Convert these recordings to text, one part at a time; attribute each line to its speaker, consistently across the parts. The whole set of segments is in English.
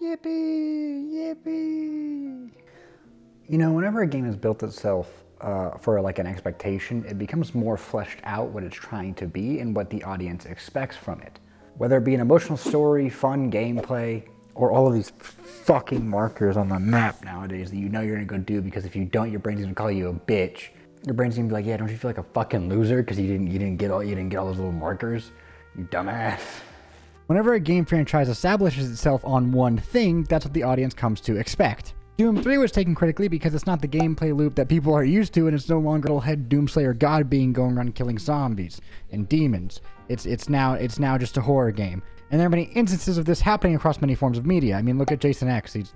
Speaker 1: Yippee! Yippee! You know, whenever a game has built itself for like an expectation, it becomes more fleshed out what it's trying to be and what the audience expects from it. Whether it be an emotional story, fun gameplay, or all of these fucking markers on the map nowadays that you know you're gonna go do because if you don't, your brain's gonna call you a bitch. Your brain's gonna be like, yeah, don't you feel like a fucking loser because you didn't get all those little markers, you dumbass. Whenever a game franchise establishes itself on one thing, that's what the audience comes to expect. Doom 3 was taken critically because it's not the gameplay loop that people are used to, and it's no longer a head Doomslayer god being going around killing zombies and demons. It's now just a horror game. And there are many instances of this happening across many forms of media. I mean, look at Jason X. He's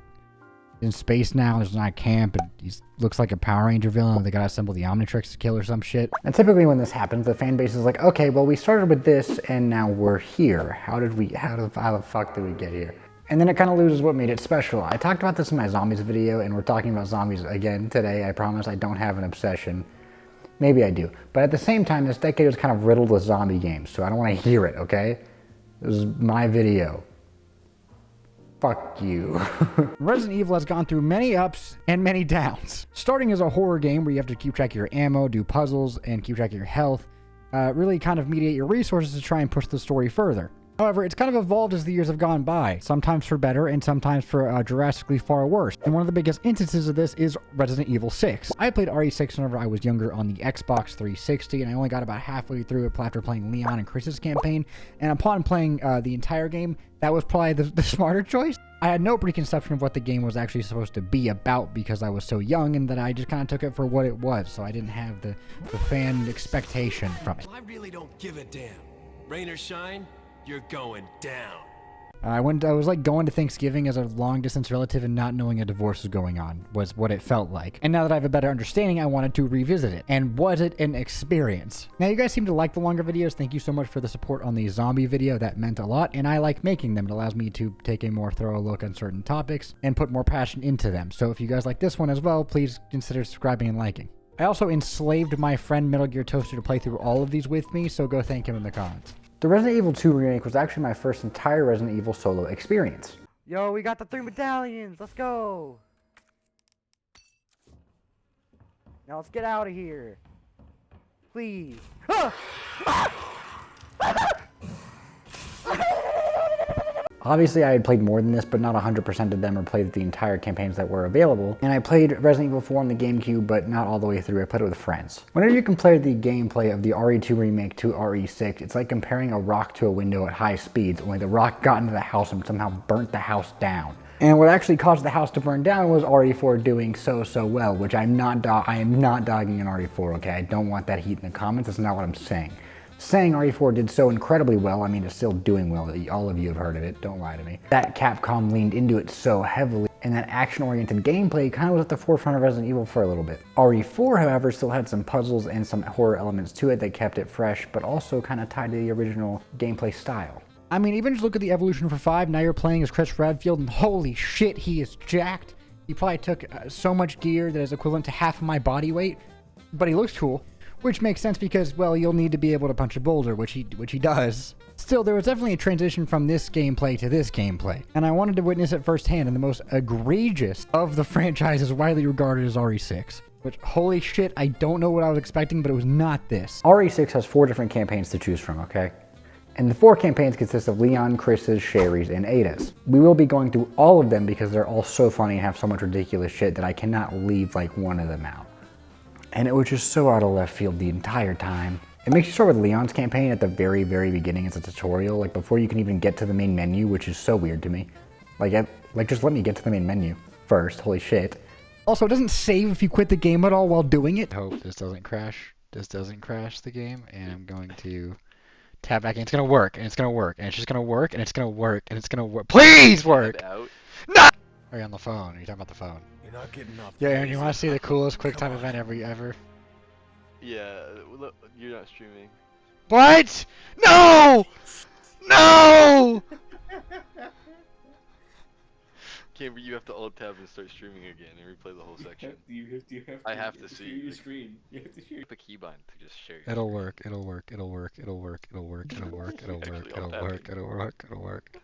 Speaker 1: in space now, there's not camp, and he looks like a Power Ranger villain. They gotta assemble the Omnitrix to kill or some shit. And typically when this happens, the fan base is like, okay, well we started with this and now we're here. How the fuck did we get here? And then it kind of loses what made it special. I talked about this in my zombies video, and we're talking about zombies again today. I promise I don't have an obsession. Maybe I do. But at the same time, this decade was kind of riddled with zombie games, so I don't want to hear it, okay? This is my video. Fuck you. Resident Evil has gone through many ups and many downs. Starting as a horror game where you have to keep track of your ammo, do puzzles, and keep track of your health, really kind of mediate your resources to try and push the story further. However, it's kind of evolved as the years have gone by, sometimes for better and sometimes for drastically far worse. And one of the biggest instances of this is Resident Evil 6. I played RE6 whenever I was younger on the Xbox 360, and I only got about halfway through it after playing Leon and Chris's campaign. And upon playing the entire game, that was probably the smarter choice. I had no preconception of what the game was actually supposed to be about because I was so young, and that I just kind of took it for what it was, so I didn't have the fan expectation from it.
Speaker 2: I really don't give a damn. Rain or shine, you're going down.
Speaker 1: I was like going to Thanksgiving as a long-distance relative and not knowing a divorce was going on, was what it felt like. And now that I have a better understanding, I wanted to revisit it. And was it an experience? Now, you guys seem to like the longer videos. Thank you so much for the support on the zombie video. That meant a lot, and I like making them. It allows me to take a more thorough look on certain topics and put more passion into them. So if you guys like this one as well, please consider subscribing and liking. I also enslaved my friend Metal Gear Toaster to play through all of these with me, so go thank him in the comments. The Resident Evil 2 remake was actually my first entire Resident Evil solo experience.
Speaker 3: Yo, we got the 3 medallions. Let's go. Now let's get out of here. Please.
Speaker 1: Obviously, I had played more than this, but not 100% of them or played the entire campaigns that were available. And I played Resident Evil 4 on the GameCube, but not all the way through. I played it with friends. Whenever you compare the gameplay of the RE2 remake to RE6, it's like comparing a rock to a window at high speeds, only the rock got into the house and somehow burnt the house down. And what actually caused the house to burn down was RE4 doing so well, which I am not dogging in RE4, okay? I don't want that heat in the comments. That's not what I'm saying. Saying RE4 did so incredibly well, I mean, it's still doing well. All of you have heard of it, don't lie to me. That Capcom leaned into it so heavily, and that action-oriented gameplay kind of was at the forefront of Resident Evil for a little bit. RE4, however, still had some puzzles and some horror elements to it that kept it fresh, but also kind of tied to the original gameplay style. I mean, even just look at the evolution for 5, now you're playing as Chris Redfield, and holy shit, he is jacked. He probably took so much gear that is equivalent to half of my body weight, but he looks cool. Which makes sense because, well, you'll need to be able to punch a boulder, which he does. Still, there was definitely a transition from this gameplay to this gameplay, and I wanted to witness it firsthand, and the most egregious of the franchise is widely regarded as RE6. Which, holy shit, I don't know what I was expecting, but it was not this. RE6 has 4 different campaigns to choose from, okay? And the 4 campaigns consist of Leon, Chris's, Sherry's, and Ada's. We will be going through all of them because they're all so funny and have so much ridiculous shit that I cannot leave like one of them out. And it was just so out of left field the entire time. It makes you start with Leon's campaign at the very beginning as a tutorial, like before you can even get to the main menu, which is so weird to me. Like just let me get to the main menu first, holy shit. Also, it doesn't save if you quit the game at all while doing it. I hope this doesn't crash. This doesn't crash the game, and I'm going to tab back in. It's gonna work, and it's gonna work, and it's just gonna work, and it's gonna work, and it's gonna work. Please work! No! Are you on the phone? Are you talking about the phone?
Speaker 2: You're not getting off.
Speaker 1: Yeah, Aaron, you want to see the coolest QuickTime event ever?
Speaker 4: Yeah, look, you're not streaming.
Speaker 1: What? No! No!
Speaker 4: Camber, you have to alt tab and start streaming again and replay the whole section. I have to see
Speaker 5: your screen. You have to share.
Speaker 4: a keybind to just share.
Speaker 1: It'll work. It'll work. It'll work. It'll work. It'll work. It'll work. It'll work. It'll work. It'll work. It'll work. It'll work.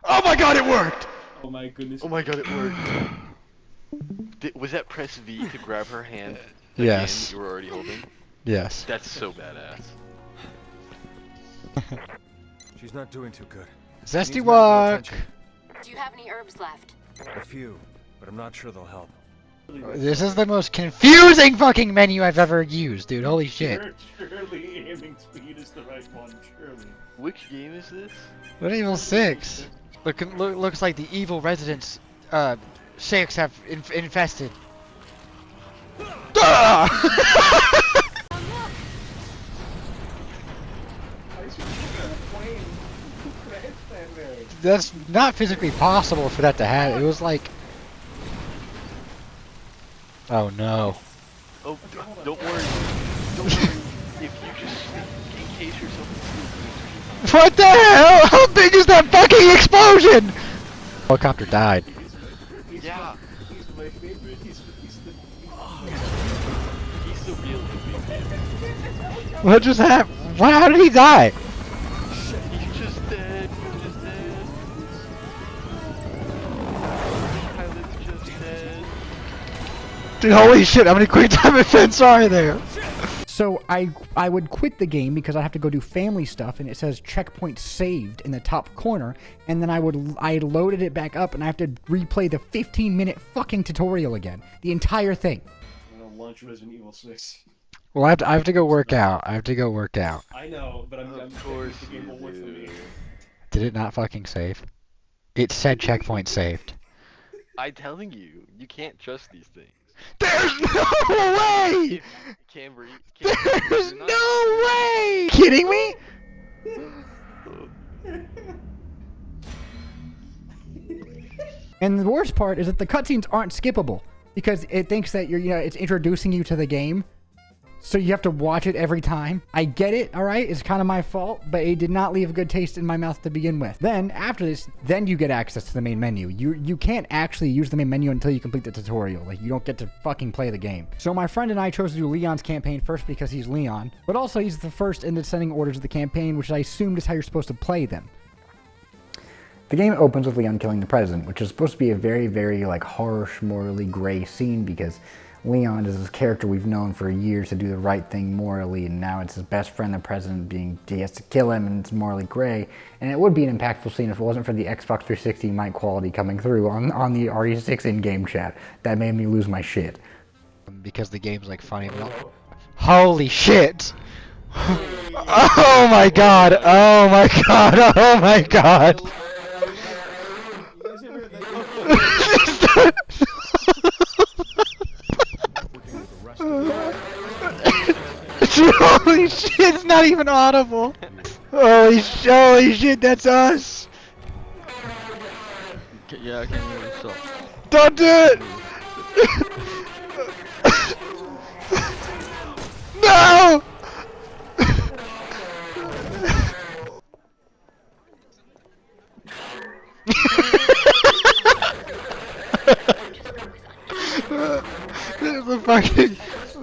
Speaker 1: Oh my God! It worked!
Speaker 5: Oh my goodness.
Speaker 4: Oh my god, it worked. Was that press V to grab her hand?
Speaker 6: Yes.
Speaker 4: Again, you were already holding?
Speaker 6: Yes.
Speaker 4: That's so badass.
Speaker 2: She's not doing too good.
Speaker 6: Zesty
Speaker 2: Needs medical
Speaker 6: walk!
Speaker 2: attention.
Speaker 7: Do you have any herbs left?
Speaker 2: A few, but I'm not sure they'll help.
Speaker 6: This is the most confusing fucking menu I've ever used, dude. Holy shit.
Speaker 5: Surely aiming speed is the right one, surely.
Speaker 4: Which game is this?
Speaker 6: What Evil 6? Looks like the evil residents, 6 have infested.
Speaker 5: I should have a plane crash that there.
Speaker 6: That's not physically possible for that to happen. It was like... Oh no.
Speaker 4: Oh, don't worry. Don't worry. If you just encase yourself in
Speaker 6: What the hell? How big is that fucking explosion? Helicopter died.
Speaker 4: Yeah.
Speaker 5: He's my favorite. He's
Speaker 4: He's the real MVP.
Speaker 6: What just happened? How did he die?
Speaker 4: He's just dead. He's just dead. Pilot's just dead.
Speaker 6: Dude, holy shit, how many quick time events are there?
Speaker 1: So I would quit the game because I have to go do family stuff, and it says checkpoint saved in the top corner, and then I loaded it back up, and I have to replay the 15-minute fucking tutorial again, the entire thing.
Speaker 5: I'm gonna launch Resident Evil 6.
Speaker 6: Well, I have to go work out. I
Speaker 5: know, but I'm
Speaker 4: Of course
Speaker 5: the game will
Speaker 4: you
Speaker 5: work for me.
Speaker 4: do.
Speaker 6: Did it not fucking save? It said checkpoint saved.
Speaker 4: I'm telling you, you can't trust these things.
Speaker 6: There's no way!
Speaker 4: Camber,
Speaker 6: There's no way! Kidding me?
Speaker 1: And the worst part is that the cutscenes aren't skippable because it thinks that it's introducing you to the game. So you have to watch it every time. I get it, all right? It's kind of my fault, but it did not leave a good taste in my mouth to begin with. Then, after this, then you get access to the main menu. You can't actually use the main menu until you complete the tutorial. Like, you don't get to fucking play the game. So my friend and I chose to do Leon's campaign first because he's Leon, but also he's the first in the descending orders of the campaign, which I assumed is how you're supposed to play them. The game opens with Leon killing the president, which is supposed to be a very, very, like, harsh, morally gray scene because Leon is this character we've known for years to do the right thing morally, and now it's his best friend, the president, he has to kill him, and it's morally gray. And it would be an impactful scene if it wasn't for the Xbox 360 mic quality coming through on the RE6 in-game chat. That made me lose my shit.
Speaker 6: Because the game's like funny. Holy shit! Oh my god! Oh my god! Oh my god! Holy shit, it's not even audible! Holy shit, that's us!
Speaker 4: Yeah, I can't hear myself.
Speaker 6: Don't do it! No!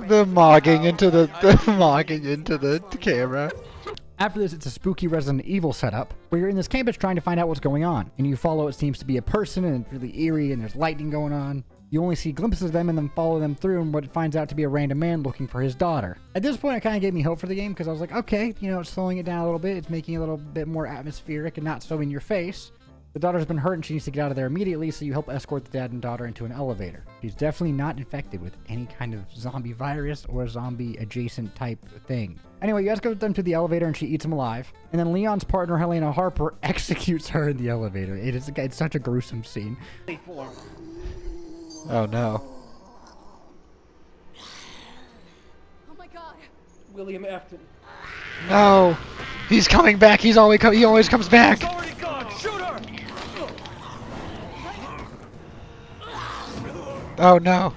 Speaker 6: The mogging into the camera.
Speaker 1: After this, it's a spooky Resident Evil setup, where you're in this campus trying to find out what's going on, and you follow what seems to be a person, and it's really eerie, and there's lightning going on. You only see glimpses of them and then follow them through, and what finds out to be a random man looking for his daughter. At this point, it kind of gave me hope for the game, because I was like, okay, it's slowing it down a little bit, it's making it a little bit more atmospheric and not so in your face. The daughter's been hurt and she needs to get out of there immediately, so you help escort the dad and daughter into an elevator. She's definitely not infected with any kind of zombie virus or zombie adjacent type thing. Anyway, you escort them to the elevator and she eats them alive. And then Leon's partner, Helena Harper, executes her in the elevator. It's such a gruesome scene.
Speaker 6: Oh no.
Speaker 7: Oh my god.
Speaker 5: William Afton.
Speaker 6: No! He's coming back, he always comes back!
Speaker 2: He's already gone! Shoot her!
Speaker 6: Oh no.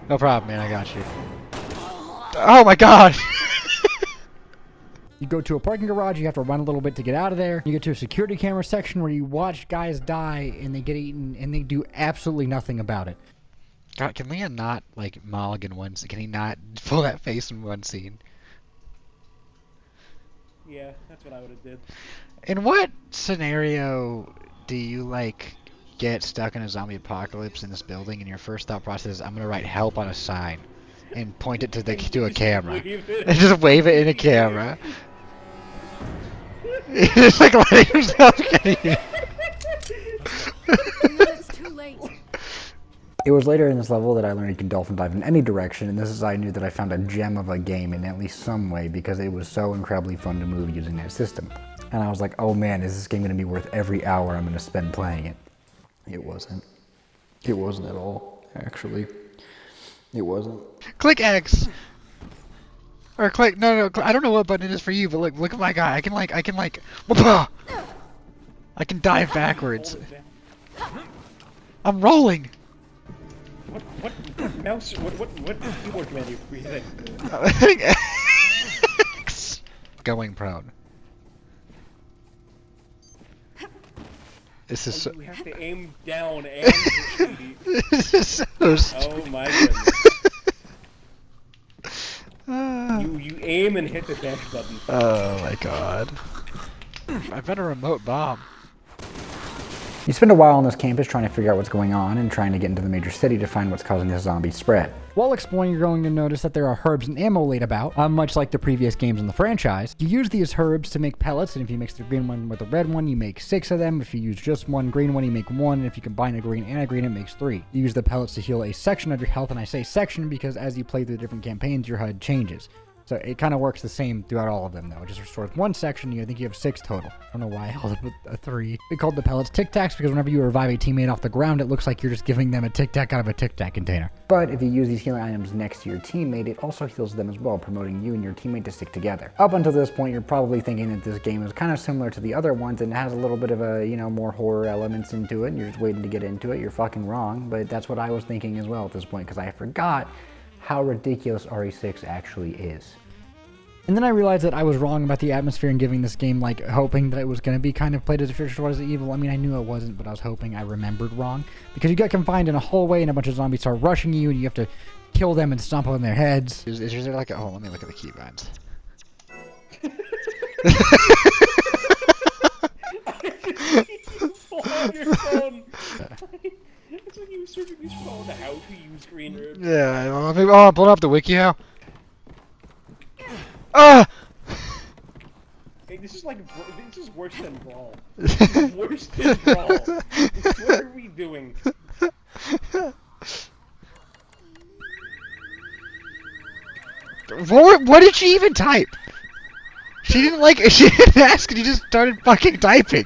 Speaker 6: No problem, man, I got you. Oh my god!
Speaker 1: You go to a parking garage, you have to run a little bit to get out of there. You get to a security camera section where you watch guys die and they get eaten and they do absolutely nothing about it.
Speaker 6: God, can Leon not, like, mog in one scene? Can he not pull that face in one scene?
Speaker 5: Yeah, that's what I would have did.
Speaker 6: In what scenario do you like get stuck in a zombie apocalypse in this building and your first thought process is I'm gonna write help on a sign and point it to a camera and just wave it in a camera? It's like letting himself get eaten.
Speaker 7: It's too late.
Speaker 1: It was later in this level that I learned you can dolphin dive in any direction, and this is I knew that I found a gem of a game in at least some way because it was so incredibly fun to move using that system. And I was like, oh man, is this game going to be worth every hour I'm going to spend playing it? It wasn't. It wasn't at all, actually. It wasn't.
Speaker 6: Click X. Or click, no, I don't know what button it is for you, but look at my guy. I can whoopah! I can dive backwards. I'm rolling.
Speaker 5: What mouse? What keyboard command are you hitting?
Speaker 6: X. Going prone. This is so.
Speaker 5: You have to aim down and hit the-
Speaker 6: This is so stupid.
Speaker 5: Oh my goodness. You aim and hit the dash button.
Speaker 6: Oh my god. I bet a remote bomb.
Speaker 1: You spend a while on this campus trying to figure out what's going on and trying to get into the major city to find what's causing the zombie spread. While exploring, you're going to notice that there are herbs and ammo laid about, much like the previous games in the franchise. You use these herbs to make pellets, and if you mix the green one with the red one, you make 6 of them. If you use just one green one, you make 1, and if you combine a green and a green, it makes 3. You use the pellets to heal a section of your health, and I say section because as you play through the different campaigns, your HUD changes. So it kind of works the same throughout all of them, though. It just restores 1 section, and I think you have 6 total. I don't know why I held it with a 3. We called the pellets Tic Tacs because whenever you revive a teammate off the ground, it looks like you're just giving them a Tic Tac out of a Tic Tac container. But if you use these healing items next to your teammate, it also heals them as well, promoting you and your teammate to stick together. Up until this point, you're probably thinking that this game is kind of similar to the other ones and has a little bit of a, more horror elements into it, and you're just waiting to get into it. You're fucking wrong, but that's what I was thinking as well at this point because I forgot how ridiculous RE6 actually is. And then I realized that I was wrong about the atmosphere and giving this game, hoping that it was going to be kind of played as if it was evil. I mean, I knew it wasn't, but I was hoping I remembered wrong. Because you get confined in a hallway and a bunch of zombies start rushing you and you have to kill them and stomp on their heads.
Speaker 6: Is there like a... Oh, let me look at the keybinds.
Speaker 5: Pull out your phone. It's like you were searching his phone how to use green herbs.
Speaker 6: Yeah, I'm pulling up the WikiHow. Ah!
Speaker 5: Hey, this is worse than Brawl. This is worse than Brawl. What are we doing?
Speaker 6: What did she even type? She didn't ask and you just started fucking typing.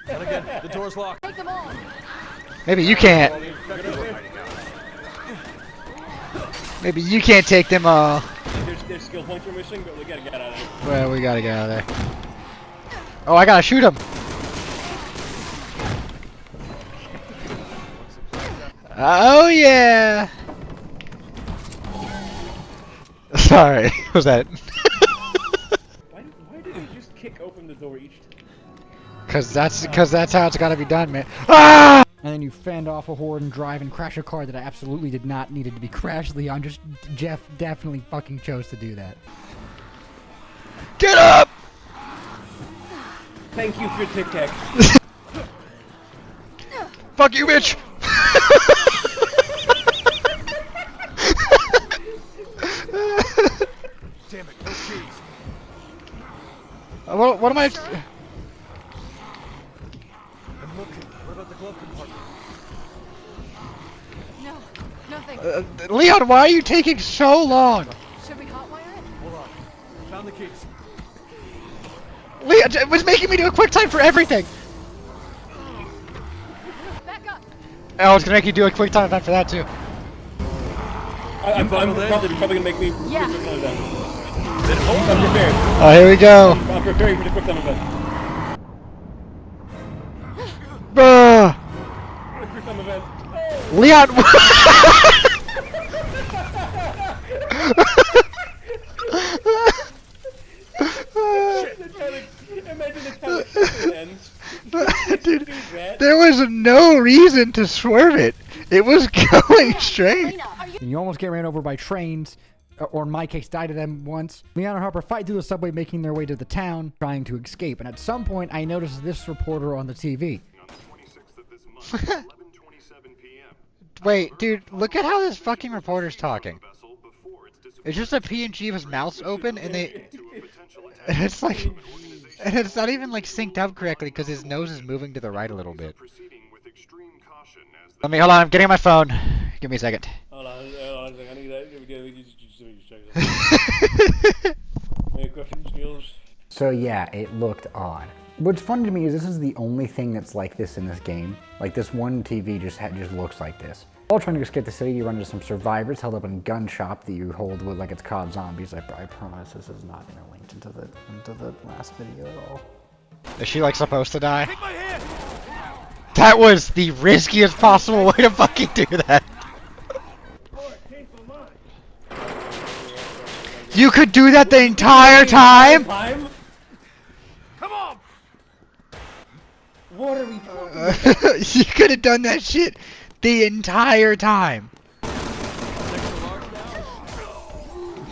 Speaker 2: And again, the door's locked.
Speaker 7: Take them all.
Speaker 6: Maybe you can't. Maybe you can't take them all.
Speaker 5: There's skill points we're missing, but we gotta get out of there.
Speaker 6: Well, we gotta get out of there. Oh, I gotta shoot him. Oh yeah. Sorry, what was that?
Speaker 5: Why did you just kick open the door each time?
Speaker 6: Cause that's how it's gotta be done, man. Ah!
Speaker 1: And then you fend off a horde and drive and crash a car that I absolutely did not needed to be crashed. Leon Jeff definitely fucking chose to do that.
Speaker 6: Get up!
Speaker 5: Thank you for your Tic Tac.
Speaker 6: Fuck you, bitch!
Speaker 2: Damn it, no cheese.
Speaker 6: What am I?
Speaker 2: I'm looking. What about the glove compartment?
Speaker 7: No, nothing.
Speaker 6: Leon, why are you taking so long?
Speaker 7: Should we hotwire it?
Speaker 2: Hold on. Found the keys.
Speaker 6: Leon, it was making me do a quick time for everything.
Speaker 7: Back up.
Speaker 6: Oh, it's gonna make you do a quick time event for that too.
Speaker 5: I'm probably gonna make me
Speaker 7: Yeah.
Speaker 5: quick time event. I'm prepared.
Speaker 6: Oh, here we go.
Speaker 5: I'm preparing for the quick time event.
Speaker 6: Bruh.
Speaker 5: Quick time event.
Speaker 6: Leon.
Speaker 5: Imagine the time it ends.
Speaker 6: Dude,
Speaker 5: Do that.
Speaker 6: there was no reason to swerve it. It was going straight.
Speaker 7: Lena, are you?
Speaker 1: And you almost get ran over by trains. or in my case, die to them once. Leon and Harper fight through the subway, making their way to the town, trying to escape. And at some point, I noticed this reporter on the TV.
Speaker 6: Wait, dude, look at how this fucking reporter's talking. It's just a PNG of his mouth's open, and it's like, and it's not even like synced up correctly because his nose is moving to the right a little bit. Hold on, I'm getting my phone. Give me a second.
Speaker 5: Hold on a second. I need that. Any question skills?
Speaker 1: So yeah, it looked odd. What's funny to me is this is the only thing that's like this in this game. Like this one TV just looks like this. While trying to escape the city, you run into some survivors held up in a gun shop that you hold with like it's COD Zombies. I promise this is not interlinked into the last video at all.
Speaker 6: Is she like supposed to die? That was the riskiest possible way to fucking do that. You could do that the entire time?
Speaker 2: Come on!
Speaker 5: What are we talking about?
Speaker 6: You could have done that shit the entire time.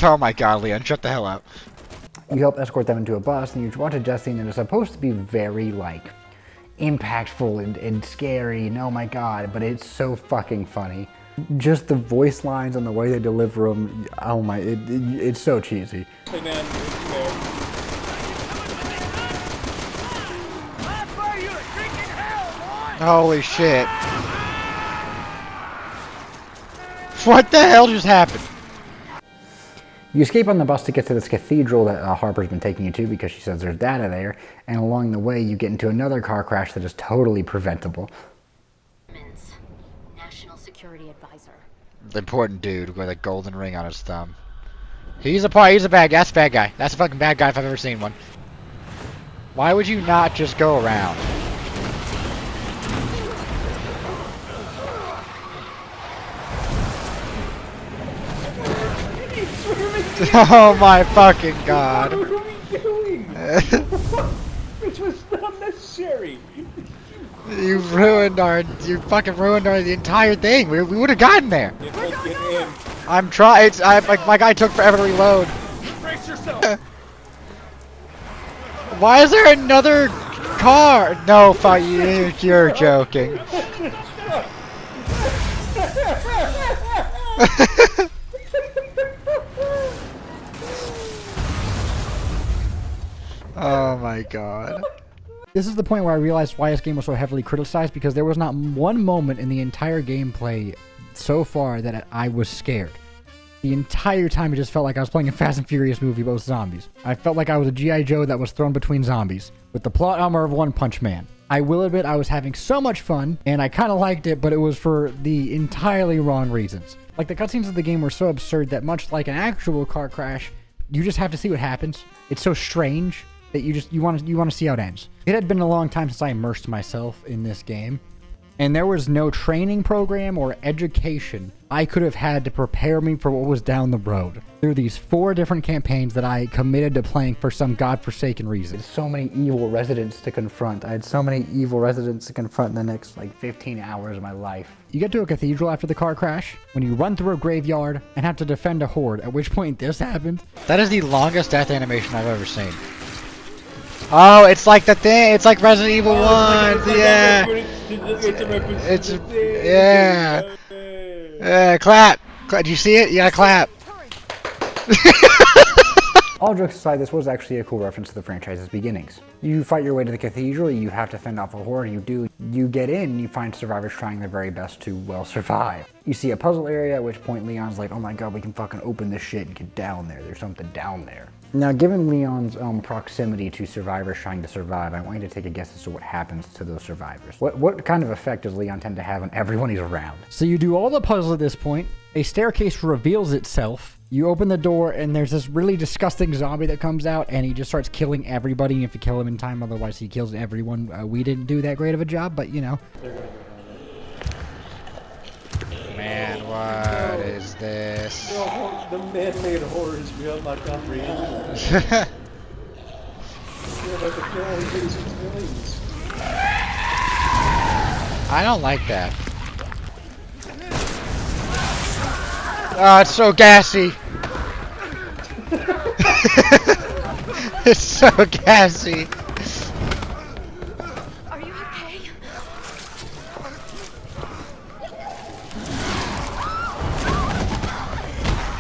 Speaker 6: Oh my god, Leon, shut the hell up.
Speaker 1: You help escort them into a bus, and you watch a death scene that is supposed to be very like impactful and scary, and oh my god, but it's so fucking funny. Just the voice lines and the way they deliver them, oh my, it's so cheesy.
Speaker 5: Hey man, there.
Speaker 6: Holy shit. What the hell just happened?
Speaker 1: You escape on the bus to get to this cathedral that Harper's been taking you to because she says there's data there, and along the way you get into another car crash that is totally preventable.
Speaker 7: National Security Advisor.
Speaker 6: The important dude with a golden ring on his thumb. He's a bad guy. That's a bad guy. That's a fucking bad guy if I've ever seen one. Why would you not just go around? Oh my fucking god.
Speaker 5: What are we doing? Which was unnecessary.
Speaker 6: You fucking ruined the entire thing. We would have gotten there.
Speaker 5: Get in.
Speaker 6: I'm trying. Like my guy took forever to reload.
Speaker 2: Brace yourself!
Speaker 6: Why is there another car? No, fuck you. You're joking. Oh my god.
Speaker 1: This is the point where I realized why this game was so heavily criticized, because there was not one moment in the entire gameplay so far that I was scared. The entire time it just felt like I was playing a Fast and Furious movie but with zombies. I felt like I was a G.I. Joe that was thrown between zombies, with the plot armor of One Punch Man. I will admit I was having so much fun, and I kind of liked it, but it was for the entirely wrong reasons. Like, the cutscenes of the game were so absurd that much like an actual car crash, you just have to see what happens. It's so strange that you want to see how it ends. It had been a long time since I immersed myself in this game, and there was no training program or education I could have had to prepare me for what was down the road through these 4 different campaigns that I committed to playing for some godforsaken reason. So many evil residents to confront. I had so many evil residents to confront in the next like 15 hours of my life. You get to a cathedral after the car crash, when you run through a graveyard and have to defend a horde, at which point this happens.
Speaker 6: That is the longest death animation I've ever seen. Oh, it's like the thing. It's like Resident Evil 1. Yeah. It's yeah. Clap. Do you see it? Yeah, clap.
Speaker 1: All jokes aside, this was actually a cool reference to the franchise's beginnings. You fight your way to the cathedral, you have to fend off a horde, you get in, you find survivors trying their very best to, well, survive. You see a puzzle area, at which point Leon's like, oh my god, we can fucking open this shit and get down there, there's something down there. Now, given Leon's proximity to survivors trying to survive, I want you to take a guess as to what happens to those survivors. What kind of effect does Leon tend to have on everyone he's around? So you do all the puzzles at this point, a staircase reveals itself, you open the door, and there's this really disgusting zombie that comes out, and he just starts killing everybody, and you have to kill him in time, otherwise he kills everyone. We didn't do that great of a job, but you know.
Speaker 6: Man, what is this?
Speaker 5: The man-made horrors beyond my comprehension.
Speaker 6: I don't like that. Oh, it's so gassy. It's so gassy.
Speaker 7: Are you okay?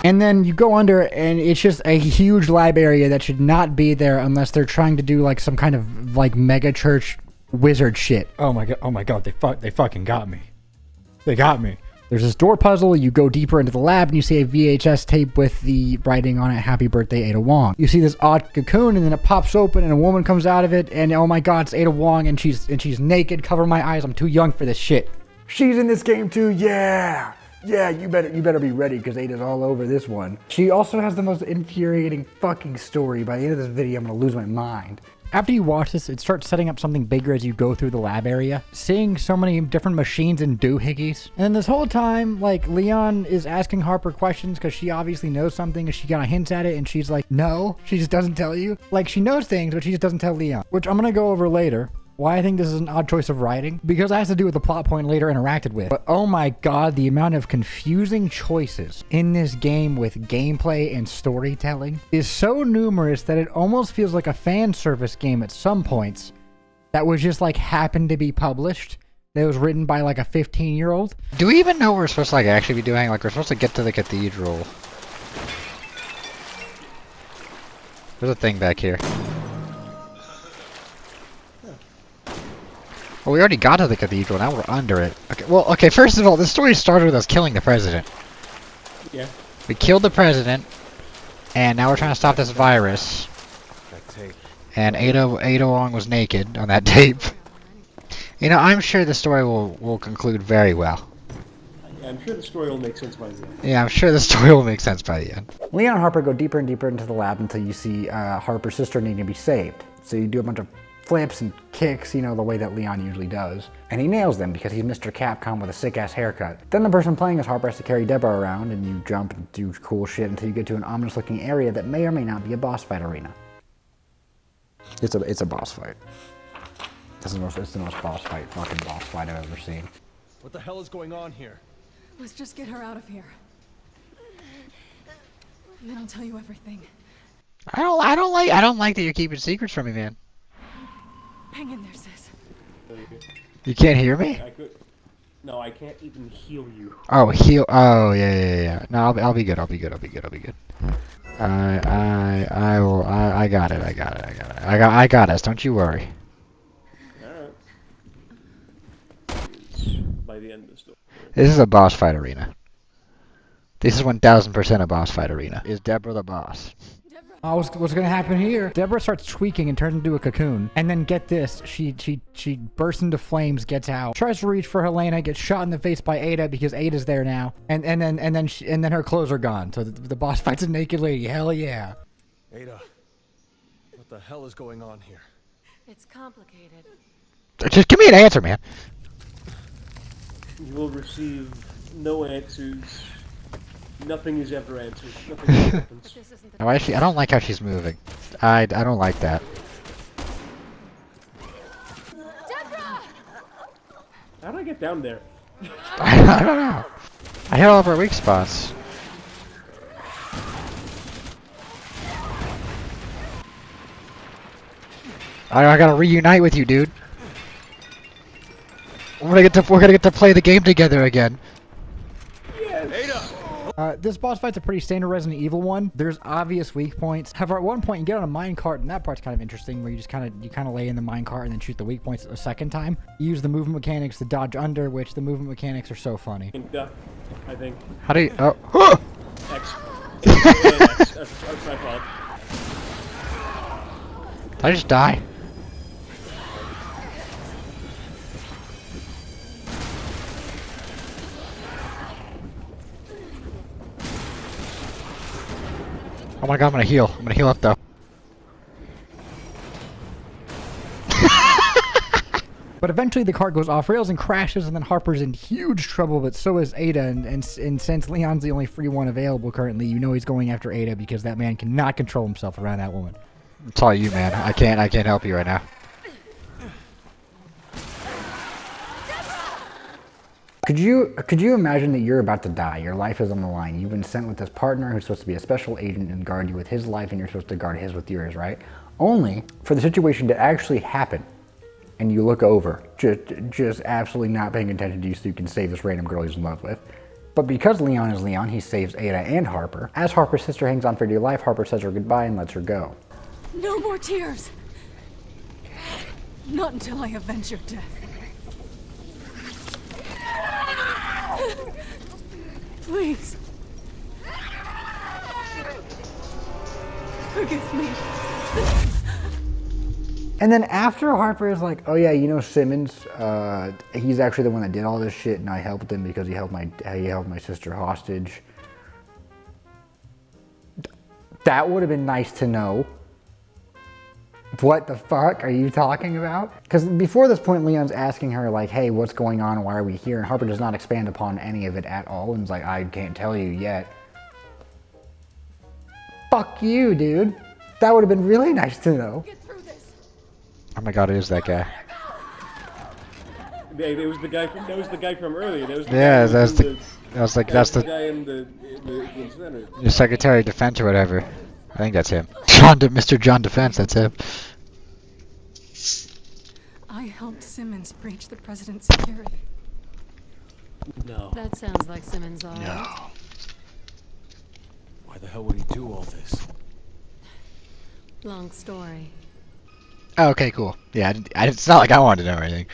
Speaker 1: And then you go under, and it's just a huge lab area that should not be there unless they're trying to do like some kind of like mega church wizard shit.
Speaker 8: Oh my god, they fucking got me. They got me.
Speaker 1: There's this door puzzle. You go deeper into the lab, and you see a VHS tape with the writing on it, "Happy Birthday, Ada Wong." You see this odd cocoon, and then it pops open, and a woman comes out of it, and oh my god, it's Ada Wong, and she's naked. Cover my eyes. I'm too young for this shit. She's in this game too. Yeah. Yeah, you better be ready, because Ada's all over this one. She also has the most infuriating fucking story. By the end of this video, I'm gonna lose my mind. After you watch this, it starts setting up something bigger as you go through the lab area. Seeing so many different machines and doohickeys. And this whole time, like, Leon is asking Harper questions because she obviously knows something, and she kind of hints at it, and she's like, no, she just doesn't tell you. Like, she knows things, but she just doesn't tell Leon. Which I'm gonna go over later. Why I think this is an odd choice of writing, because it has to do with the plot point later interacted with. But oh my god, the amount of confusing choices in this game with gameplay and storytelling is so numerous that it almost feels like a fan service game at some points that was just like happened to be published. That was written by like a 15-year-old.
Speaker 6: Do we even know what we're supposed to like actually be doing? Like we're supposed to get to the cathedral. There's a thing back here. Well, we already got to the cathedral, now we're under it. Okay, well, okay, first of all, this story started with us killing the president.
Speaker 5: Yeah.
Speaker 6: We killed the president, and now we're trying to stop this virus. And Ada Wong was naked on that tape. You know, I'm sure the story will conclude very well.
Speaker 5: Yeah, I'm sure the story will make sense by the end.
Speaker 6: Yeah, I'm sure the story will make sense by the end.
Speaker 1: Leon and Harper go deeper and deeper into the lab until you see Harper's sister needing to be saved. So you do a bunch of flips and kicks, you know, the way that Leon usually does. And he nails them because he's Mr. Capcom with a sick-ass haircut. Then the person playing as Harper has to carry Deborah around, and you jump and do cool shit until you get to an ominous-looking area that may or may not be a boss fight arena. It's a boss fight. It's the most fucking boss fight I've ever seen.
Speaker 2: What the hell is going on here?
Speaker 7: Let's just get her out of here. And then I'll tell you everything.
Speaker 6: I don't like that you're keeping secrets from me, man.
Speaker 7: Hang in there, sis.
Speaker 6: You can't hear me?
Speaker 5: No, I can't even heal you.
Speaker 6: Oh, heal. Oh, yeah. No, I'll be good. I'll be good. I got it. I got us. Don't you worry.
Speaker 5: Alright. By the end of the story.
Speaker 6: This is a boss fight arena. This is 1000% a boss fight arena. Is Deborah the boss?
Speaker 1: Oh, what's gonna happen here? Deborah starts tweaking and turns into a cocoon. And then get this, she bursts into flames, gets out, tries to reach for Helena, gets shot in the face by Ada because Ada's there now. And then her clothes are gone. So the boss fights a naked lady. Hell yeah.
Speaker 2: Ada, what the hell is going on here?
Speaker 7: It's complicated.
Speaker 6: Just give me an answer, man.
Speaker 5: You will receive no answers. Nothing is ever answered. Nothing ever happens.
Speaker 7: This isn't the
Speaker 6: Oh, actually, I don't like how she's moving. I don't like that.
Speaker 7: Deborah!
Speaker 5: How did I get down there?
Speaker 6: I don't know. I hit all of her weak spots. I gotta reunite with you, dude. We're gonna get to play the game together again.
Speaker 1: This boss fight's a pretty standard Resident Evil one. There's obvious weak points. However, at one point you get on a minecart, and that part's kind of interesting, where you just kind of lay in the minecart and then shoot the weak points a second time. You use the movement mechanics to dodge under, which the movement mechanics are so funny.
Speaker 5: I think.
Speaker 6: How do you? Oh.
Speaker 5: X. X. That's my fault.
Speaker 6: Did I just die? Oh my god, I'm gonna heal. I'm gonna heal up though.
Speaker 1: But eventually the cart goes off rails and crashes, and then Harper's in huge trouble, but so is Ada, and since Leon's the only free one available currently, you know he's going after Ada because that man cannot control himself around that woman.
Speaker 6: It's all you, man. I can't help you right now.
Speaker 1: Could you imagine that you're about to die? Your life is on the line. You've been sent with this partner who's supposed to be a special agent and guard you with his life, and you're supposed to guard his with yours, right? Only for the situation to actually happen, and you look over, just absolutely not paying attention to you, so you can save this random girl he's in love with. But because Leon is Leon, he saves Ada and Harper. As Harper's sister hangs on for dear life, Harper says her goodbye and lets her go.
Speaker 7: No more tears. Not until I avenge your death. Please. Forgive me.
Speaker 1: And then after Harper is like, oh yeah, you know Simmons, he's actually the one that did all this shit, and I helped him because he held my sister hostage. That would have been nice to know. What the fuck are you talking about? Because before this point, Leon's asking her like, hey, what's going on? Why are we here? And Harper does not expand upon any of it at all, and is like, I can't tell you yet. Fuck you, dude. That would have been really nice to know.
Speaker 7: Get through this.
Speaker 6: Oh my god, it is that guy.
Speaker 5: Yeah, it was the guy from, that was the guy from earlier. That was the
Speaker 6: Yeah,
Speaker 5: guy
Speaker 6: that's
Speaker 5: in
Speaker 6: the. I was like, that's
Speaker 5: the
Speaker 6: the
Speaker 5: guy in the center.
Speaker 6: your Secretary of Defense or whatever. I think that's him. Mr. John Defense, that's him.
Speaker 7: I helped Simmons breach the president's security.
Speaker 5: No.
Speaker 7: That sounds like Simmons, all right.
Speaker 2: Why the hell would he do all this?
Speaker 7: Long story.
Speaker 6: Oh, okay, cool. Yeah, it's not like I wanted to know anything.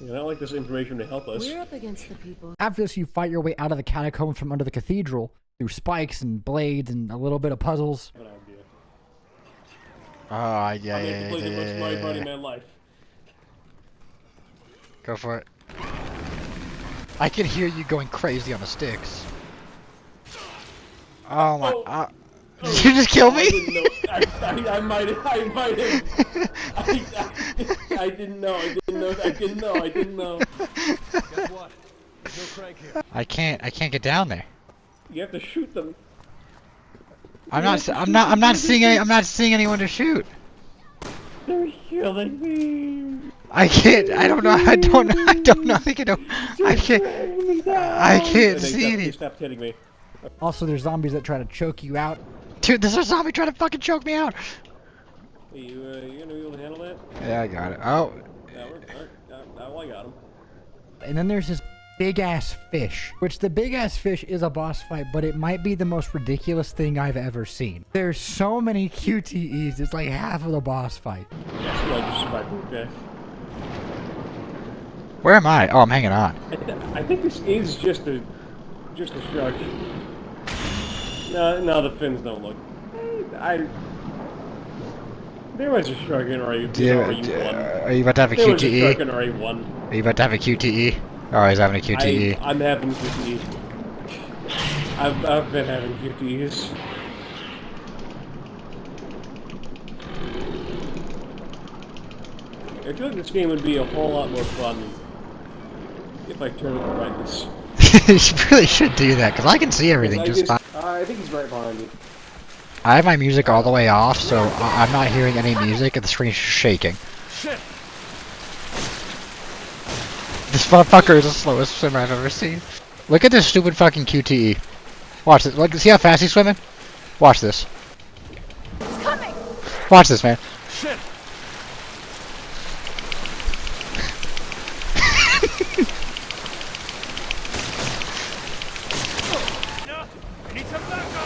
Speaker 5: Yeah, I don't like this information to help us.
Speaker 7: We're up against the people.
Speaker 8: After this, you fight your way out of the catacombs from under the cathedral through spikes and blades and a little bit of puzzles.
Speaker 5: Good idea.
Speaker 6: Oh, yeah,
Speaker 5: I have to play the most Mario Party in my life.
Speaker 6: Go for it. I can hear you going crazy on the sticks. Oh my!
Speaker 5: Oh.
Speaker 6: Did you just kill me?
Speaker 5: I didn't know. I might have. I didn't know. I didn't know.
Speaker 2: Guess what? There's no crank here.
Speaker 6: I can't get down there.
Speaker 5: You have to shoot them.
Speaker 6: I'm not seeing anyone to shoot.
Speaker 5: They're killing me.
Speaker 6: I can't. I don't know. I don't know. I think I don't. I can't. I can't see any.
Speaker 5: Stop hitting me.
Speaker 8: Also, there's zombies that try to choke you out.
Speaker 6: Dude, there's a zombie trying to fucking choke me out.
Speaker 5: Hey, you gonna be able to handle that?
Speaker 6: Yeah, I got it. Oh.
Speaker 5: Yeah, well, I got him.
Speaker 8: And then there's this big ass fish, which the big ass fish is a boss fight, but it might be the most ridiculous thing I've ever seen. There's so many QTEs, it's like half of the boss fight.
Speaker 5: That's why I just survived with death.
Speaker 6: Where am I? Oh, I'm hanging on.
Speaker 5: I think this is just a shark. No, the fins don't look. There was a shark in RE1.
Speaker 6: Are you about to have a
Speaker 5: There was a shark
Speaker 6: QTE?
Speaker 5: in RE1.
Speaker 6: Are you about to have a QTE? Oh, he's having a QTE.
Speaker 5: I'm having QTE. I've been having QTEs. I feel like this game would be a whole lot more fun if I turned on the brightness.
Speaker 6: You really should do that, because I can see everything just fine.
Speaker 5: I think he's right behind you.
Speaker 6: I have my music all the way off, so I'm not hearing any music, and the screen's shaking.
Speaker 2: Shit!
Speaker 6: This motherfucker is the slowest swimmer I've ever seen. Look at this stupid fucking QTE. Watch this. Look, see how fast he's swimming? Watch this.
Speaker 7: It's coming!
Speaker 6: Watch this, man.
Speaker 2: Shit!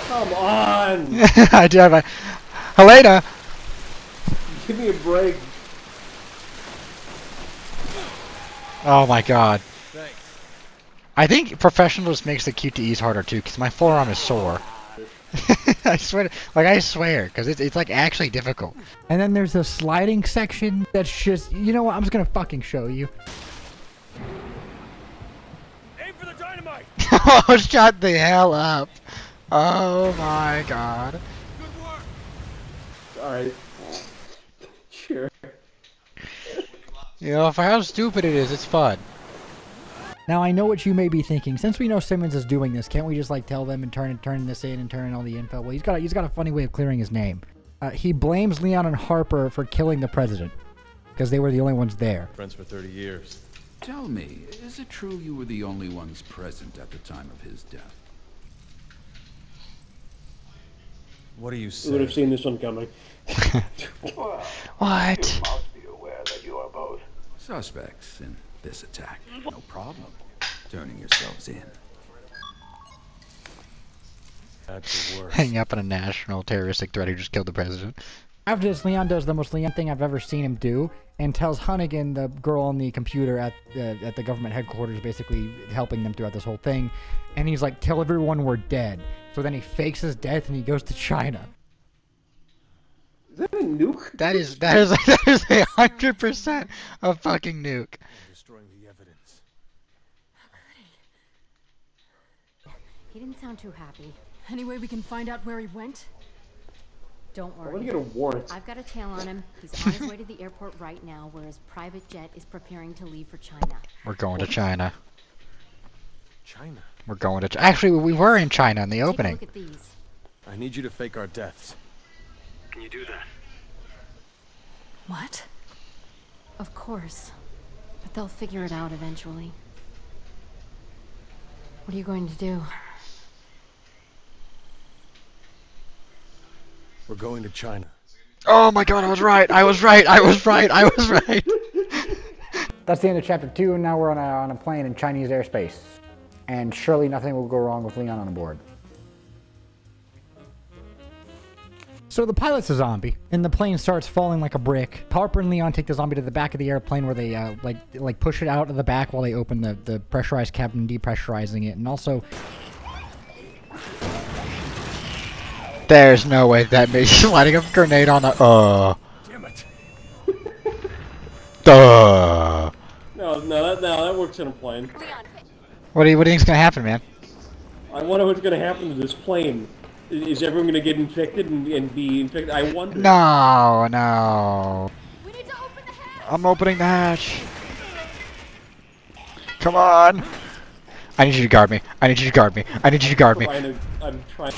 Speaker 5: Come on!
Speaker 6: I do have a... Helena!
Speaker 5: Give me a break.
Speaker 6: Oh my god.
Speaker 2: Thanks.
Speaker 6: I think professional just makes the QTEs harder too, because my forearm is sore. I swear, I swear, because it's like actually difficult.
Speaker 8: And then there's a sliding section that's just, you know what, I'm just gonna fucking show you.
Speaker 2: Aim for the dynamite!
Speaker 6: Oh, shut the hell up. Oh my god.
Speaker 2: Good work!
Speaker 5: Alright. Sure.
Speaker 6: You know, for how stupid it is, it's fun.
Speaker 8: Now I know what you may be thinking. Since we know Simmons is doing this, can't we just like tell them and turn this in and turn in all the info? Well, he's got a funny way of clearing his name. He blames Leon and Harper for killing the president because they were the only ones there.
Speaker 2: Friends for 30 years.
Speaker 9: Tell me, is it true you were the only ones present at the time of his death?
Speaker 2: What do you
Speaker 5: We would have
Speaker 2: say?
Speaker 5: seen this one coming.
Speaker 6: What?
Speaker 9: Suspects in this attack. No problem. Turning yourselves in.
Speaker 2: That's the worst.
Speaker 6: Hanging up on a national terroristic threat who just killed the president.
Speaker 8: After this, Leon does the most Leon thing I've ever seen him do, and tells Hunnigan, the girl on the computer at the government headquarters, basically helping them throughout this whole thing, and he's like, "Tell everyone we're dead." So then he fakes his death and he goes to China.
Speaker 5: Is that a nuke?
Speaker 6: That is 100% a fucking nuke.
Speaker 2: Destroying the evidence.
Speaker 10: He didn't sound too happy.
Speaker 7: Any way we can find out where he went?
Speaker 10: Don't
Speaker 5: I want
Speaker 10: worry.
Speaker 5: to get a warrant.
Speaker 10: I've got a tail on him. He's on his way to the airport right now, where his private jet is preparing to leave for China.
Speaker 6: We're going to China.
Speaker 2: China.
Speaker 6: We're going to. Actually, we were in China in the
Speaker 10: Take a
Speaker 6: opening.
Speaker 10: look at these.
Speaker 2: I need you to fake our deaths.
Speaker 4: Can you do that?
Speaker 7: What?
Speaker 10: Of course. But they'll figure it out eventually. What are you going to do?
Speaker 2: We're going to China.
Speaker 6: Oh my god, I was right. I was right. I was right. I was right.
Speaker 1: That's the end of chapter 2, and now we're on a plane in Chinese airspace. And surely nothing will go wrong with Leon on board.
Speaker 8: So the pilot's a zombie, and the plane starts falling like a brick. Harper and Leon take the zombie to the back of the airplane, where they like push it out of the back while they open the pressurized cabin, depressurizing it, and also
Speaker 6: There's no way that makes lighting a grenade on a.
Speaker 2: Damn it.
Speaker 6: Duh.
Speaker 5: No, that works in a plane.
Speaker 6: What do you think's gonna happen, man?
Speaker 5: I wonder what's going to happen to this plane. Is everyone going to get infected and be infected? I wonder.
Speaker 6: No.
Speaker 10: We need to open the hatch!
Speaker 6: I'm opening the hatch. Come on. I need you to guard me. I need you to guard me. I need you to guard me.
Speaker 5: I'm trying.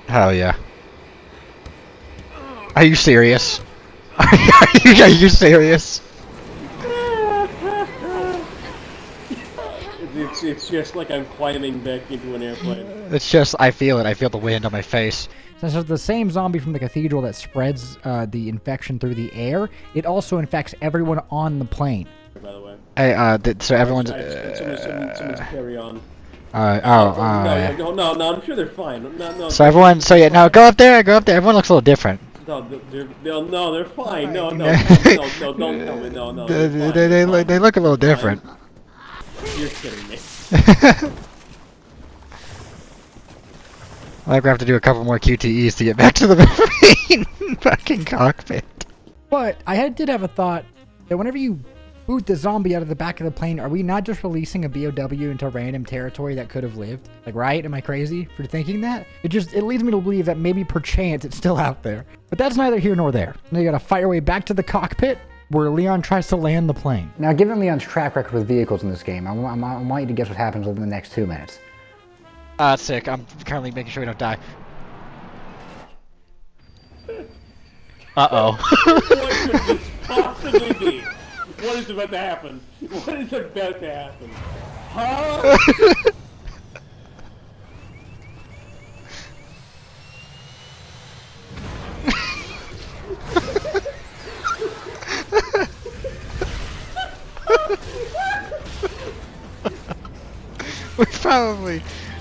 Speaker 6: Hell yeah. Are you serious? Are you serious?
Speaker 5: It's just like I'm climbing back into an airplane.
Speaker 6: It's just, I feel it. I feel the wind on my face.
Speaker 8: since it's the same zombie from the cathedral that spreads the infection through the air, it also infects everyone on the plane.
Speaker 5: By the way.
Speaker 6: Hey, so everyone's.
Speaker 5: Someone's carry on.
Speaker 6: No,
Speaker 5: I'm sure they're fine. No.
Speaker 6: So everyone, so yeah, no, go up there. Everyone looks a little different.
Speaker 5: No, they're fine. No, don't tell me. No.
Speaker 6: They look a little different.
Speaker 5: You're kidding me.
Speaker 6: I think we have to do a couple more QTEs to get back to the main fucking cockpit.
Speaker 8: But I did have a thought that whenever you boot the zombie out of the back of the plane, are we not just releasing a BOW into random territory that could have lived? Like, right? Am I crazy for thinking that? It leads me to believe that maybe perchance it's still out there. But that's neither here nor there. Now you gotta fight your way back to the cockpit where Leon tries to land the plane.
Speaker 1: Now, given Leon's track record with vehicles in this game, I want you to guess what happens within the next 2 minutes.
Speaker 6: Sick. I'm currently making sure we don't die. Uh-oh.
Speaker 5: What could this possibly be? What is about to happen? What is about to happen? Huh?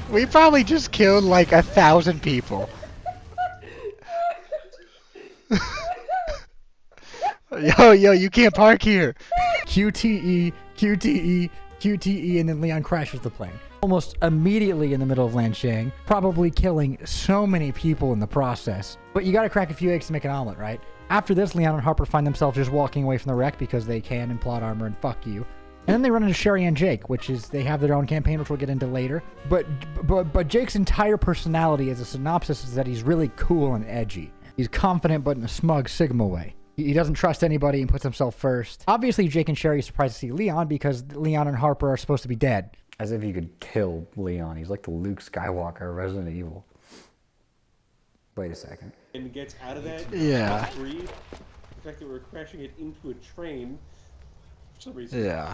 Speaker 6: We probably just killed like 1,000 people. Yo, you can't park here.
Speaker 8: QTE, and then Leon crashes the plane. Almost immediately in the middle of Lanshang, probably killing so many people in the process. But you gotta crack a few eggs to make an omelet, right? After this, Leon and Harper find themselves just walking away from the wreck because they can in plot armor and fuck you. And then they run into Sherry and Jake, which is, they have their own campaign, which we'll get into later. But Jake's entire personality as a synopsis is that he's really cool and edgy. He's confident, but in a smug Sigma way. He doesn't trust anybody and puts himself first. Obviously, Jake and Sherry are surprised to see Leon because Leon and Harper are supposed to be dead.
Speaker 1: As if you could kill Leon. He's like the Luke Skywalker of Resident Evil. Wait a second.
Speaker 5: And gets out of that.
Speaker 6: Yeah.
Speaker 5: Free. The fact that we're crashing it into a train for some reason.
Speaker 6: Yeah.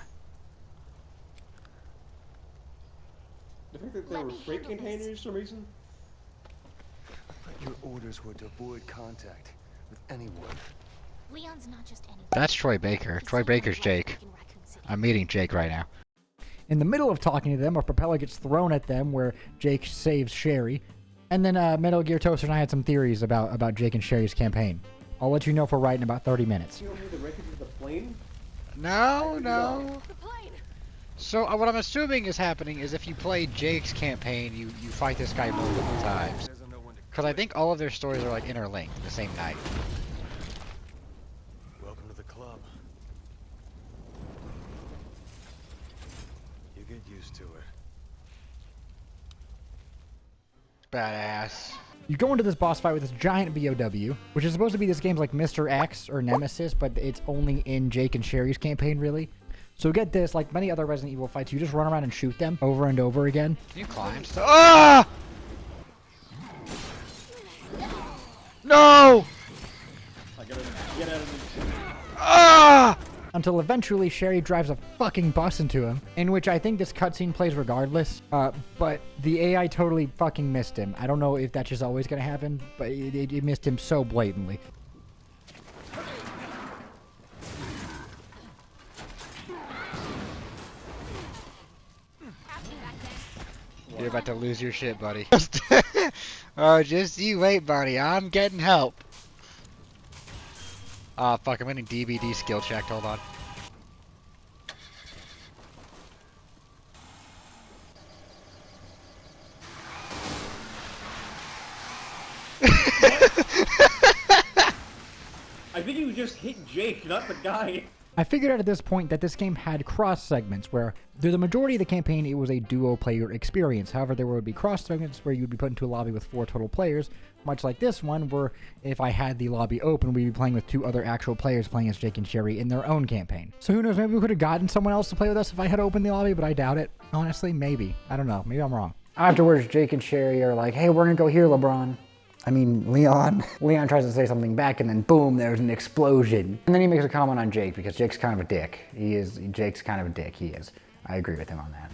Speaker 5: The fact that there were freight containers for some reason.
Speaker 9: Your orders were to avoid contact with anyone.
Speaker 10: Leon's not just anyone.
Speaker 6: That's Troy Baker. Troy Baker's Jake. I'm meeting Jake right now.
Speaker 8: In the middle of talking to them, a propeller gets thrown at them where Jake saves Sherry. And then Metal Gear Toaster and I had some theories about Jake and Sherry's campaign. I'll let you know for right in about 30 minutes.
Speaker 5: You don't need the wreckage of the plane?
Speaker 6: No. So what I'm assuming is happening is if you play Jake's campaign, you fight this guy multiple times. Because I think all of their stories are like interlinked in the same night.
Speaker 9: Welcome to the club. You get used to it.
Speaker 6: Badass.
Speaker 8: You go into this boss fight with this giant BOW, which is supposed to be this game's like Mr. X or Nemesis, but it's only in Jake and Sherry's campaign, really. So get this, like many other Resident Evil fights, you just run around and shoot them over and over again.
Speaker 6: Can you climb stuff? Ah! No!
Speaker 5: I gotta get out of this.
Speaker 6: Ah!
Speaker 8: Until eventually Sherry drives a fucking bus into him, in which I think this cutscene plays regardless, but the AI totally fucking missed him. I don't know if that's just always gonna happen, but it missed him so blatantly.
Speaker 6: You're about to lose your shit, buddy. Oh, just you wait, buddy. I'm getting help. Ah, fuck, I'm getting DVD skill checked. Hold on.
Speaker 5: I think you just hit Jake, not the guy.
Speaker 8: I figured out at this point that this game had cross segments where through the majority of the campaign it was a duo player experience. However, there would be cross segments where you would be put into a lobby with 4 total players, much like this one where if I had the lobby open, we'd be playing with 2 other actual players playing as Jake and Sherry in their own campaign. So who knows, maybe we could have gotten someone else to play with us if I had opened the lobby, but I doubt it. Honestly, maybe. I don't know. Maybe I'm wrong.
Speaker 1: Afterwards, Jake and Sherry are like, hey, we're gonna go here, LeBron. I mean, Leon. Leon tries to say something back and then boom, there's an explosion. And then he makes a comment on Jake because Jake's kind of a dick. Jake's kind of a dick, he is. I agree with him on that.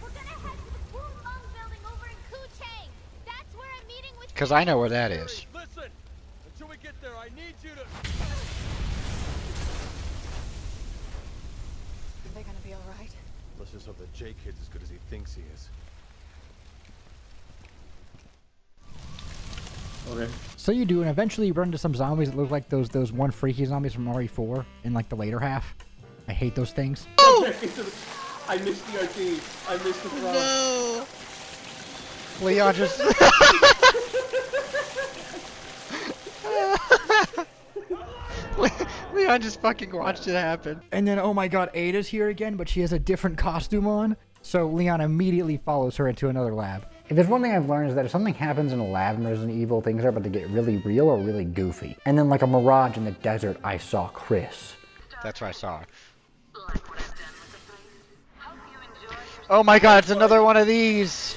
Speaker 10: We're gonna head to the Wulong building over in Kuchang. That's where I'm meeting with.
Speaker 6: Because I know where that is.
Speaker 2: Listen, until we get there, I need you to.
Speaker 7: Are they gonna be alright?
Speaker 9: Let's just hope that Jake kid's as good as he thinks he is.
Speaker 5: Okay.
Speaker 8: So you do, and eventually you run into some zombies that look like those one freaky zombies from RE4 in like the later half. I hate those things.
Speaker 5: I missed the arcade. I missed the frog.
Speaker 6: No. Leon just. Leon just fucking watched it happen.
Speaker 8: And then, oh my god, Ada's here again, but she has a different costume on. So Leon immediately follows her into another lab.
Speaker 1: If there's one thing I've learned is that if something happens in a lab in Resident Evil, things are about to get really real or really goofy. And then like a mirage in the desert, I saw Chris.
Speaker 6: That's what I saw. Oh my god, it's another one of these!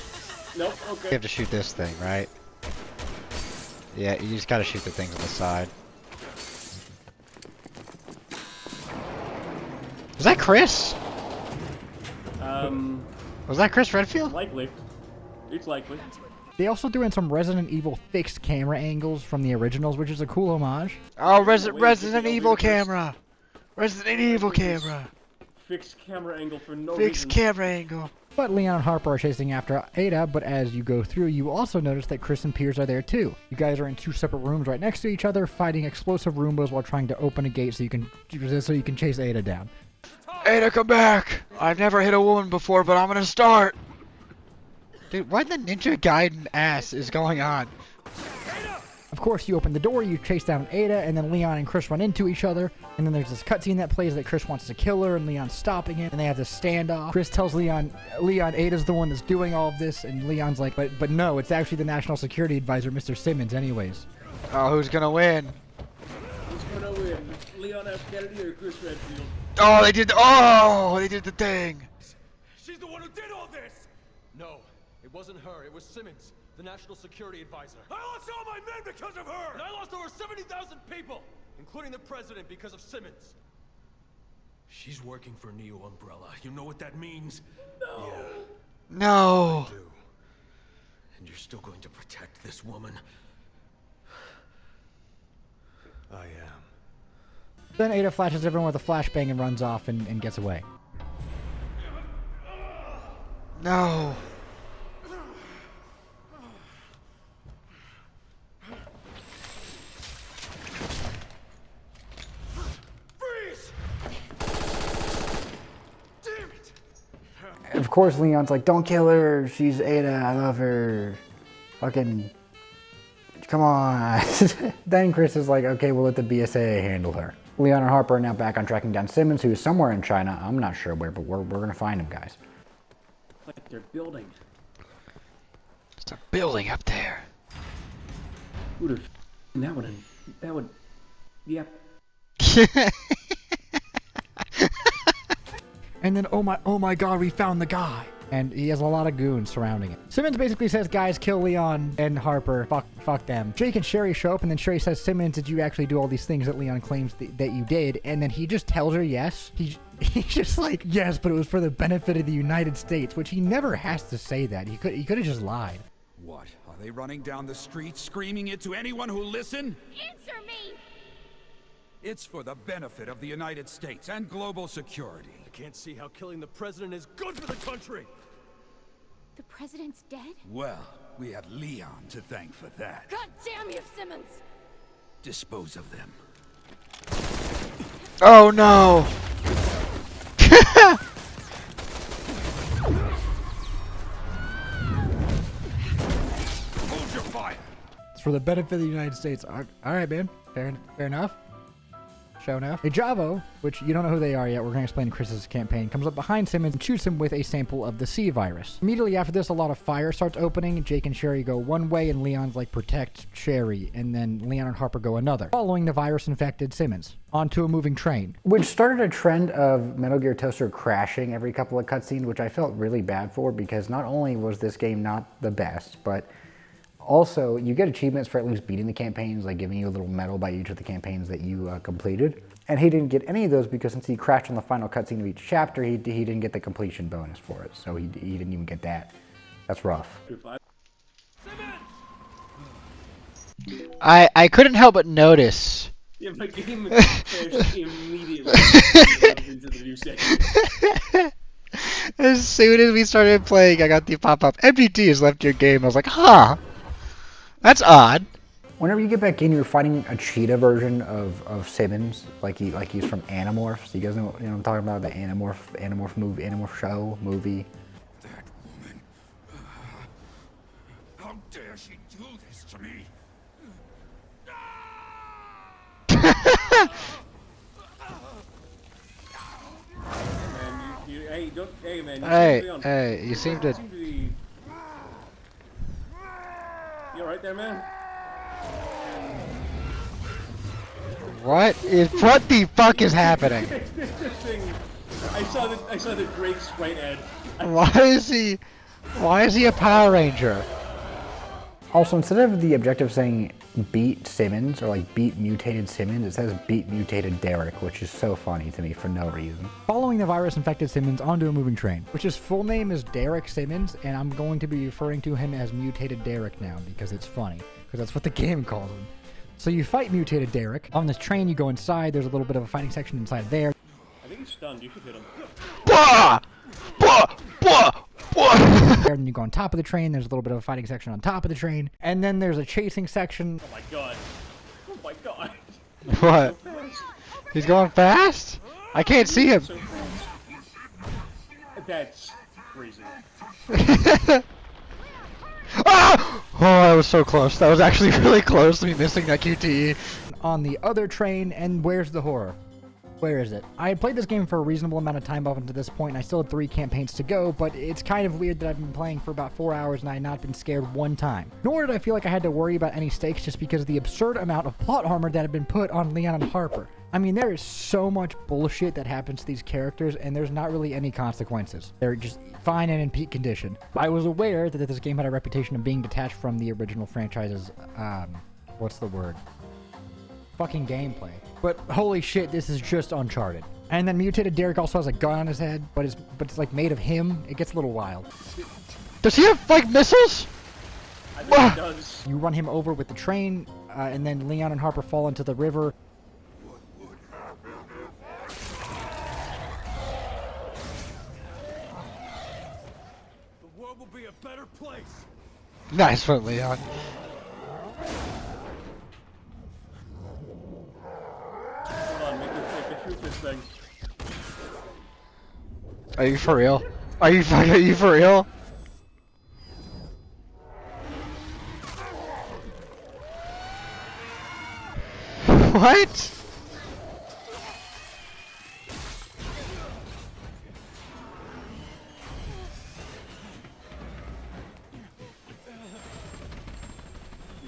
Speaker 5: Nope, okay.
Speaker 6: You have to shoot this thing, right? Yeah, you just gotta shoot the things on the side. Was that Chris? Was that Chris Redfield?
Speaker 5: Likely. It's likely.
Speaker 8: They also threw in some Resident Evil fixed camera angles from the originals, which is a cool homage.
Speaker 6: Oh, Resident Evil camera! Resident Evil camera!
Speaker 5: Fixed camera angle for no
Speaker 6: Fixed
Speaker 5: reason.
Speaker 6: camera angle.
Speaker 8: But Leon and Harper are chasing after Ada, but as you go through, you also notice that Chris and Piers are there too. You guys are in 2 separate rooms right next to each other, fighting explosive Roombas while trying to open a gate so you can chase Ada down.
Speaker 6: Ada, come back! I've never hit a woman before, but I'm gonna start! Dude, what the Ninja Gaiden ass is going on?
Speaker 8: Of course, you open the door, you chase down Ada, and then Leon and Chris run into each other. And then there's this cutscene that plays that Chris wants to kill her, and Leon's stopping it, and they have this standoff. Chris tells Leon, Ada's the one that's doing all of this, and Leon's like, but no, it's actually the National Security Advisor, Mr. Simmons, anyways.
Speaker 6: Oh, who's gonna win?
Speaker 5: Who's gonna win? Leon F. Kennedy or Chris Redfield?
Speaker 6: Oh, they did the thing!
Speaker 2: She's the one who did all this!
Speaker 9: No, it wasn't her. It was Simmons.
Speaker 2: the National Security Advisor. I lost all my men because of her! And I lost over 70,000 people, including the president, because of Simmons. She's working for Neo Umbrella. You know what that means? No. Yeah.
Speaker 6: No.
Speaker 2: I do. And you're still going to protect this woman? I am.
Speaker 8: Then Ada flashes everyone with a flashbang and runs off and gets away.
Speaker 6: No.
Speaker 1: Of course, Leon's like, don't kill her. She's Ada. I love her. Fucking, come on. Then Chris is like, okay, we'll let the BSAA handle her. Leon and Harper are now back on tracking down Simmons, who is somewhere in China. I'm not sure where, but we're gonna find him, guys.
Speaker 5: Like they're building.
Speaker 6: It's a building up there.
Speaker 5: Who'd have that would that would yep.
Speaker 8: And then, oh my god, we found the guy. And he has a lot of goons surrounding him. Simmons basically says, guys, kill Leon and Harper. Fuck them. Jake and Sherry show up, and then Sherry says, Simmons, did you actually do all these things that Leon claims that you did? And then he just tells her yes. He's just like, yes, but it was for the benefit of the United States, which he never has to say that. He could have just lied.
Speaker 9: What? Are they running down the street screaming it to anyone who'll listen?
Speaker 10: Answer me!
Speaker 9: It's for the benefit of the United States and global security.
Speaker 2: I can't see how killing the president is good for the country.
Speaker 10: The president's dead?
Speaker 9: Well, we have Leon to thank for that.
Speaker 10: God damn you, Simmons!
Speaker 9: Dispose of them.
Speaker 6: Oh no!
Speaker 9: Hold your fire!
Speaker 8: It's for the benefit of the United States. All right, man. Fair enough. Show enough. A Javo, which you don't know who they are yet, we're going to explain Chris's campaign, comes up behind Simmons and shoots him with a sample of the C virus. Immediately after this, a lot of fire starts opening. Jake and Sherry go one way, and Leon's like, protect Sherry, and then Leon and Harper go another, following the virus-infected Simmons onto a moving train.
Speaker 1: Which started a trend of Metal Gear Toaster crashing every couple of cutscenes, which I felt really bad for, because not only was this game not the best, but also, you get achievements for at least beating the campaigns, like giving you a little medal by each of the campaigns that you completed. And he didn't get any of those because since he crashed on the final cutscene of each chapter, he didn't get the completion bonus for it. So he didn't even get that. That's rough.
Speaker 6: I couldn't help but notice.
Speaker 5: Yeah, my game crashed immediately into the new section.
Speaker 6: As soon as we started playing, I got the pop-up, MGT has left your game. I was like, huh, that's odd.
Speaker 1: Whenever you get back in, you're fighting a cheetah version of Simmons, like he's from Animorphs. You guys know what I'm talking about, the Animorph movie, Animorph show movie.
Speaker 9: That woman. How dare she do this to me?
Speaker 5: Hey man,
Speaker 6: you seem to
Speaker 5: be... You alright there, man?
Speaker 6: What the fuck is happening?
Speaker 5: This thing, I saw the Drake sprite ad.
Speaker 6: Why is he a Power Ranger?
Speaker 1: Also, instead of the objective saying beat Simmons or like beat mutated Simmons, it says beat mutated Derek, which is so funny to me for no reason.
Speaker 8: Following the virus-infected Simmons onto a moving train, which his full name is Derek Simmons, and I'm going to be referring to him as mutated Derek now because it's funny, because that's what the game calls him. So you fight mutated Derek. On this train, you go inside. There's a little bit of a fighting section inside there.
Speaker 5: I think he's stunned. You should hit him.
Speaker 6: Blah! Blah! Blah!
Speaker 8: And then you go on top of the train. There's a little bit of a fighting section on top of the train. And then there's a chasing section.
Speaker 5: Oh my god. Oh my god.
Speaker 6: What? He's going fast? I can't see him.
Speaker 5: So that's crazy.
Speaker 6: Ah! Oh, that was so close. That was actually really close to me missing that QTE.
Speaker 8: On the other train, and where's the horror? Where is it? I had played this game for a reasonable amount of time up until this point, and I still had 3 campaigns to go, but it's kind of weird that I've been playing for about 4 hours and I had not been scared one time. Nor did I feel like I had to worry about any stakes just because of the absurd amount of plot armor that had been put on Leon and Harper. I mean, there is so much bullshit that happens to these characters, and there's not really any consequences. They're just fine and in peak condition. I was aware that this game had a reputation of being detached from the original franchise's, what's the word? Fucking gameplay. But holy shit, this is just Uncharted. And then Mutated Derek also has a gun on his head, but it's like made of him. It gets a little wild.
Speaker 6: Does he have like missiles?
Speaker 5: I think he does.
Speaker 8: You run him over with the train, and then Leon and Harper fall into the river.
Speaker 2: The world will be a better place.
Speaker 6: Nice one, Leon.
Speaker 5: Hold on, make me shoot this thing.
Speaker 6: Are you for real? Are you for real? What?
Speaker 5: Is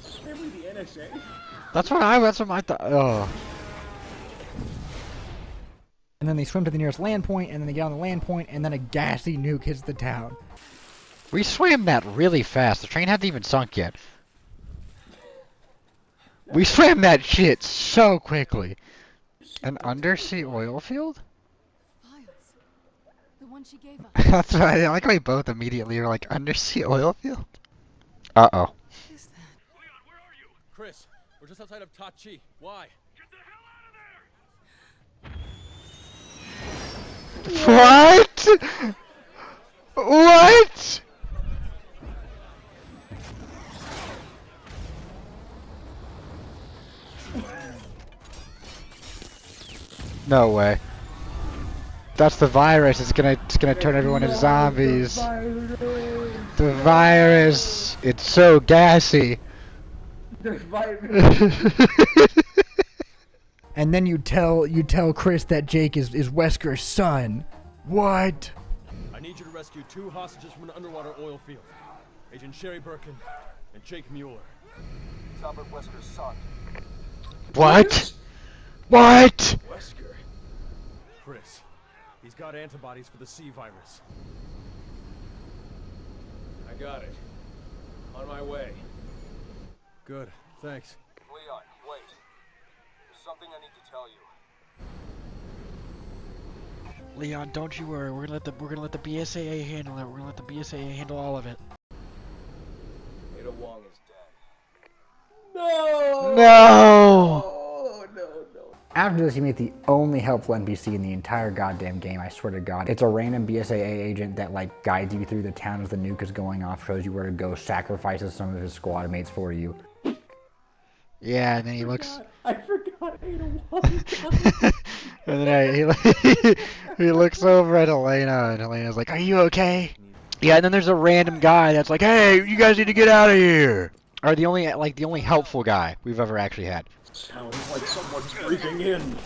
Speaker 5: this really the NSA?
Speaker 6: That's what I thought. Oh.
Speaker 8: And then they swim to the nearest land point, and then they get on the land point, and then a gassy nuke hits the town.
Speaker 6: We swam that really fast. The train hadn't even sunk yet. We swam that shit so quickly. An undersea oil field?
Speaker 7: Files. The one she gave us.
Speaker 6: That's right. I like how we both immediately are like, undersea oil field? Uh-oh.
Speaker 7: What is that?
Speaker 2: Leon, where are you? Chris, we're just outside of Tachi. Why? Get the hell out of there!
Speaker 6: What? What? No way. That's the virus. It's gonna turn everyone into zombies. The virus. It's so gassy.
Speaker 8: And then you tell Chris that Jake is Wesker's son. What?
Speaker 2: I need you to rescue 2 hostages from an underwater oil field. Agent Sherry Birkin and Jake Mueller. It's Albert Wesker's son.
Speaker 6: What? What?
Speaker 2: Wesker? Chris, he's got antibodies for the C virus. I got it. On my way. Good, thanks.
Speaker 11: Leon, wait. There's something I need to tell you.
Speaker 6: Leon, don't you worry. We're gonna let the BSAA handle it. We're gonna let the BSAA handle all of it.
Speaker 11: Ada Wong is dead.
Speaker 5: No!
Speaker 6: No!
Speaker 5: Oh, no.
Speaker 1: After this, you meet the only helpful NPC in the entire goddamn game, I swear to God. It's a random BSAA agent that like guides you through the town as the nuke is going off, shows you where to go, sacrifices some of his squad mates for you.
Speaker 6: Yeah, and then he looks...
Speaker 5: I forgot Ada Wong.
Speaker 6: And then he looks over at Elena, and Elena's like, "Are you okay?" Yeah, and then there's a random guy that's like, "Hey, you guys need to get out of here." Or the only helpful guy we've ever actually had.
Speaker 5: Sounds like someone's breaking in.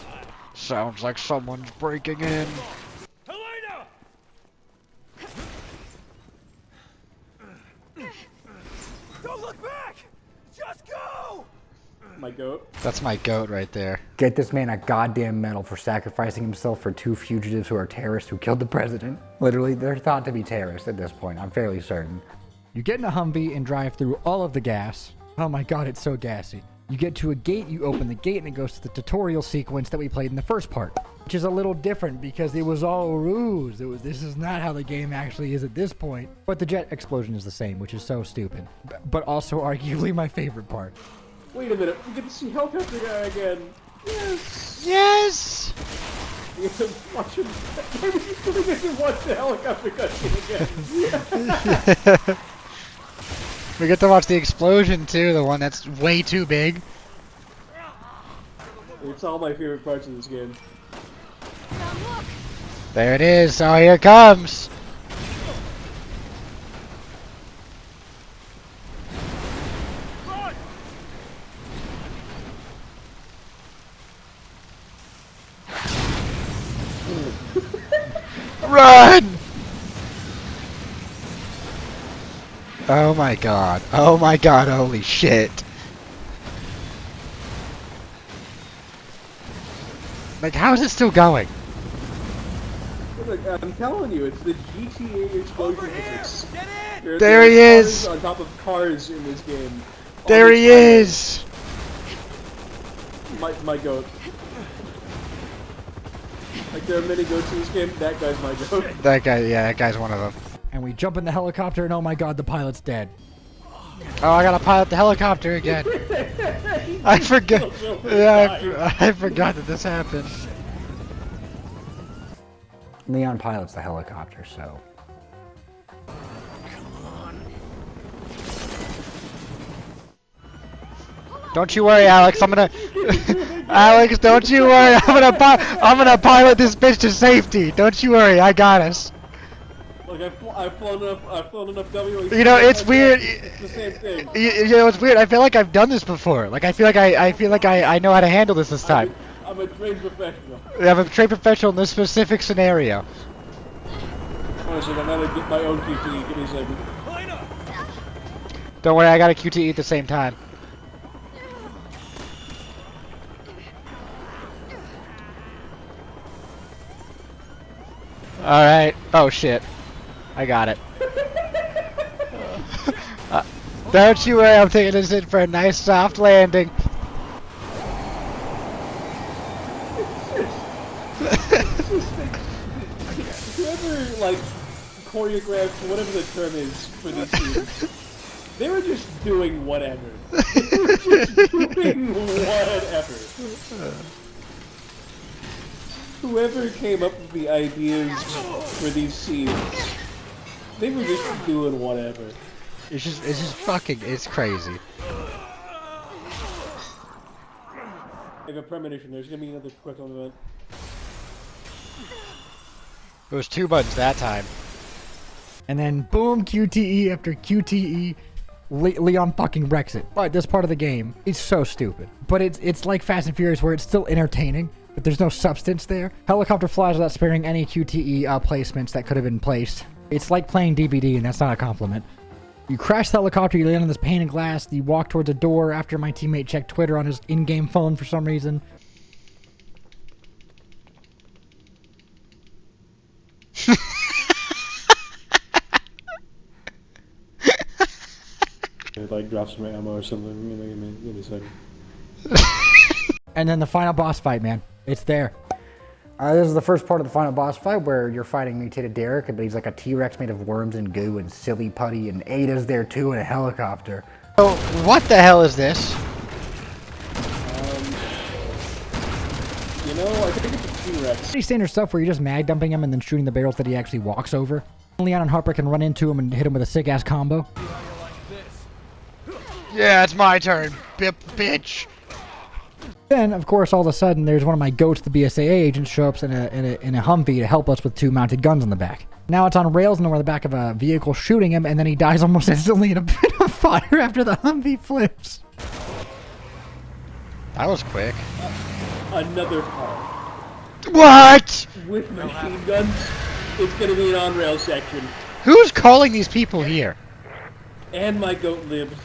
Speaker 6: Sounds like someone's breaking in.
Speaker 2: Helena! Don't look back! Just go!
Speaker 5: My goat.
Speaker 6: That's my goat right there.
Speaker 1: Get this man a goddamn medal for sacrificing himself for 2 fugitives who are terrorists who killed the president. Literally, they're thought to be terrorists at this point, I'm fairly certain.
Speaker 8: You get in a Humvee and drive through all of the gas. Oh my god, it's so gassy. You get to a gate, you open the gate, and it goes to the tutorial sequence that we played in the first part. Which is a little different because it was all ruse. This is not how the game actually is at this point. But the jet explosion is the same, which is so stupid. But also arguably my favorite part.
Speaker 5: Wait a minute, we get to see Helicopter Guy again. Yes!
Speaker 6: Yes!
Speaker 5: We get to watch him. We get to watch the Helicopter Guy again.
Speaker 6: We get to watch the explosion too, the one that's way too big.
Speaker 5: It's all my favorite parts of this game.
Speaker 6: There it is. Oh, here it comes. Run! Oh my god. Oh my god, holy shit. Like, how is it still going?
Speaker 5: Look, I'm telling you, it's the GTA explosion physics.
Speaker 6: There he is!
Speaker 5: On top of cars in this game.
Speaker 6: There he is!
Speaker 5: My goat. Like, there are many goats in this game, that guy's my goat.
Speaker 6: That guy, yeah, that guy's one of them.
Speaker 8: And we jump in the helicopter, and oh my god, the pilot's dead.
Speaker 6: Oh, I gotta pilot the helicopter again. I forgot. Yeah, I forgot that this happened.
Speaker 1: Leon pilots the helicopter, so.
Speaker 6: Don't you worry, Alex. I'm gonna. Alex, don't you worry. I'm gonna pilot this bitch to safety. Don't you worry. I got us.
Speaker 5: Look, I've flown enough WAC.
Speaker 6: You know, it's weird.
Speaker 5: It's the same thing.
Speaker 6: You know, it's weird. I feel like I've done this before. Like, I feel like I know how to handle this time.
Speaker 5: I'm a trained professional.
Speaker 6: I'm a trained professional in this specific scenario.
Speaker 5: Honestly, I'm gonna get my own QTE. Give me a second.
Speaker 6: Don't worry, I got a QTE at the same time. Alright. Oh shit. I got it. Don't you worry, I'm taking this in for a nice soft landing.
Speaker 5: Whoever, like, choreographed, whatever the term is for these scenes, they were just doing whatever. They were just doing whatever. Whoever came up with the ideas for these scenes, they were just doing whatever.
Speaker 6: It's just fucking, it's crazy.
Speaker 5: I have a premonition, there's gonna be another quick event.
Speaker 6: It was 2 buttons that time.
Speaker 8: And then boom, QTE after QTE, Leon fucking wrecks it. But this part of the game, it's so stupid. But it's like Fast and Furious where it's still entertaining, but there's no substance there. Helicopter flies without sparing any QTE placements that could have been placed. It's like playing DBD, and that's not a compliment. You crash the helicopter, you land on this pane of glass, you walk towards a door after my teammate checked Twitter on his in-game phone for some reason.
Speaker 5: Like drop some ammo or something, give me a second.
Speaker 8: And then the final boss fight, man. It's there.
Speaker 1: This is the first part of the final boss fight where you're fighting mutated Derek, but he's like a T-Rex made of worms and goo and silly putty, and Ada's there too in a helicopter.
Speaker 6: So, what the hell is this?
Speaker 5: You know, I think it's a T-Rex.
Speaker 8: Pretty standard stuff where you're just mag dumping him and then shooting the barrels that he actually walks over. Leon and Harper can run into him and hit him with a sick-ass combo.
Speaker 6: Yeah, it's my turn, bitch.
Speaker 8: Then, of course, all of a sudden, there's one of my goats, the BSAA agents, show up in a Humvee to help us with 2 mounted guns on the back. Now it's on rails and we're in the back of a vehicle shooting him, and then he dies almost instantly in a bit of fire after the Humvee flips.
Speaker 6: That was quick.
Speaker 5: Another car.
Speaker 6: What?
Speaker 5: With machine guns. It's gonna be an on-rail section.
Speaker 6: Who's calling these people here?
Speaker 5: And my goat lives.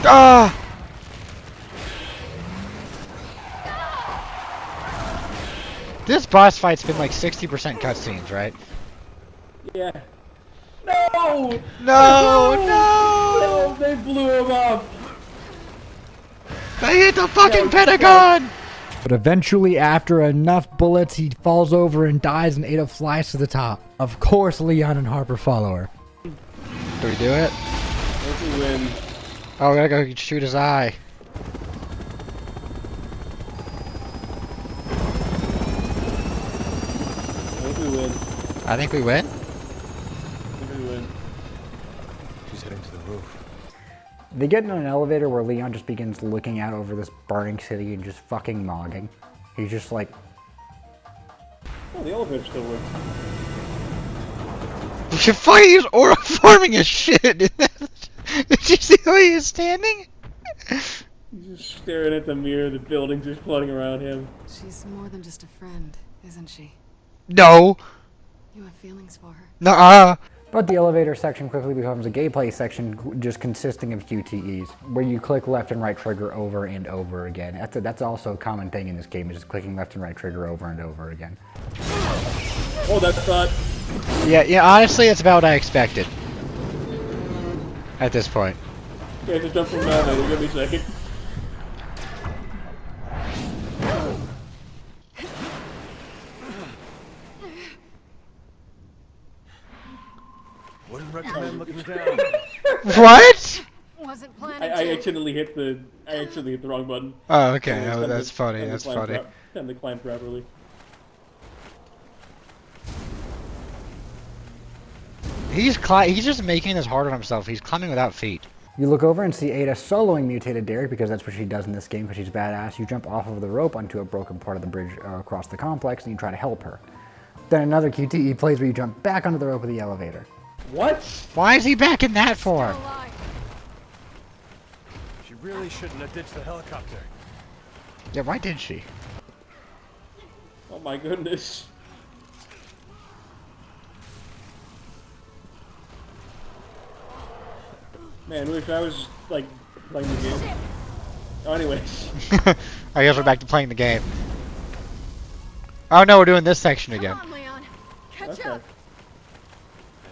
Speaker 6: Ah! This boss fight's been like 60% cutscenes, right?
Speaker 5: Yeah. No!
Speaker 6: No!
Speaker 5: They blew him up!
Speaker 6: They hit the fucking Pentagon!
Speaker 8: But eventually, after enough bullets, he falls over and dies, and Ada flies to the top. Of course, Leon and Harper follow her.
Speaker 6: Do we do it?
Speaker 5: If we win.
Speaker 6: Oh, we gotta go shoot his eye.
Speaker 5: I think we win.
Speaker 6: I think we win?
Speaker 5: I think we win.
Speaker 9: She's heading to the roof.
Speaker 1: They get in an elevator where Leon just begins looking out over this burning city and just fucking mogging. He's just like...
Speaker 5: Oh, the elevator still works.
Speaker 6: Your fight is aura forming as shit! Did you see the way he's standing?
Speaker 5: He's Just staring at the mirror, the buildings just floating around him.
Speaker 7: She's more than just a friend, isn't she?
Speaker 6: No.
Speaker 7: You have feelings for her.
Speaker 6: Nuh-uh.
Speaker 1: But the elevator section quickly becomes a gameplay section just consisting of QTEs, where you click left and right trigger over and over again. That's also a common thing in this game, is just clicking left and right trigger over and over again.
Speaker 5: Oh, that's not...
Speaker 6: Yeah, honestly, it's about what I expected. At this point.
Speaker 5: Okay, just jump from there, give me a second.
Speaker 2: Wouldn't recommend looking down.
Speaker 6: What?
Speaker 7: Wasn't planning
Speaker 5: I accidentally hit the wrong button.
Speaker 6: Oh, okay. Oh, that's funny. That's funny.
Speaker 5: Time to climb properly.
Speaker 6: He's just making this hard on himself. He's climbing without feet.
Speaker 1: You look over and see Ada soloing mutated Derek, because that's what she does in this game, because she's badass. You jump off of the rope onto a broken part of the bridge across the complex, and you try to help her. Then another QTE plays where you jump back onto the rope of the elevator.
Speaker 5: What?
Speaker 6: Why is he back in that for?
Speaker 2: She really shouldn't have ditched the helicopter.
Speaker 6: Yeah, why did she?
Speaker 5: Oh my goodness. Man, I wish I was, like, playing the game. Oh, anyways.
Speaker 6: I guess we're back to playing the game. Oh no, we're doing this section again.
Speaker 7: Come on, Leon. Catch
Speaker 5: Okay.
Speaker 7: up.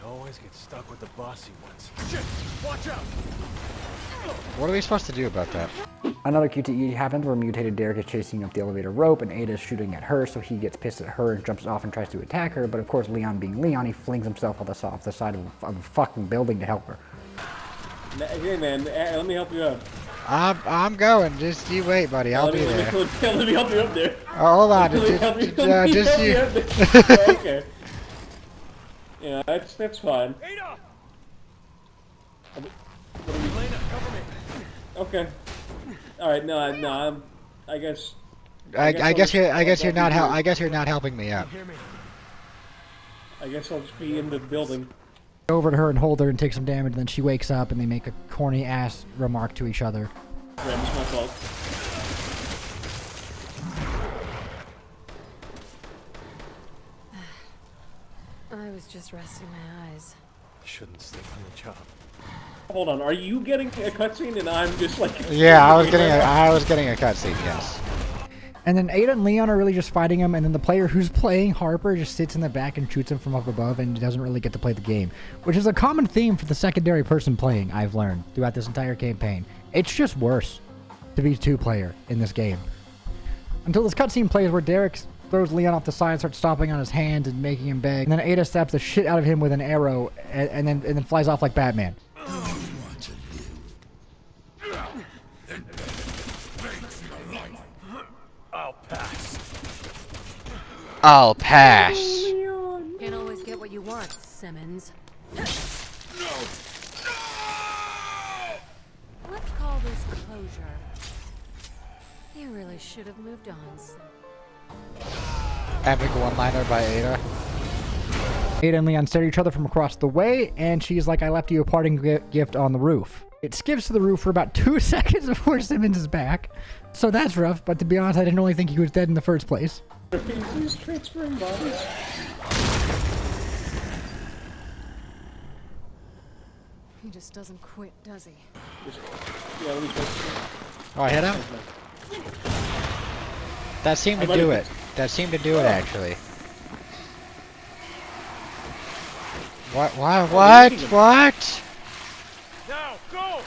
Speaker 2: I always get stuck with the bossy ones. Shit! Watch out!
Speaker 6: What are we supposed to do about that?
Speaker 1: Another QTE happens where mutated Derek is chasing up the elevator rope, and Ada is shooting at her, so he gets pissed at her and jumps off and tries to attack her, but of course Leon being Leon, he flings himself off the side of a fucking building to help her.
Speaker 5: Hey man, let me help you out.
Speaker 6: I'm going. Just you wait, buddy. I'll be there.
Speaker 5: Let me help you up there.
Speaker 6: Oh, hold on. Just you.
Speaker 5: Okay. Yeah, that's fine.
Speaker 2: Ada!
Speaker 5: What are we...
Speaker 2: Elena, cover me.
Speaker 5: Okay. All right. No. I guess.
Speaker 6: I guess you're not helping me out.
Speaker 2: Hear me?
Speaker 5: I guess I'll just be in the building.
Speaker 8: Over to her and hold her and take some damage, and then she wakes up and they make a corny ass remark to each other.
Speaker 5: Ram, it's my fault.
Speaker 7: I was just resting my eyes.
Speaker 2: Shouldn't sleep on the job.
Speaker 5: Hold on, are you getting a cutscene and I'm just like...
Speaker 6: Yeah, I was getting a cutscene, yes.
Speaker 8: And then Ada and Leon are really just fighting him, and then the player who's playing Harper just sits in the back and shoots him from up above and doesn't really get to play the game, which is a common theme for the secondary person playing, I've learned, throughout this entire campaign. It's just worse to be two-player in this game. Until this cutscene plays where Derek throws Leon off the side, starts stomping on his hands and making him beg, and then Ada stabs the shit out of him with an arrow and then flies off like Batman.
Speaker 6: I'll pass.
Speaker 10: Can't always get what you want, Simmons. Let's call this closure. You really should have moved on, Simmons.
Speaker 6: Epic one-liner by Ada.
Speaker 8: Ada and Leon stare at each other from across the way, and she's like, I left you a parting gift on the roof. It skips to the roof for about 2 seconds before Simmons is back. So that's rough, but to be honest, I didn't really think he was dead in the first place.
Speaker 5: He's transferring bodies.
Speaker 7: He just doesn't quit, does he?
Speaker 5: Yeah, let me try.
Speaker 6: Oh, I hit him? That seemed to do it. That seemed to do it, actually. What?
Speaker 2: Now, go!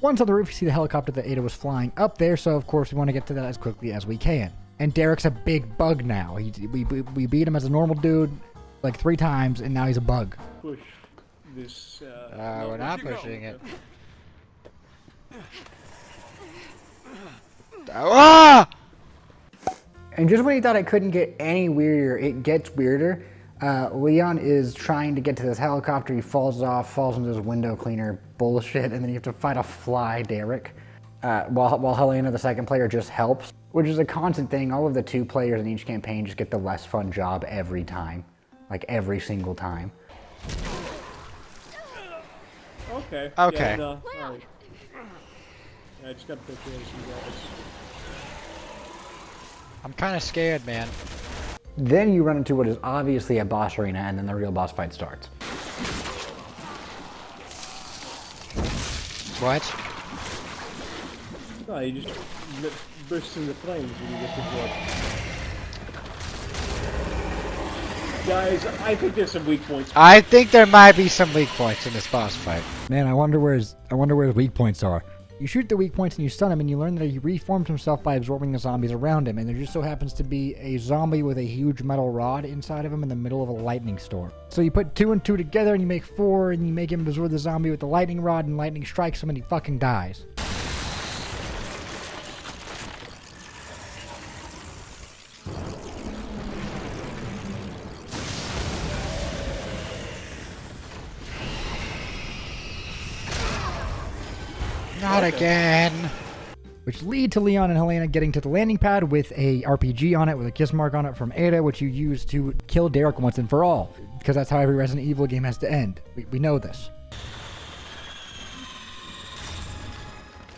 Speaker 8: Once on the roof, you see the helicopter that Ada was flying up there, so of course we want to get to that as quickly as we can. And Derek's a big bug now. We beat him as a normal dude like 3 times, and now he's a bug.
Speaker 5: Push this.
Speaker 6: We're not pushing it. Ah!
Speaker 1: And just when you thought it couldn't get any weirder, it gets weirder. Leon is trying to get to this helicopter. He falls off, falls into this window cleaner bullshit, and then you have to fight a fly Derek. While Helena, the second player, just helps, which is a constant thing. All of the 2 players in each campaign just get the less fun job every time. Like every single time.
Speaker 5: Okay.
Speaker 6: Okay.
Speaker 5: Yeah, no, right. I just got a picture of you guys.
Speaker 6: I'm kind of scared, man.
Speaker 1: Then you run into what is obviously a boss arena, and then the real boss fight starts.
Speaker 6: What?
Speaker 5: No, you just burst into flames when you get to blood. Guys, I think there's some weak points.
Speaker 6: I think there might be some weak points in this boss fight.
Speaker 8: Man, I wonder where his weak points are. You shoot the weak points and you stun him, and you learn that he reformed himself by absorbing the zombies around him, and there just so happens to be a zombie with a huge metal rod inside of him in the middle of a lightning storm. So you put 2 and 2 together and you make 4, and you make him absorb the zombie with the lightning rod, and lightning strikes him and he fucking dies.
Speaker 6: Not again.
Speaker 8: Which lead to Leon and Helena getting to the landing pad with a RPG on it, with a kiss mark on it from Ada, which you use to kill Derek once and for all. Because that's how every Resident Evil game has to end. We know this.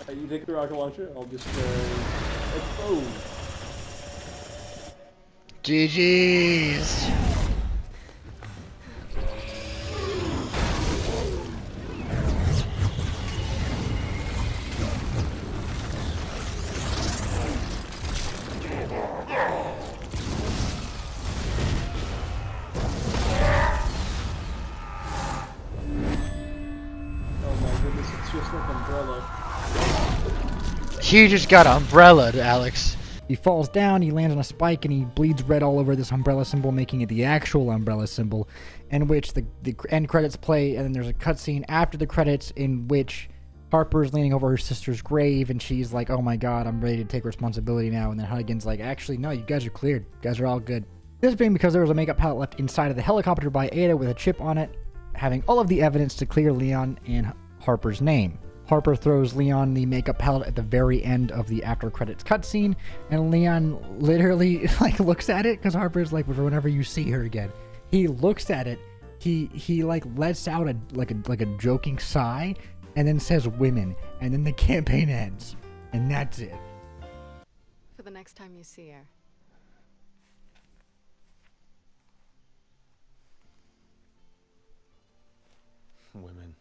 Speaker 5: You take the rocket launcher, I'll just, explode.
Speaker 6: GG's. He just got umbrellaed, Alex.
Speaker 8: He falls down, he lands on a spike, and he bleeds red all over this umbrella symbol, making it the actual umbrella symbol, in which the end credits play, and then there's a cutscene after the credits in which Harper's leaning over her sister's grave, and she's like, oh my god, I'm ready to take responsibility now, and then Hunnigan's like, actually, no, you guys are cleared. You guys are all good. This being because there was a makeup palette left inside of the helicopter by Ada with a chip on it, having all of the evidence to clear Leon and Harper's name. Harper throws Leon the makeup palette at the very end of the after credits cutscene, and Leon literally like looks at it because Harper's like, whenever you see her again, he looks at it, he like lets out a joking sigh, and then says women, and then the campaign ends, and that's it.
Speaker 7: For the next time you see her.
Speaker 2: Women.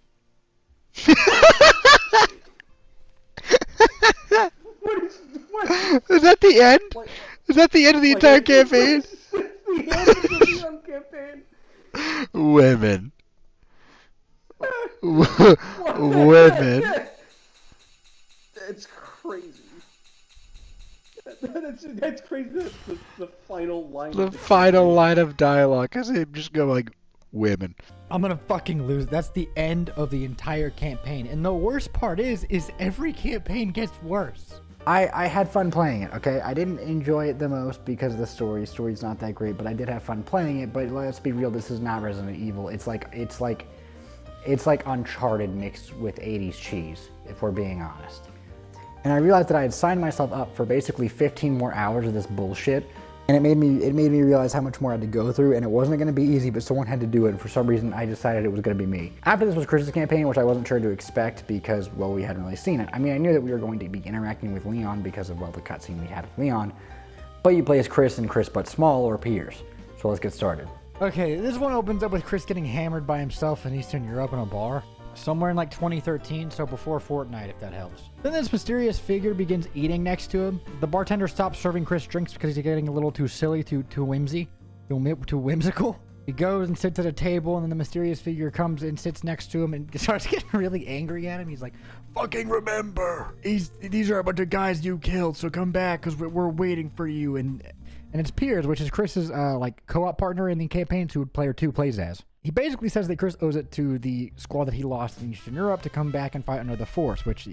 Speaker 6: Is that the end? Is that the end of the entire campaign?
Speaker 5: The end of the Leon campaign.
Speaker 6: Women. Women.
Speaker 5: That's crazy. That's crazy. That's the final line.
Speaker 6: The final line of dialogue, because they just go like, women.
Speaker 8: I'm gonna fucking lose. That's the end of the entire campaign. And the worst part is every campaign gets worse.
Speaker 1: I had fun playing it, okay? I didn't enjoy it the most because of the story. Story's not that great, but I did have fun playing it. But let's be real, this is not Resident Evil. It's like Uncharted mixed with 80s cheese, if we're being honest. And I realized that I had signed myself up for basically 15 more hours of this bullshit. And it made me realize how much more I had to go through, and it wasn't going to be easy, but someone had to do it, and for some reason I decided it was going to be me. After this was Chris's campaign, which I wasn't sure to expect because, well, we hadn't really seen it. I mean, I knew that we were going to be interacting with Leon because of, well, the cutscene we had with Leon, but you play as Chris and Chris but small or Piers. So let's get started.
Speaker 8: Okay, this one opens up with Chris getting hammered by himself in Eastern Europe in a bar. Somewhere in like 2013, so before Fortnite, if that helps. Then this mysterious figure begins eating next to him. The bartender stops serving Chris drinks because he's getting a little too silly, too whimsical. He goes and sits at a table, and then the mysterious figure comes and sits next to him and starts getting really angry at him. He's like, fucking remember, these are a bunch of guys you killed, so come back because we're waiting for you. And it's Piers, which is Chris's like co-op partner in the campaign, who player 2 plays as. He basically says that Chris owes it to the squad that he lost in Eastern Europe to come back and fight under the Force, which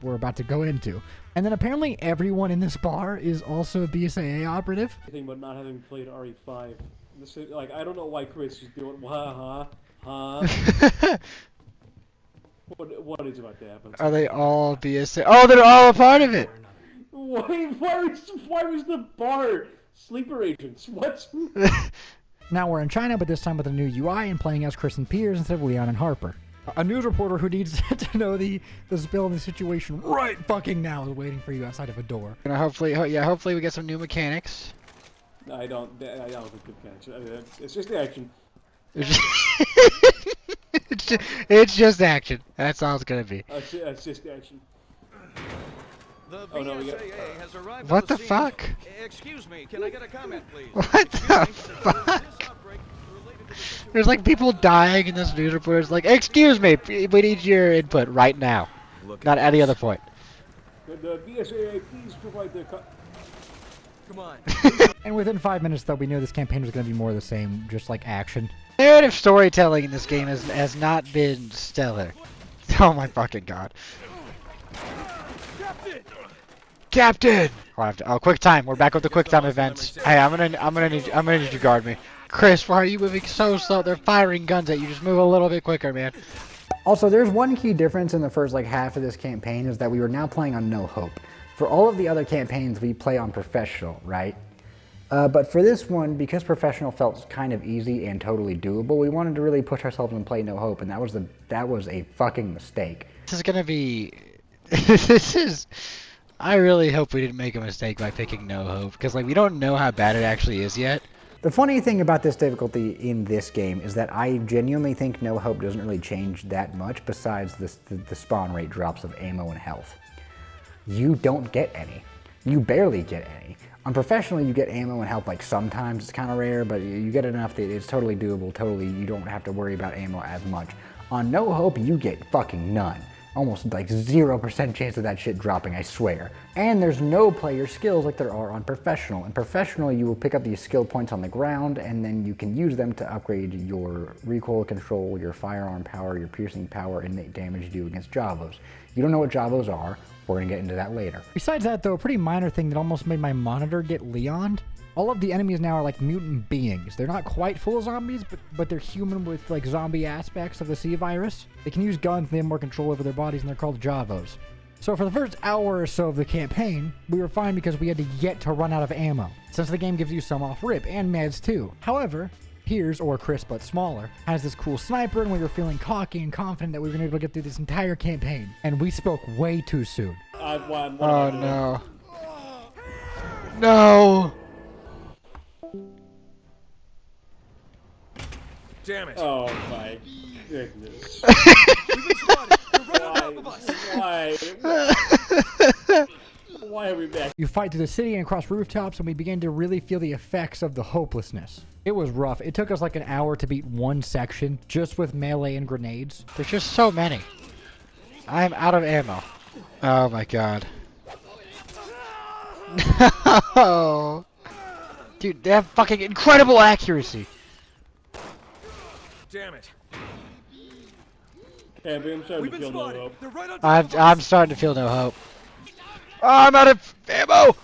Speaker 8: we're about to go into. And then apparently everyone in this bar is also a BSAA operative.
Speaker 5: Thing about not having played RE5. This is, like, I don't know why Chris is doing What is about to happen?
Speaker 6: Are they all BSAA? Oh, they're all a part of it!
Speaker 5: Why was the bar sleeper agents? What?
Speaker 8: Now we're in China, but this time with a new UI and playing as Chris and Piers instead of Leon and Harper. A news reporter who needs to know the spill in the situation right fucking now is waiting for you outside of a door.
Speaker 6: Hopefully we get some new mechanics.
Speaker 5: No, I don't think good catch. I mean, it's just the action.
Speaker 6: It's just action. That's all it's gonna be.
Speaker 5: It's just the action.
Speaker 2: The
Speaker 5: Oh, no, we got-
Speaker 2: BSAA has arrived
Speaker 6: What
Speaker 2: on
Speaker 6: the
Speaker 2: scene.
Speaker 6: fuck?
Speaker 2: Excuse me, can I get a comment, please?
Speaker 6: What the fuck? There's like people dying in this news report. It's like, excuse me, we need your input right now. Not any other point.
Speaker 5: Could the BSAA please provide their
Speaker 2: Come on.
Speaker 8: And within 5 minutes, though, we knew this campaign was going to be more of the same, just like action.
Speaker 6: Narrative storytelling in this game has not been stellar. Oh my fucking god. Captain! Oh, quick time. We're back with the quick time events. Hey, I'm gonna need you to guard me. Chris, why are you moving so slow? They're firing guns at you. Just move a little bit quicker, man.
Speaker 1: Also, there's one key difference in the first like half of this campaign is that we were now playing on No Hope. For all of the other campaigns, we play on Professional, right? But for this one, because Professional felt kind of easy and totally doable, we wanted to really push ourselves and play No Hope, and that was a fucking mistake.
Speaker 6: This is gonna be... I really hope we didn't make a mistake by picking No Hope, because like we don't know how bad it actually is yet.
Speaker 1: The funny thing about this difficulty in this game is that I genuinely think No Hope doesn't really change that much besides the spawn rate drops of ammo and health. You don't get any. You barely get any. On Professional, you get ammo and health like sometimes, it's kind of rare, but you get enough that it's totally doable, you don't have to worry about ammo as much. On No Hope, you get fucking none. Almost like 0% chance of that shit dropping, I swear. And there's no player skills like there are on Professional. In Professional, you will pick up these skill points on the ground, and then you can use them to upgrade your recoil control, your firearm power, your piercing power, and make damage you do against Javos. You don't know what Javos are, we're gonna get into that later.
Speaker 8: Besides that, though, a pretty minor thing that almost made my monitor get Leon'd. All of the enemies now are like mutant beings. They're not quite full zombies, but they're human with like zombie aspects of the C virus. They can use guns, they have more control over their bodies, and they're called Javos. So for the first hour or so of the campaign, we were fine because we had yet to run out of ammo, since the game gives you some off rip, and meds too. However, Piers, or Chris but smaller, has this cool sniper, and we were feeling cocky and confident that we were going to be able to get through this entire campaign. And we spoke way too soon.
Speaker 6: Oh no. No!
Speaker 2: Damn it.
Speaker 5: Oh my goodness. Why are we back?
Speaker 8: You fight through the city and across rooftops, and we began to really feel the effects of the hopelessness. It was rough. It took us like an hour to beat one section, just with melee and grenades.
Speaker 6: There's just so many. I'm out of ammo. Oh my god. No! Dude, they have fucking incredible accuracy.
Speaker 2: Damn it.
Speaker 5: Yeah, I'm starting to feel no hope.
Speaker 2: They're right on
Speaker 6: I'm starting to feel no hope. Oh, I'm out of ammo!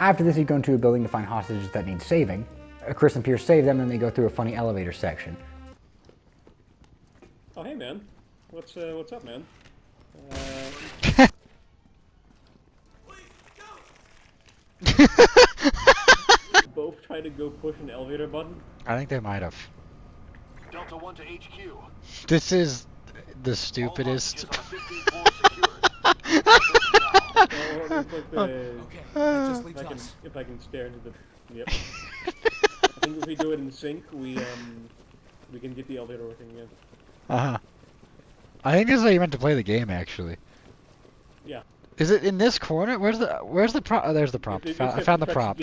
Speaker 1: After this, you go into a building to find hostages that need saving. Chris and Pierce save them, and they go through a funny elevator section.
Speaker 5: Oh hey man, what's up, man? Both try to go push an elevator button?
Speaker 6: I think they might have.
Speaker 11: Delta 1 to HQ.
Speaker 6: This is the stupidest.
Speaker 5: If I can stare into the. Yep. I think if we do it in sync, we can get the elevator working again.
Speaker 6: I think this is how you meant to play the game, actually.
Speaker 5: Yeah.
Speaker 6: Is it in this corner? Where's the prop? Oh, there's the prop. I found the prop.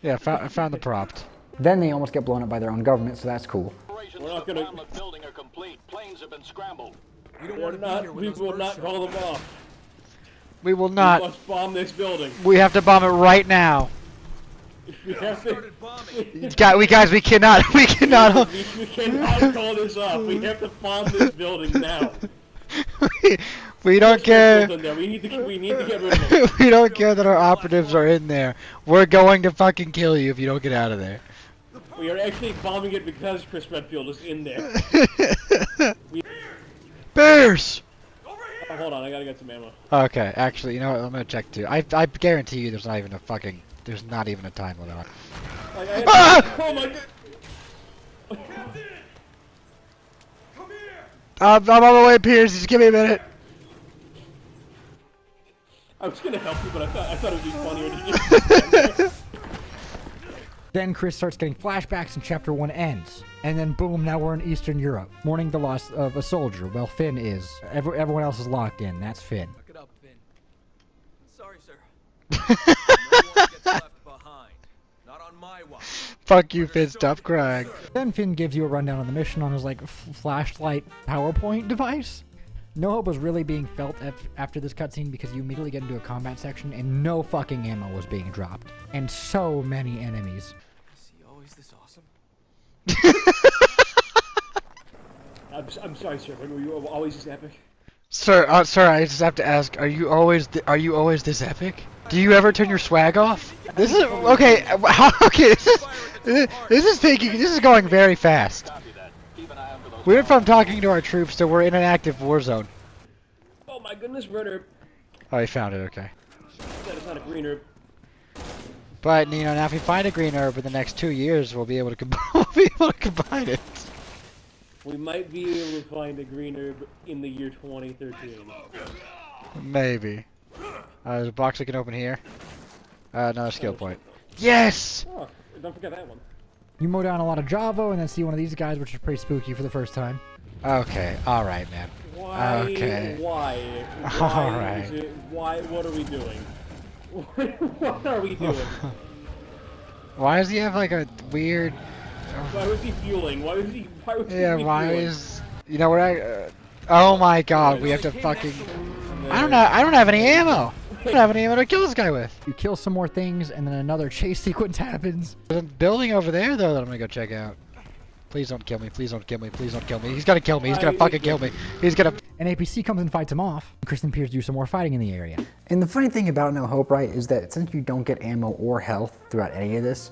Speaker 6: Yeah, I found the prop.
Speaker 1: Then they almost get blown up by their own government, so that's cool.
Speaker 5: We're not gonna.
Speaker 11: Building are complete. Planes have been scrambled.
Speaker 2: We don't want to be here when
Speaker 5: We
Speaker 2: those
Speaker 5: will
Speaker 2: birds
Speaker 5: not
Speaker 2: show
Speaker 5: call
Speaker 2: up.
Speaker 5: them off.
Speaker 6: We will not.
Speaker 5: We must bomb this building.
Speaker 6: We have to bomb it right now.
Speaker 5: We have to.
Speaker 6: Guys, we cannot. We cannot.
Speaker 5: We cannot call this off. We have to bomb this building now.
Speaker 6: We don't care.
Speaker 5: We need to get rid of it.
Speaker 6: We don't care that our operatives are in there. We're going to fucking kill you if you don't get out of there.
Speaker 5: We are actually bombing it because Chris Redfield is in there.
Speaker 6: Bears!
Speaker 5: Oh, hold on, I gotta get some ammo.
Speaker 6: Okay, actually, you know what? I'm gonna check too. I guarantee you, there's not even a time limit on it.
Speaker 5: Oh my god!
Speaker 2: Captain! Come here!
Speaker 6: I'm on my way, Piers. Just give me a minute.
Speaker 5: I was gonna help you, but I thought it would be funnier to just stand there.
Speaker 8: Then Chris starts getting flashbacks and chapter 1 ends. And then boom, now we're in Eastern Europe. Mourning the loss of a soldier. Well, Finn is. Everyone else is locked in. That's Finn.
Speaker 2: Look it up, Finn. Sorry, sir. No one gets left behind. Not on my watch.
Speaker 6: Fuck you, Finn. Stop crying.
Speaker 8: Then Finn gives you a rundown on the mission on his like flashlight PowerPoint device. No hope was really being felt after this cutscene because you immediately get into a combat section and no fucking ammo was being dropped. And so many enemies.
Speaker 2: Is he always this awesome?
Speaker 5: I'm sorry, sir. Were you always this epic?
Speaker 6: Sir, sir, I just have to ask: Are you always this epic? Do you ever turn your swag off? This is okay. Okay, this is going very fast. We went from talking to our troops to we're in an active war zone.
Speaker 5: Oh my goodness, Werner.
Speaker 6: Oh, he found it. Okay.
Speaker 5: That is not a green herb.
Speaker 6: But you know, now if we find a green herb in the next 2 years, we'll be able to combine it.
Speaker 5: We might be able to find a green herb in the year 2013.
Speaker 6: Maybe. There's a box I can open here. Another skill point. Yes!
Speaker 5: Oh, don't forget that one.
Speaker 8: You mow down a lot of Javo and then see one of these guys, which is pretty spooky for the first time.
Speaker 6: Okay, alright, man.
Speaker 5: Why?
Speaker 6: Okay.
Speaker 5: Why?
Speaker 6: Alright.
Speaker 5: Why? What are we doing? What are we doing?
Speaker 6: Why does he have like a weird...
Speaker 5: Why was he fueling? Why was he
Speaker 6: Yeah, why
Speaker 5: fueling?
Speaker 6: is... You know what oh my god, we have to fucking... I don't have any ammo! I don't have any ammo to kill this guy with!
Speaker 8: You kill some more things and then another chase sequence happens.
Speaker 6: There's a building over there though that I'm gonna go check out. Please don't kill me, please don't kill me, please don't kill me. He's gonna kill me, he's gonna fucking kill me. He's gonna...
Speaker 8: An APC comes and fights him off. Chris and Piers do some more fighting in the area.
Speaker 1: And the funny thing about No Hope, right, is that since you don't get ammo or health throughout any of this,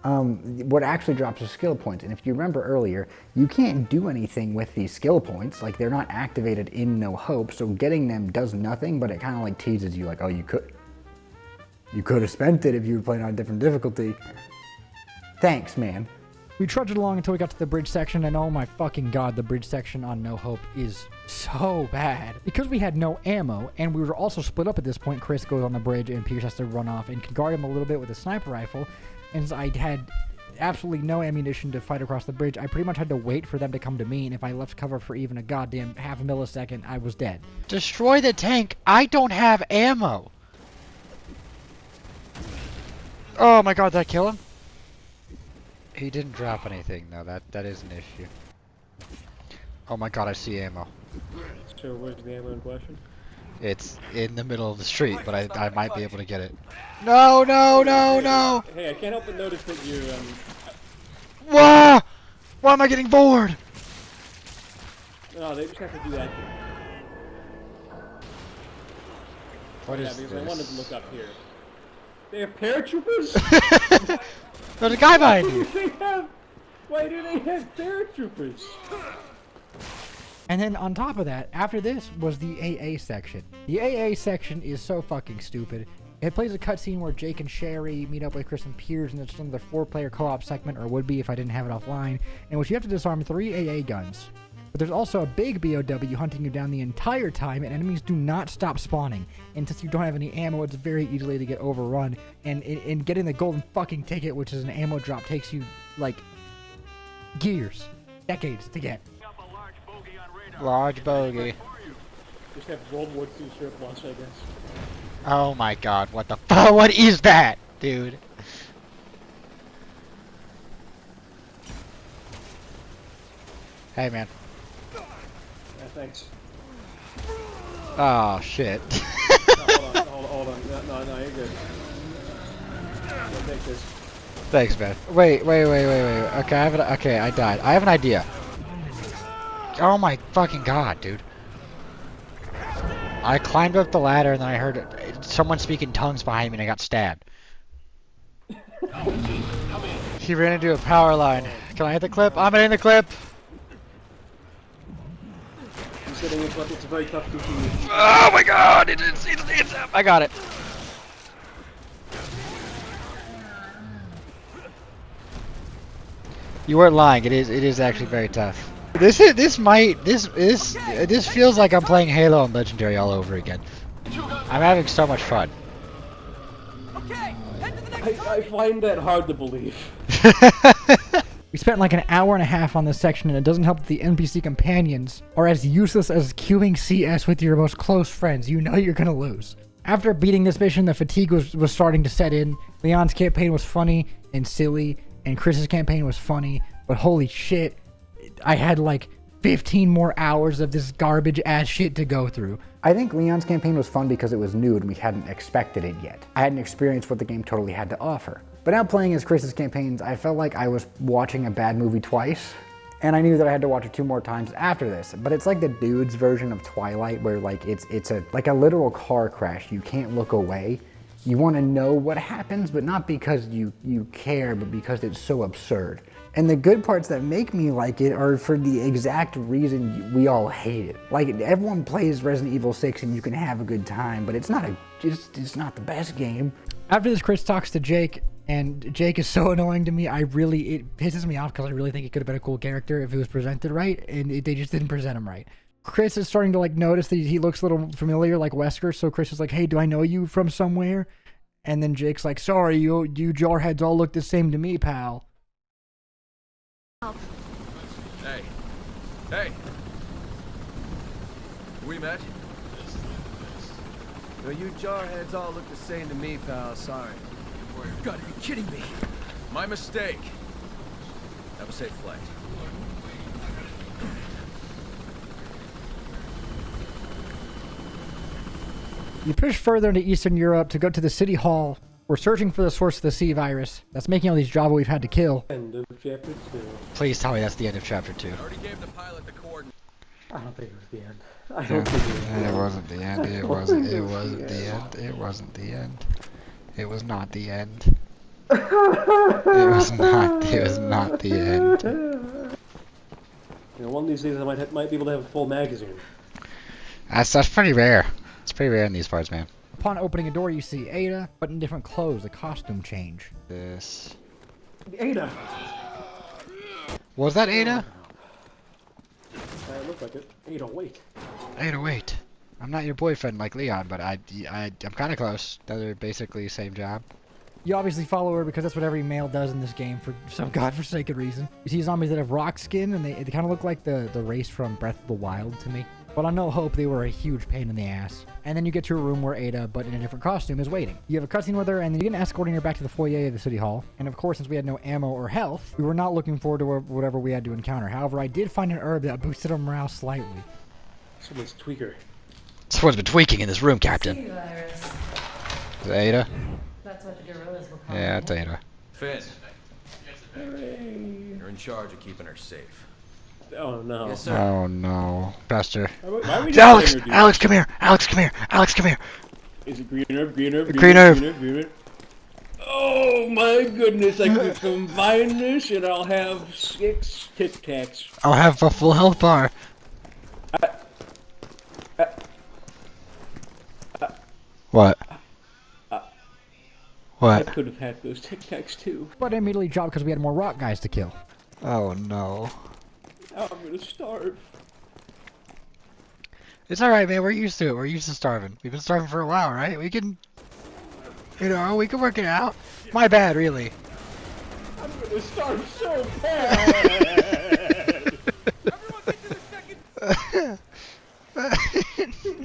Speaker 1: what actually drops is skill points. And if you remember earlier, you can't do anything with these skill points. Like, they're not activated in No Hope, so getting them does nothing, but it kind of like teases you, like, oh, you could have spent it if you were playing on a different difficulty. Thanks, man.
Speaker 8: We trudged along until we got to the bridge section, and oh my fucking god, the bridge section on No Hope is so bad. Because we had no ammo, and we were also split up at this point, Chris goes on the bridge, and Piers has to run off and can guard him a little bit with a sniper rifle. And I had absolutely no ammunition to fight across the bridge. I pretty much had to wait for them to come to me, and if I left cover for even a goddamn half a millisecond, I was dead.
Speaker 6: Destroy the tank! I don't have ammo! Oh my god, did I kill him? He didn't drop anything though, that is an issue. Oh my god, I see ammo.
Speaker 5: So where's the ammo in question?
Speaker 6: It's in the middle of the street, but I might be able to get it. No, no, no, no!
Speaker 5: Hey, I can't help but notice that you're,
Speaker 6: Whoa! Why am I getting bored?
Speaker 5: No, they just have to do that here.
Speaker 6: What is
Speaker 5: because
Speaker 6: this?
Speaker 5: I wanted to look up here. They have paratroopers?
Speaker 6: There's a guy behind you!
Speaker 5: Why do they have paratroopers?
Speaker 8: And then on top of that, after this was the AA section. The AA section is so fucking stupid. It plays a cutscene where Jake and Sherry meet up with Chris and Piers, and it's another 4-player co-op segment, or would be if I didn't have it offline, in which you have to disarm 3 AA guns. But there's also a big BOW hunting you down the entire time, and enemies do not stop spawning. And since you don't have any ammo, it's very easily to get overrun. And in getting the golden fucking ticket, which is an ammo drop, takes you, like, years, decades to get.
Speaker 6: Large bogey.
Speaker 5: Just have World War II surplus, I guess.
Speaker 6: Oh my god, what the fuck? What is that, dude? Hey, man.
Speaker 5: Yeah, thanks.
Speaker 6: Oh, shit.
Speaker 5: No, hold on. No, you're good. I'll take this.
Speaker 6: Thanks, man. Wait. Okay, I died. I have an idea. Oh my fucking god, dude. I climbed up the ladder and then I heard someone speak in tongues behind me and I got stabbed. He ran into a power line. Can I hit the clip? I'm hitting the clip!
Speaker 5: He's hitting it, but it's very tough to do.
Speaker 6: Oh my god! It's I got it. You weren't lying. It is actually very tough. This feels like I'm playing Halo and Legendary all over again. I'm having so much fun.
Speaker 5: I find that hard to believe.
Speaker 8: We spent like an hour and a half on this section, and it doesn't help that the NPC companions are as useless as queuing CS with your most close friends. You know you're gonna lose. After beating this mission, the fatigue was starting to set in. Leon's campaign was funny and silly, and Chris's campaign was funny, but holy shit, I had like 15 more hours of this garbage ass shit to go through.
Speaker 1: I think Leon's campaign was fun because it was new and we hadn't expected it yet. I hadn't experienced what the game totally had to offer. But now playing as Chris's campaigns, I felt like I was watching a bad movie twice, and I knew that I had to watch it 2 more times after this. But it's like the dude's version of Twilight, where like it's like a literal car crash. You can't look away. You want to know what happens, but not because you care, but because it's so absurd. And the good parts that make me like it are for the exact reason we all hate it. Like, everyone plays Resident Evil 6 and you can have a good time, but it's not the best game.
Speaker 8: After this, Chris talks to Jake, and Jake is so annoying to me. It pisses me off because I really think it could have been a cool character if it was presented right, and they just didn't present him right. Chris is starting to like notice that he looks a little familiar, like Wesker, so Chris is like, hey, do I know you from somewhere? And then Jake's like, sorry, you jarheads all look the same to me, pal.
Speaker 2: Hey! We met?
Speaker 12: No, you jarheads all look the same to me, pal. Sorry.
Speaker 2: You've got to be kidding me! My mistake. Have a safe flight.
Speaker 8: You push further into Eastern Europe to go to the City Hall. We're searching for the source of the C virus that's making all these Java we've had to kill.
Speaker 5: End of chapter 2.
Speaker 6: Please tell me that's the end of chapter 2.
Speaker 2: I already gave the pilot the coordinates.
Speaker 5: I don't think it was the end. I don't think it was the end.
Speaker 6: It wasn't the end. It wasn't the end. It wasn't the end. It was not the end. It was not the end.
Speaker 5: You know, one of these days I might be able to have a full magazine.
Speaker 6: That's pretty rare. It's pretty rare in these parts, man.
Speaker 8: Upon opening a door, you see Ada, but in different clothes, a costume change.
Speaker 6: This.
Speaker 5: Ada!
Speaker 6: Was that Ada?
Speaker 5: It looked like it. Ada, wait.
Speaker 6: Ada, wait. I'm not your boyfriend like Leon, but I'm kind of close. They're basically the same job.
Speaker 8: You obviously follow her because that's what every male does in this game for some godforsaken reason. You see zombies that have rock skin, and they kind of look like the race from Breath of the Wild to me. But on No Hope, they were a huge pain in the ass. And then you get to a room where Ada, but in a different costume, is waiting. You have a cutscene with her, and then you get escorting her back to the foyer of the City Hall. And of course, since we had no ammo or health, we were not looking forward to whatever we had to encounter. However, I did find an herb that boosted our morale slightly.
Speaker 5: Someone's tweaker.
Speaker 6: Someone's been tweaking in this room, Captain. Is it Ada?
Speaker 10: That's what the gorillas will call
Speaker 6: Yeah, it's Ada.
Speaker 2: Finn. You're in charge of keeping her safe.
Speaker 5: Oh no.
Speaker 2: Yes, sir.
Speaker 6: Oh no. Buster.
Speaker 5: Why are we
Speaker 6: Alex! Alex, come here! Alex, come here! Alex, come here!
Speaker 5: Is it green herb? Green herb?
Speaker 6: Green herb.
Speaker 5: Green herb? Oh my goodness, I could combine this and I'll have 6 Tic Tacs.
Speaker 6: I'll have a full health bar. What? What?
Speaker 5: I could have had those Tic Tacs too.
Speaker 8: But I immediately dropped because we had more rock guys to kill.
Speaker 6: Oh no.
Speaker 5: Now I'm gonna starve.
Speaker 6: It's alright, man. We're used to it. We're used to starving. We've been starving for a while, right? We can... You know, we can work it out. My bad, really.
Speaker 5: I'm gonna starve so bad!
Speaker 2: Everyone get to the second...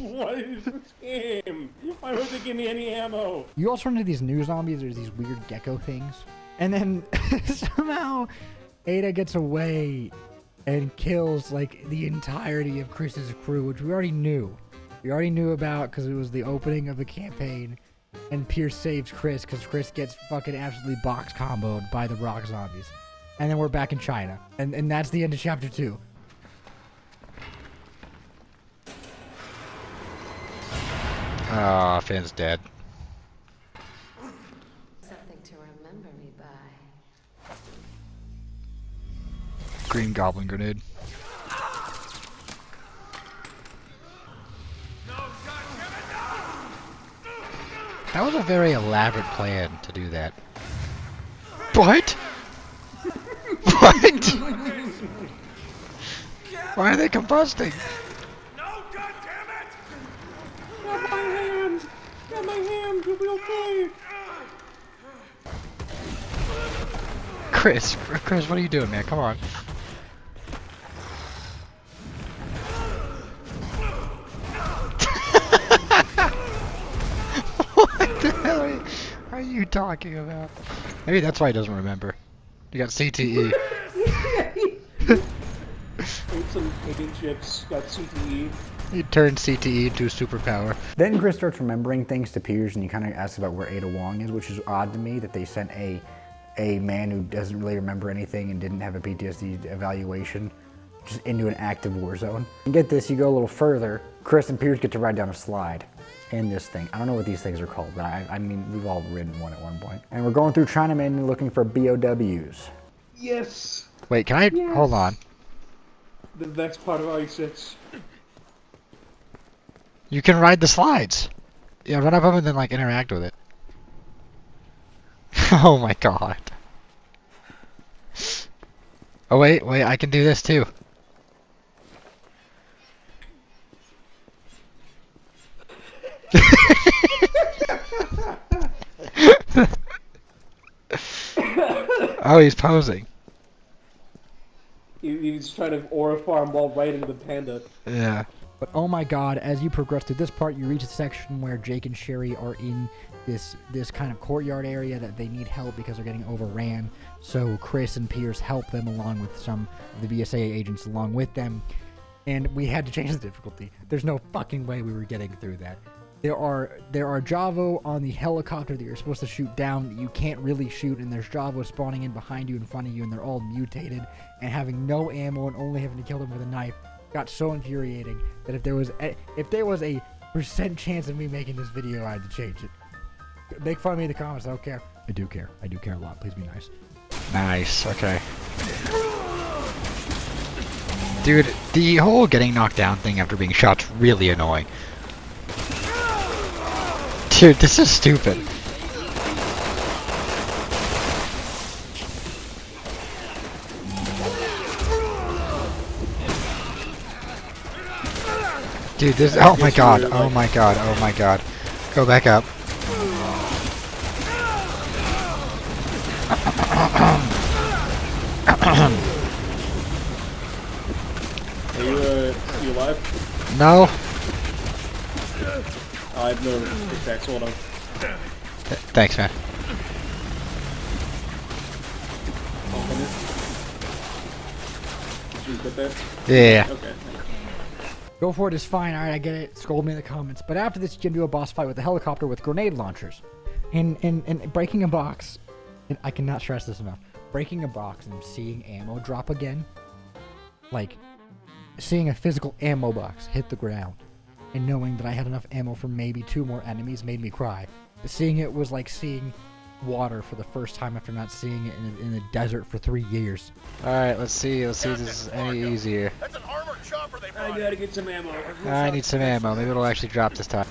Speaker 5: What is this game? Why won't they give me any ammo?
Speaker 8: You also run into these new zombies. There's these weird gecko things. And then somehow Ada gets away and kills like the entirety of Chris's crew, which we already knew. We already knew about because it was the opening of the campaign. And Pierce saves Chris because Chris gets fucking absolutely box comboed by the rock zombies. And then we're back in China. And that's the end of chapter 2.
Speaker 6: Oh, Finn's dead.
Speaker 10: Something to remember me by.
Speaker 6: Green Goblin Grenade. That was a very elaborate plan to do that. What? What? Why are they combusting?
Speaker 5: Got my hand! Got my hand! You'll be okay!
Speaker 6: Chris, what are you doing, man? Come on. What the hell are you talking about? Maybe that's why he doesn't remember. You got CTE.
Speaker 5: Ate some paint chips, got CTE.
Speaker 6: He turned CTE into a superpower.
Speaker 1: Then Chris starts remembering things to Piers, and he kind of asks about where Ada Wong is, which is odd to me that they sent a man who doesn't really remember anything and didn't have a PTSD evaluation just into an active war zone. And get this, you go a little further, Chris and Piers get to ride down a slide in this thing. I don't know what these things are called, but I mean, we've all ridden one at one point. And we're going through Chinaman looking for BOWs.
Speaker 5: Yes!
Speaker 6: Wait, can I?
Speaker 5: Yes.
Speaker 6: Hold on.
Speaker 5: The next part of RE6.
Speaker 6: You can ride the slides. Yeah, run up them and then like interact with it. Oh my god. Oh wait, I can do this too. Oh, he's posing.
Speaker 5: He's trying to aura farm while riding the panda.
Speaker 6: Yeah.
Speaker 8: But oh my god, as you progress through this part, you reach a section where Jake and Sherry are in this kind of courtyard area that they need help because they're getting overran. So Chris and Piers help them along with some of the BSA agents along with them. And we had to change the difficulty. There's no fucking way we were getting through that. There are Javo on the helicopter that you're supposed to shoot down that you can't really shoot, and there's Javo spawning in behind you, in front of you, and they're all mutated and having no ammo and only having to kill them with a knife. Got so infuriating that if there was a percent chance of me making this video, I had to change it. Make fun of me in the comments. I don't care. I do care. I do care a lot. Please be nice.
Speaker 6: Nice. Okay. Dude, the whole getting knocked down thing after being shot's really annoying. Dude, this is stupid. Dude, this. Oh my god. Oh my god. Oh my god. Go back up.
Speaker 5: Are you alive?
Speaker 6: No.
Speaker 5: I have no pickaxe, hold on.
Speaker 6: Thanks, man.
Speaker 5: Did you get there?
Speaker 6: Yeah.
Speaker 5: Okay.
Speaker 8: Go for it is fine. Alright, I get it. Scold me in the comments. But after this, you can do a boss fight with a helicopter with grenade launchers. And breaking a box, and I cannot stress this enough, breaking a box and seeing ammo drop again, like seeing a physical ammo box hit the ground, and knowing that I had enough ammo for maybe 2 more enemies made me cry. Seeing it was like seeing water for the first time after not seeing it in the desert for 3 years.
Speaker 6: Alright, let's see if this is any easier.
Speaker 11: That's an armored chopper they
Speaker 5: I gotta get some ammo.
Speaker 6: I need some ammo. Maybe it'll actually drop this time.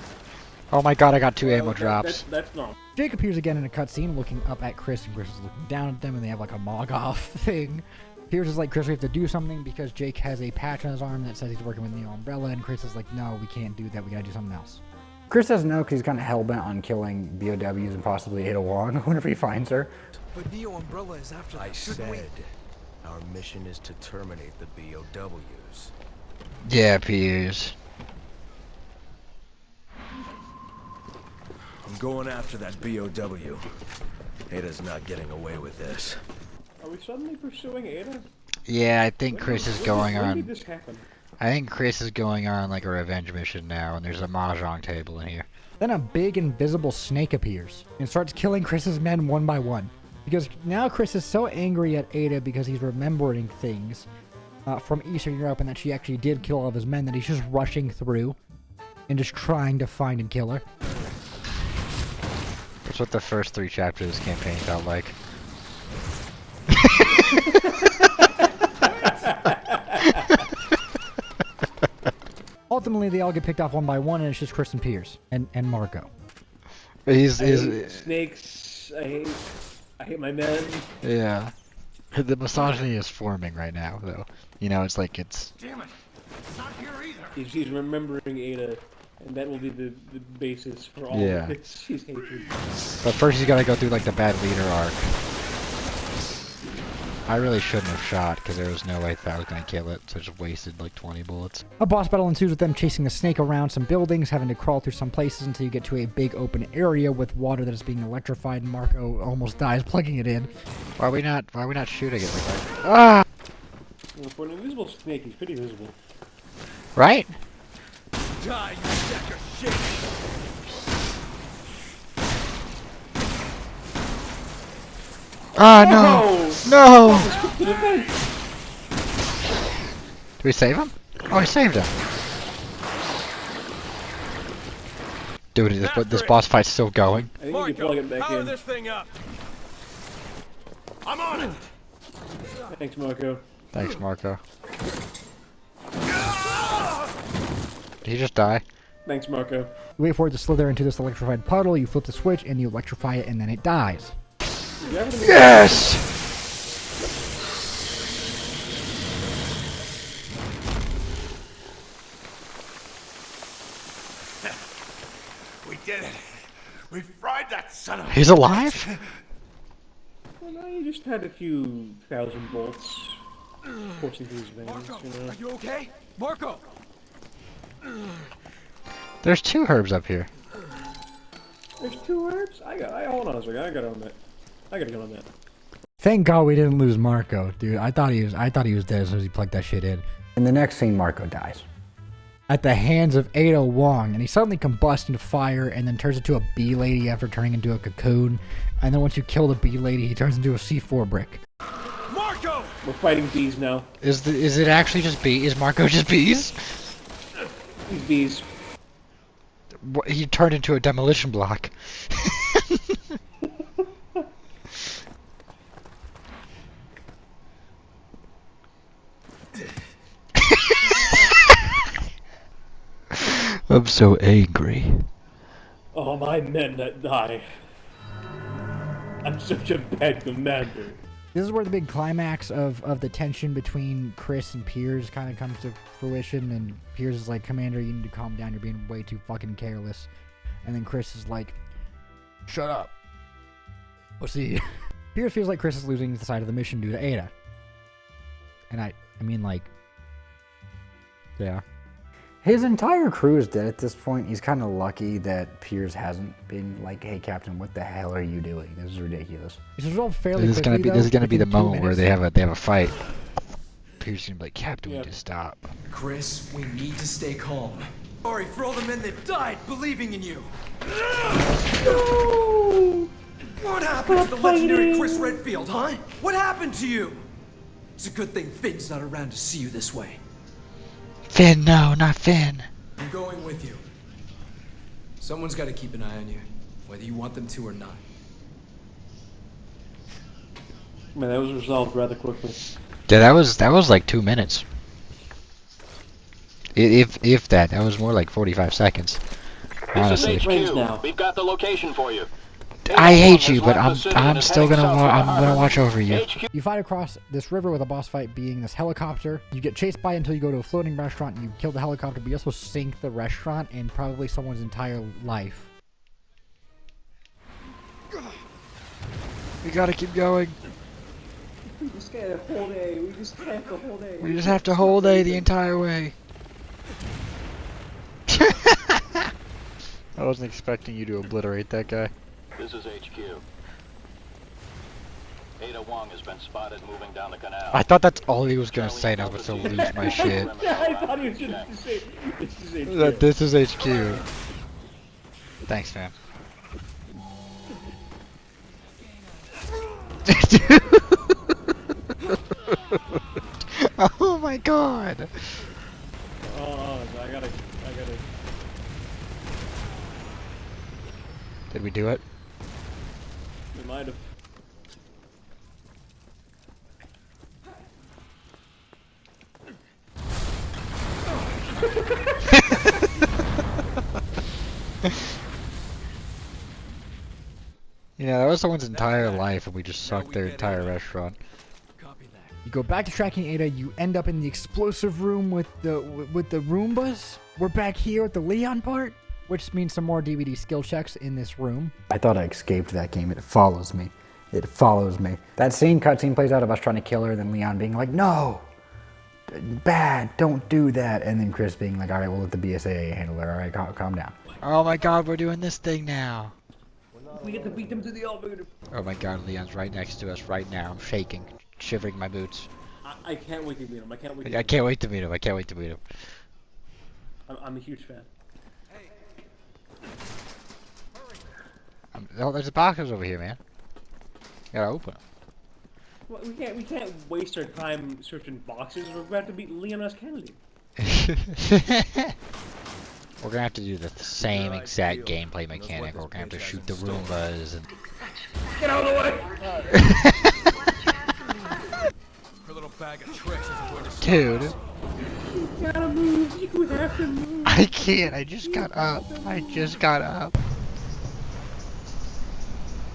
Speaker 6: Oh my god, I got 2 ammo drops.
Speaker 5: That's not.
Speaker 8: Jake appears again in a cutscene looking up at Chris, and Chris is looking down at them, and they have like a mog-off thing. Piers is like, Chris, we have to do something because Jake has a patch on his arm that says he's working with Neo Umbrella, and Chris is like, no, we can't do that, we gotta do something else.
Speaker 1: Chris doesn't know because he's kind of hell-bent on killing BOWs and possibly Ada Wong whenever he finds her.
Speaker 12: But Neo Umbrella is after them,
Speaker 9: I
Speaker 12: shouldn't we?
Speaker 9: said our mission is to terminate the BOWs.
Speaker 6: Yeah, Piers.
Speaker 9: I'm going after that BOW. Ada's not getting away with this.
Speaker 5: Are we suddenly pursuing Ada?
Speaker 6: Yeah, I think Chris is going
Speaker 5: When
Speaker 6: on.
Speaker 5: did this happen?
Speaker 6: I think Chris is going on like a revenge mission now, and there's a mahjong table in here.
Speaker 8: Then a big invisible snake appears and starts killing Chris's men one by one. Because now Chris is so angry at Ada because he's remembering things from Eastern Europe and that she actually did kill all of his men that he's just rushing through and just trying to find and kill her.
Speaker 6: That's what the first 3 chapters of this campaign felt like.
Speaker 8: Ultimately, they all get picked off one by one, and it's just Chris and Piers and Marco.
Speaker 6: He's
Speaker 5: I hate snakes. I hate my men.
Speaker 6: Yeah. The misogyny is forming right now, though. You know, it's like it's.
Speaker 2: Damn it! It's not here either.
Speaker 5: He's remembering Ada, and that will be the basis for all
Speaker 6: Yeah.
Speaker 5: of his hatred.
Speaker 6: But first, he's gotta go through like the bad leader arc. I really shouldn't have shot because there was no way that I was gonna kill it, so I just wasted like 20 bullets.
Speaker 8: A boss battle ensues with them chasing the snake around some buildings, having to crawl through some places until you get to a big open area with water that is being electrified, and Marco almost dies plugging it in.
Speaker 6: Why are we not shooting it like that? Ah!
Speaker 5: Well, for an invisible snake, he's pretty visible.
Speaker 6: Right?
Speaker 2: Die, you sack of shit!
Speaker 6: Ah, no! No! Did we save him? Oh, we saved him! Dude, this boss fight's still going.
Speaker 5: I think you can plug it back
Speaker 2: Power
Speaker 5: in.
Speaker 2: this thing up. I'm on it.
Speaker 5: Thanks, Marco.
Speaker 6: Thanks, Marco. Did he just die?
Speaker 5: Thanks, Marco.
Speaker 8: You wait for it to slither into this electrified puddle, you flip the switch, and you electrify it, and then it dies.
Speaker 6: Yes!
Speaker 2: We did it. We fried that son of a...
Speaker 6: He's alive?
Speaker 5: Well, no, you just had a few thousand volts coursing through his veins, you know.
Speaker 2: Are you okay? Marco!
Speaker 6: There's 2 herbs up here.
Speaker 5: There's 2 herbs? Hold on a second, I gotta get on that.
Speaker 8: Thank God we didn't lose Marco, dude. I thought he was dead as soon as he plugged that shit in.
Speaker 1: In the next scene, Marco dies.
Speaker 8: At the hands of Ada Wong, and he suddenly combusts into fire and then turns into a bee lady after turning into a cocoon. And then once you kill the bee lady, he turns into a C4 brick.
Speaker 2: Marco!
Speaker 5: We're fighting bees now.
Speaker 6: Is it actually just bees? Is Marco just bees?
Speaker 5: These bees.
Speaker 6: He turned into a demolition block. I'm so angry.
Speaker 5: Oh, my men that die. I'm such a bad commander.
Speaker 8: This is where the big climax of the tension between Chris and Piers kind of comes to fruition, and Piers is like, Commander, you need to calm down, you're being way too fucking careless. And then Chris is like, shut up. We'll see. Piers feels like Chris is losing the side of the mission due to Ada. And I mean, like, yeah.
Speaker 1: His entire crew is dead at this point. He's kind of lucky that Piers hasn't been like, hey, Captain, what the hell are you doing? This is ridiculous.
Speaker 8: It's resolved fairly
Speaker 6: This is gonna be the moment where they have a fight. Piers is gonna be like, Captain, we need to stop.
Speaker 12: Chris, we need to stay calm. Sorry for all the men that died believing in you. What happened to the legendary Chris Redfield, huh? What happened to you? It's a good thing Finn's not around to see you this way.
Speaker 6: Finn, no, not Finn.
Speaker 12: I'm going with you. Someone's got to keep an eye on you, whether you want them to or not.
Speaker 5: Man, that was resolved rather quickly.
Speaker 6: Yeah, that was like 2 minutes. If that was more like 45 seconds. Honestly.
Speaker 13: This is HQ. We've got the location for you.
Speaker 6: I hate you, but I'm still gonna watch over you.
Speaker 8: You fight across this river with a boss fight being this helicopter. You get chased by until you go to a floating restaurant. You kill the helicopter, but you also sink the restaurant and probably someone's entire life.
Speaker 6: We gotta keep going.
Speaker 5: We just got a whole day. We just have the whole day.
Speaker 6: We just have to hold A the entire way. I wasn't expecting you to obliterate that guy.
Speaker 13: This is HQ. Ada Wong has been spotted moving down the canal.
Speaker 6: I thought that's all he was gonna say, and I was gonna lose my shit.
Speaker 5: Yeah, I thought he was gonna say, this is HQ.
Speaker 6: That this is HQ. Thanks, man. Oh my god!
Speaker 5: Oh, I gotta.
Speaker 6: Did we do it?
Speaker 5: We might have.
Speaker 6: You know, that was someone's entire life, and we just sucked their entire restaurant.
Speaker 8: You go back to tracking Ada. You end up in the explosive room with the Roombas. We're back here with the Leon part, which means some more DVD skill checks in this room.
Speaker 1: I thought I escaped that game. It follows me. It follows me. That cutscene plays out of us trying to kill her, then Leon being like, no, bad, don't do that. And then Chris being like, all right, we'll let the BSAA handle it. All right, calm down.
Speaker 6: Oh my god, we're doing this thing now.
Speaker 5: We get to beat them to the elevator.
Speaker 6: Oh my god, Leon's right next to us right now. I'm shaking, shivering my boots.
Speaker 5: I can't wait to meet him. I can't wait.
Speaker 6: I can't wait to meet him. I can't wait to meet him.
Speaker 5: I'm a huge fan.
Speaker 6: Oh, there's a boxes over here, man. You gotta open them.
Speaker 5: Well, we can't waste our time searching boxes. We're about to beat Leon S. Kennedy.
Speaker 6: We're gonna have to do the same exact gameplay mechanic. We're gonna have to shoot the Roombas and...
Speaker 5: Get out of the way!
Speaker 2: Her little bag of tricks isn't going to stop
Speaker 6: Dude.
Speaker 2: us.
Speaker 5: You gotta move. You have to move.
Speaker 6: I can't. I just got up. I just got up.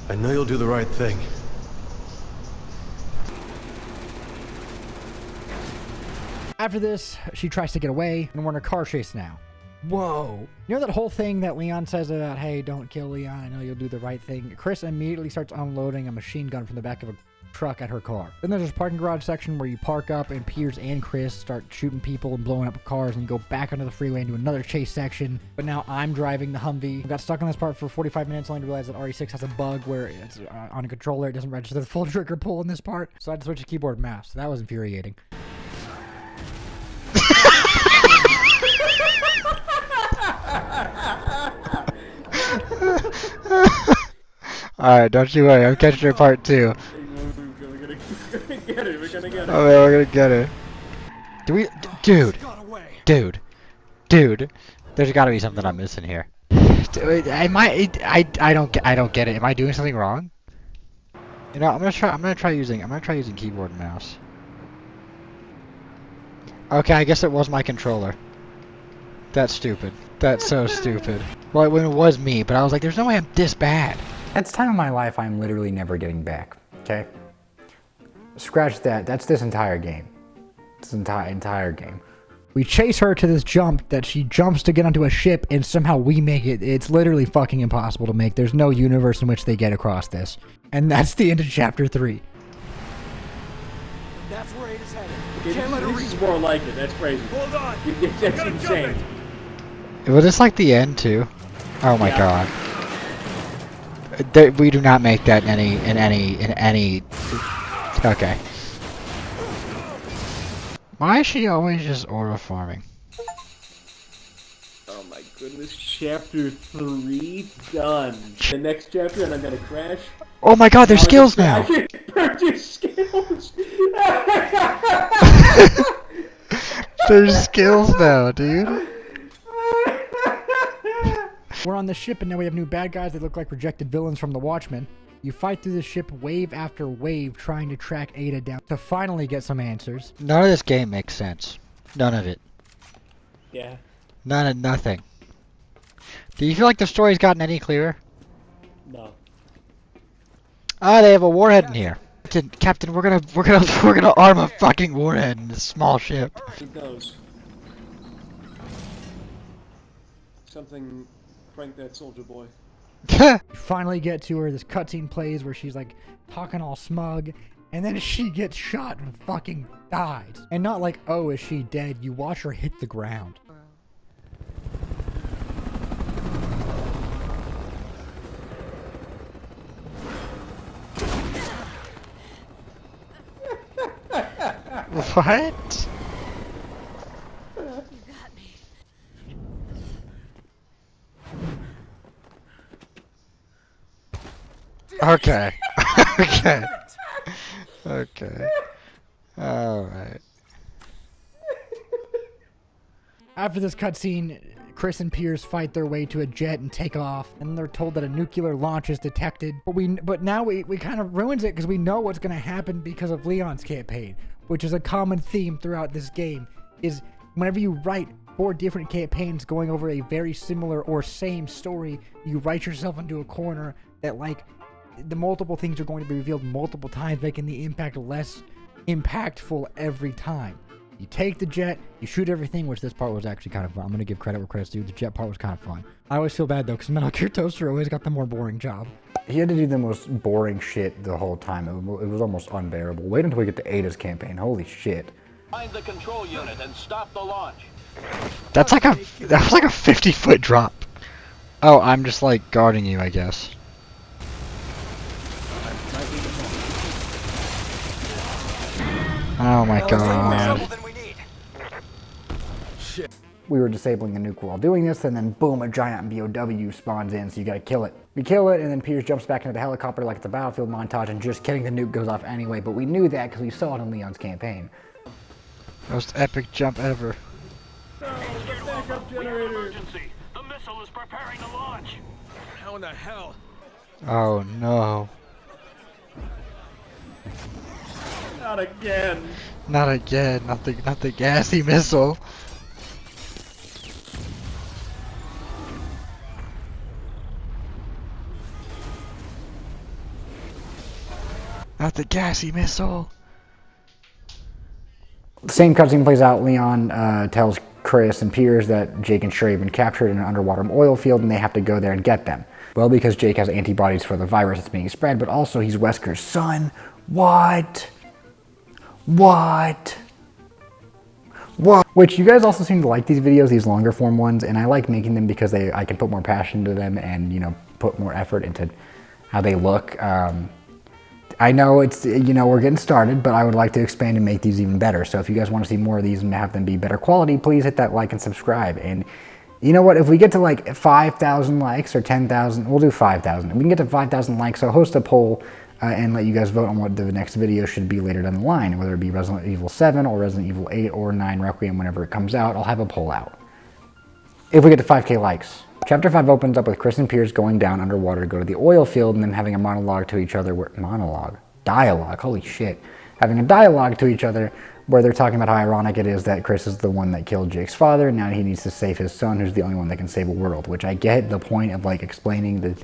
Speaker 2: I know you'll do the right thing.
Speaker 8: After this, she tries to get away, and we're in a car chase now. Whoa. You know that whole thing that Leon says about, hey, don't kill Leon, I know you'll do the right thing? Chris immediately starts unloading a machine gun from the back of a truck at her car. Then there's this parking garage section where you park up and Piers and Chris start shooting people and blowing up cars, and you go back onto the freeway into another chase section. But now I'm driving the Humvee. I got stuck on this part for 45 minutes only to realize that RE6 has a bug where it's on a controller, it doesn't register the full trigger pull in this part. So I had to switch to keyboard and mouse. So that was infuriating.
Speaker 6: Alright, don't you worry, I'm catching your part too.
Speaker 5: We're gonna get it, we're gonna get it.
Speaker 6: Oh man, we're gonna get it. Do we... Dude! Dude! There's gotta be something I'm missing here. I don't get it. Am I doing something wrong? You know, I'm gonna try using keyboard and mouse. Okay, I guess it was my controller. That's stupid. That's so stupid. Well, it was me, but I was like, there's no way I'm this bad.
Speaker 1: That's time in my life I'm literally never getting back, okay? Scratch that, that's this entire game. This entire game.
Speaker 8: We chase her to this jump that she jumps to get onto a ship, and somehow we make it. It's literally fucking impossible to make. There's no universe in which they get across this. And that's the end of chapter 3.
Speaker 12: That's where Ada's headed.
Speaker 5: This is more like it. That's crazy.
Speaker 12: Hold on.
Speaker 5: That's insane.
Speaker 6: Was this like the end too? Oh my god. We do not make that in any. Okay. Why is she always just aura farming?
Speaker 5: Oh my goodness, chapter 3 done. The next chapter, and I'm gonna crash.
Speaker 6: Oh my god, there's skills now!
Speaker 5: I can purchase skills!
Speaker 6: There's skills now, dude.
Speaker 8: We're on the ship, and now we have new bad guys that look like rejected villains from The Watchmen. You fight through the ship wave after wave trying to track Ada down to finally get some answers.
Speaker 6: None of this game makes sense. None of it.
Speaker 5: Yeah.
Speaker 6: Nothing. Do you feel like the story's gotten any clearer?
Speaker 5: No.
Speaker 6: Ah, they have a warhead in here. Captain, we're gonna arm a fucking warhead in this small ship.
Speaker 5: Who knows? Something pranked that soldier boy.
Speaker 8: You finally get to her, this cutscene plays where she's like talking all smug, and then she gets shot and fucking dies. And not like, oh, is she dead? You watch her hit the ground.
Speaker 6: What? Okay. Okay. Okay. Alright.
Speaker 8: After this cutscene, Chris and Piers fight their way to a jet and take off, and they're told that a nuclear launch is detected. But now we kind of ruins it because we know what's going to happen because of Leon's campaign, which is a common theme throughout this game, is whenever you write 4 different campaigns going over a very similar or same story, you write yourself into a corner that, like, the multiple things are going to be revealed multiple times, making the impact less impactful every time. You take the jet, you shoot everything, which this part was actually kind of fun. I'm going to give credit where credit's due. The jet part was kind of fun. I always feel bad, though, because Metal Gear Toaster always got the more boring job.
Speaker 1: He had to do the most boring shit the whole time. It was almost unbearable. Wait until we get to Ada's campaign. Holy shit.
Speaker 13: Find the control unit and stop the launch.
Speaker 6: That was like a 50-foot drop. Oh, I'm just like guarding you, I guess. Oh my god.
Speaker 1: We were disabling the nuke while doing this, and then boom, a giant BOW spawns in, so you gotta kill it. We kill it, and then Peters jumps back into the helicopter like it's a battlefield montage, and just kidding, the nuke goes off anyway, but we knew that because we saw it in Leon's campaign.
Speaker 6: Most epic jump ever.
Speaker 5: Backup generator.
Speaker 2: Emergency. The missile is preparing to launch. How in the hell?
Speaker 6: Oh no.
Speaker 5: Not again.
Speaker 6: Not again, not the gassy missile. Not the gassy missile.
Speaker 1: The same cutscene plays out. Leon tells Chris and Piers that Jake and Sherry have been captured in an underwater oil field and they have to go there and get them. Well, because Jake has antibodies for the virus that's being spread, but also he's Wesker's son. What? What? What? Which you guys also seem to like these videos, these longer form ones, and I like making them because I can put more passion into them and, you know, put more effort into how they look. I know it's, you know, we're getting started, but I would like to expand and make these even better. So if you guys want to see more of these and have them be better quality, please hit that like and subscribe. And you know what, if we get to like 5,000 likes or 10,000, we'll do 5,000. If we can get to 5,000 likes, I'll host a poll and let you guys vote on what the next video should be later down the line, whether it be Resident Evil 7 or Resident Evil 8 or 9 Requiem, whenever it comes out, I'll have a poll out. If we get to 5K likes. Chapter 5 opens up with Chris and Piers going down underwater to go to the oil field and then having a monologue to each other. Dialogue, holy shit. Having a dialogue to each other where they're talking about how ironic it is that Chris is the one that killed Jake's father and now he needs to save his son, who's the only one that can save a world. Which I get the point of like explaining the,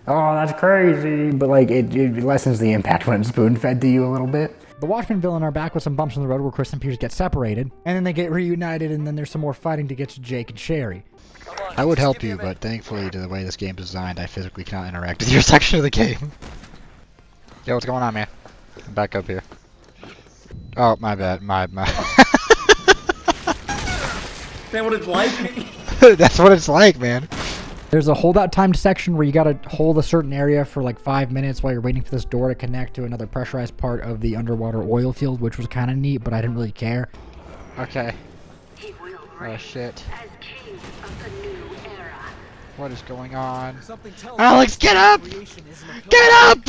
Speaker 1: oh, that's crazy, but like it lessens the impact when it's spoon-fed to you a little bit.
Speaker 8: The Watchmen villain are back with some bumps in the road where Chris and Piers get separated, and then they get reunited, and then there's some more fighting to get to Jake and Sherry.
Speaker 6: I would help you, but thankfully, to the way this game is designed, I physically cannot interact with your section of the game. Yo, what's going on, man? I'm back up here. Oh, my bad. My.
Speaker 5: Is that what it's like?
Speaker 6: That's what it's like, man.
Speaker 8: There's a holdout timed section where you gotta hold a certain area for like 5 minutes while you're waiting for this door to connect to another pressurized part of the underwater oil field, which was kind of neat, but I didn't really care.
Speaker 6: Okay. Oh, shit. What is going on? Alex, get up! Get up!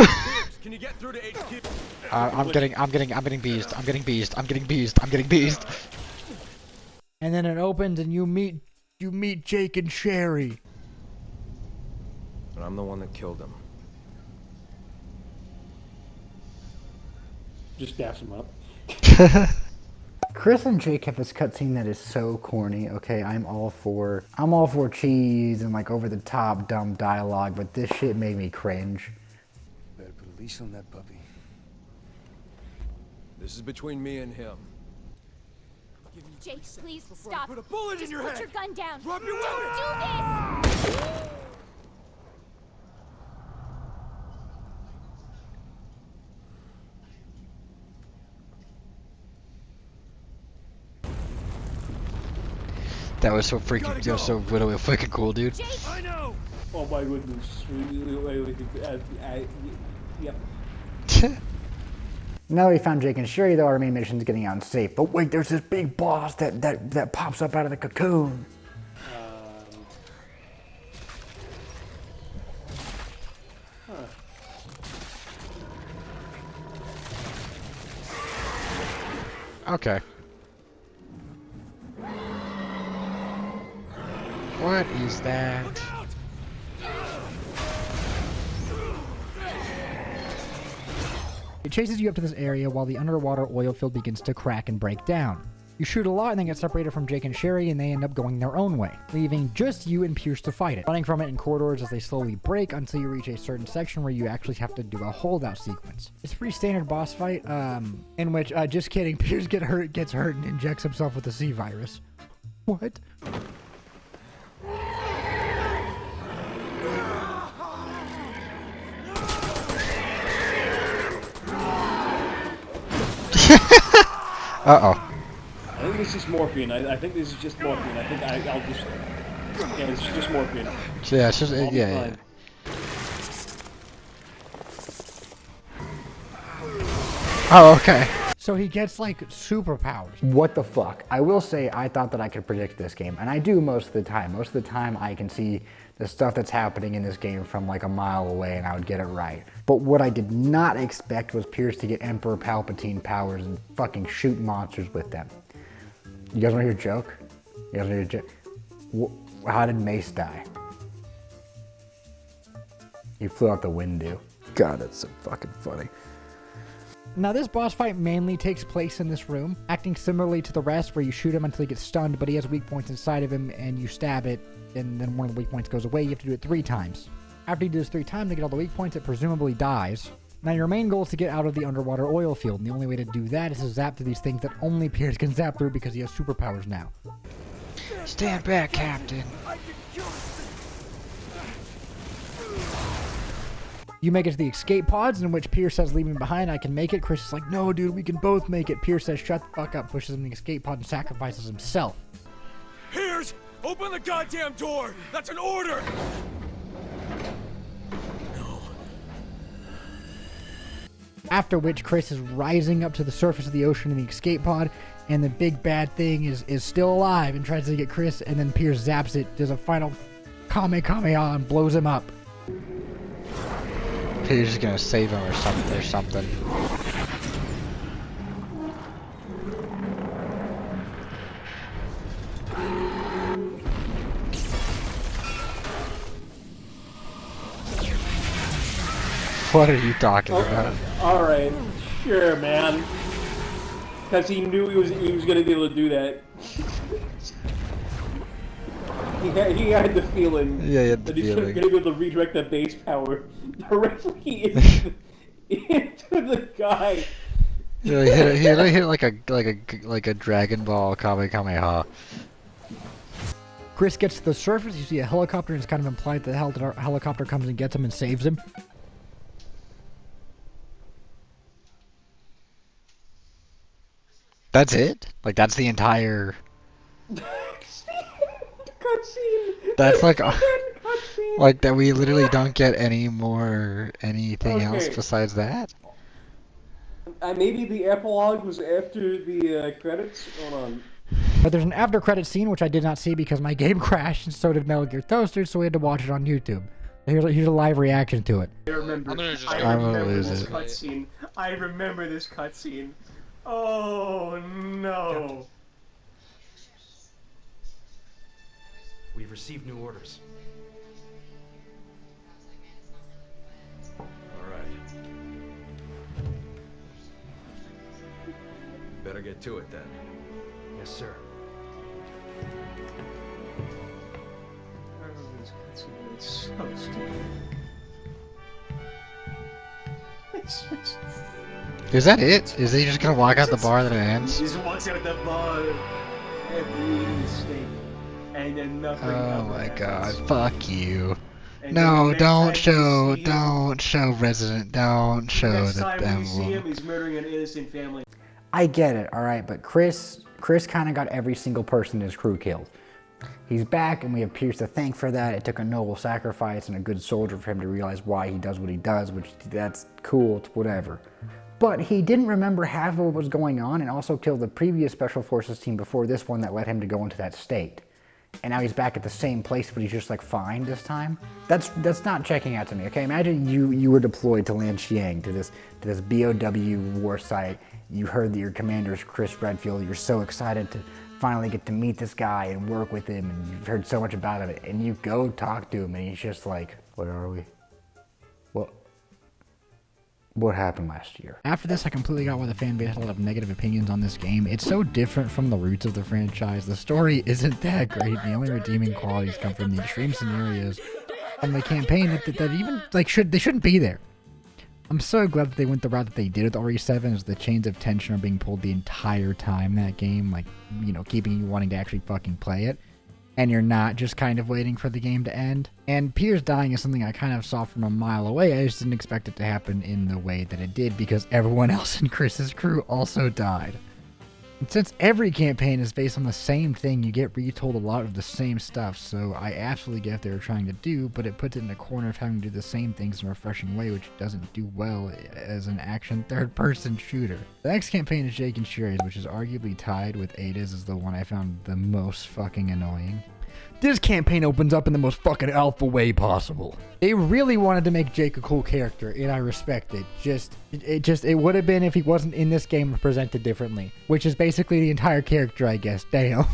Speaker 2: Can you get through to HQ?
Speaker 6: I'm getting beezed. I'm getting beezed. I'm getting beezed. I'm getting beezed.
Speaker 8: And then it opens and you meet Jake and Sherry.
Speaker 11: But I'm the one that killed him.
Speaker 5: Just gas him up.
Speaker 1: Chris and Jake have this cutscene that is so corny. Okay, I'm all for cheese and like over the top dumb dialogue, but this shit made me cringe.
Speaker 9: Better put a leash on that puppy.
Speaker 11: This is between me and him.
Speaker 10: Jake, please stop.
Speaker 11: Put a bullet
Speaker 10: Just
Speaker 11: in your
Speaker 10: put
Speaker 11: head.
Speaker 10: your gun down.
Speaker 11: Drop your
Speaker 10: Don't
Speaker 11: weapon.
Speaker 10: do this!
Speaker 6: That was so freaking, that was so literally freaking cool, dude.
Speaker 2: I know.
Speaker 5: Oh my goodness. Yep.
Speaker 1: Now that we found Jake and Sherry, though, our main mission is getting out and safe. But wait, there's this big boss that pops up out of the cocoon.
Speaker 6: Okay. What is that?
Speaker 8: It chases you up to this area while the underwater oil field begins to crack and break down. You shoot a lot and then get separated from Jake and Sherry, and they end up going their own way, leaving just you and Pierce to fight it, running from it in corridors as they slowly break until you reach a certain section where you actually have to do a holdout sequence. It's a pretty standard boss fight, in which, just kidding, Pierce gets hurt and injects himself with the C virus. What?
Speaker 6: Uh-oh.
Speaker 5: I think this is morphine. I think this is just morphine. I think I'll just... Yeah, this is just morphine.
Speaker 6: Yeah, it's just... Yeah. Oh, okay.
Speaker 8: So he gets, like, superpowers.
Speaker 1: What the fuck? I will say I thought that I could predict this game, and I do most of the time. Most of the time I can see the stuff that's happening in this game from like a mile away and I would get it right. But what I did not expect was Pierce to get Emperor Palpatine powers and fucking shoot monsters with them. You guys want to hear a joke? You guys want to hear a joke? How did Mace die? He flew out the window. God, that's so fucking funny.
Speaker 8: Now this boss fight mainly takes place in this room, acting similarly to the rest where you shoot him until he gets stunned, but he has weak points inside of him and you stab it, and then one of the weak points goes away. You have to do it 3 times. After you do this 3 times to get all the weak points, it presumably dies. Now your main goal is to get out of the underwater oil field, and the only way to do that is to zap through these things that only Pierce can zap through because he has superpowers now.
Speaker 6: Stand back, Captain.
Speaker 8: You make it to the escape pods, in which Pierce says, leave me behind, I can make it. Chris is like, no dude, we can both make it. Pierce says, shut the fuck up, pushes him in the escape pod and sacrifices himself.
Speaker 2: Piers, open the goddamn door! That's an order!
Speaker 8: After which, Chris is rising up to the surface of the ocean in the escape pod, and the big bad thing is still alive and tries to get Chris, and then Pierce zaps it, does a final Kamehameha and blows him up.
Speaker 6: Pierce is gonna save him or something. What are you talking about?
Speaker 5: Alright, sure, man. Because he knew he was going to be able to do that. he had the feeling that he's going to be able to redirect the base power directly into the guy.
Speaker 6: Yeah, he hit like a Dragon Ball Kamehameha.
Speaker 8: Chris gets to the surface, you see a helicopter, and it's kind of implied that the helicopter comes and gets him and saves him.
Speaker 6: That's it? Like, that's the entire...
Speaker 5: Cutscene!
Speaker 6: That's like... Like, that we literally don't get anything else besides that?
Speaker 5: Maybe the epilogue was after the credits? Hold on.
Speaker 8: But there's an after credit scene, which I did not see because my game crashed, and so did Metal Gear Toaster, so we had to watch it on YouTube. Here's a live reaction to it.
Speaker 5: I remember this cutscene. I remember this cutscene. Oh no!
Speaker 12: We've received new orders. All right. Better get to it then. Yes, sir.
Speaker 5: I remember this cutscene. It's so stupid. It's just...
Speaker 6: Is that it? Is he just gonna walk out the bar and then it ends?
Speaker 5: He just walks out the bar every mistake, and then nothing.
Speaker 6: Oh my god! Fuck you!
Speaker 5: And
Speaker 6: No, don't show Resident. Don't show
Speaker 5: Next
Speaker 6: the
Speaker 5: time we
Speaker 6: emblem.
Speaker 5: see him, he's murdering an innocent family.
Speaker 1: I get it, alright, but Chris kind of got every single person in his crew killed. He's back, and we have Pierce to thank for that. It took a noble sacrifice and a good soldier for him to realize why he does what he does, which that's cool, it's whatever. But he didn't remember half of what was going on and also killed the previous Special Forces team before this one that led him to go into that state. And now he's back at the same place, but he's just like fine this time. That's not checking out to me, okay? Imagine you were deployed to Lanchiang, to this BOW war site. You heard that your commander is Chris Redfield. You're so excited to finally get to meet this guy and work with him, and you've heard so much about him. And you go talk to him, and he's just like, "Where are we? what happened last year.
Speaker 8: After this, I completely got why the fan base had a lot of negative opinions on this game. It's so different from the roots of the franchise. The story isn't that great. The only redeeming qualities come from the extreme scenarios and the campaign that even like they shouldn't be there. I'm so glad that they went the route that they did with RE7, as the chains of tension are being pulled the entire time that game, like, you know, keeping you wanting to actually fucking play it. And you're not just kind of waiting for the game to end. And Piers dying is something I kind of saw from a mile away. I just didn't expect it to happen in the way that it did, because everyone else in Chris's crew also died. And since every campaign is based on the same thing, you get retold a lot of the same stuff, so I absolutely get what they were trying to do, but it puts it in a corner of having to do the same things in a refreshing way, which doesn't do well as an action third-person shooter. The next campaign is Jake and Sherry's, which is arguably tied with Ada's as the one I found the most fucking annoying. This campaign opens up in the most fucking alpha way possible. They really wanted to make Jake a cool character, and I respect it. It would have been if he wasn't in this game presented differently, which is basically the entire character, I guess. Damn.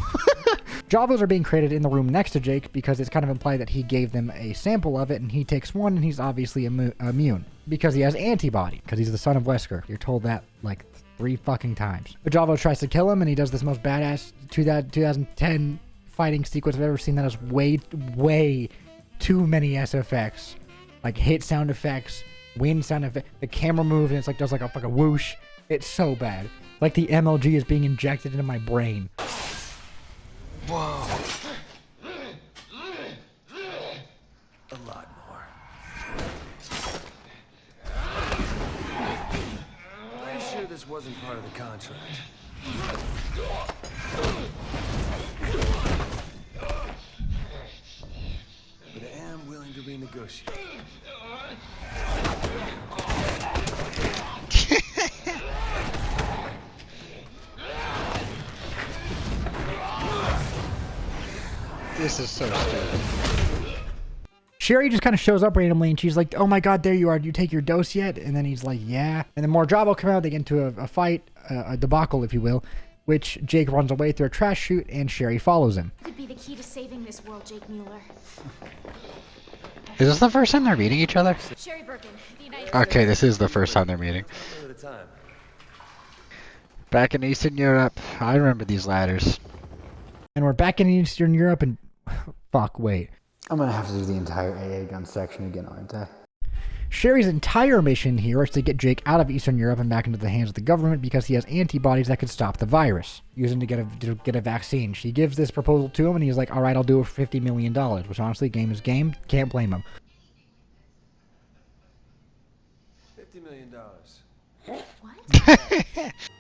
Speaker 8: Javos are being created in the room next to Jake because it's kind of implied that he gave them a sample of it, and he takes one, and he's obviously immune because he has antibody, because he's the son of Wesker. You're told that like 3 fucking times. But Javo tries to kill him, and he does this most badass 2010 fighting sequence I've ever seen that has way too many SFX. Like hit sound effects, wind sound effects, the camera moves, and it's like does like a fucking whoosh. It's so bad. Like the MLG is being injected into my brain.
Speaker 12: Whoa. A lot more. Pretty sure this wasn't part of the contract. But I am willing to renegotiate.
Speaker 6: This is so stupid.
Speaker 8: Sherry just kind of shows up randomly, and she's like, oh my god, there you are, do you take your dose yet? And then he's like, yeah. And then more Javo come out, they get into a fight, a debacle, if you will, which Jake runs away through a trash chute, and Sherry follows him.
Speaker 10: Could be the key to saving this world, Jake Mueller.
Speaker 6: Is this the first time they're meeting each other?
Speaker 10: Sherry Birkin, the United
Speaker 6: Okay, this is the first time they're meeting. Back in Eastern Europe, I remember these ladders.
Speaker 8: And we're back in Eastern Europe, and fuck, wait.
Speaker 1: I'm gonna have to do the entire AA gun section again, aren't I?
Speaker 8: Sherry's entire mission here is to get Jake out of Eastern Europe and back into the hands of the government because he has antibodies that could stop the virus, using to get a vaccine. She gives this proposal to him, and he's like, all right, I'll do it for $50 million, which honestly, game is game. Can't blame him.
Speaker 12: $50 million.
Speaker 10: What?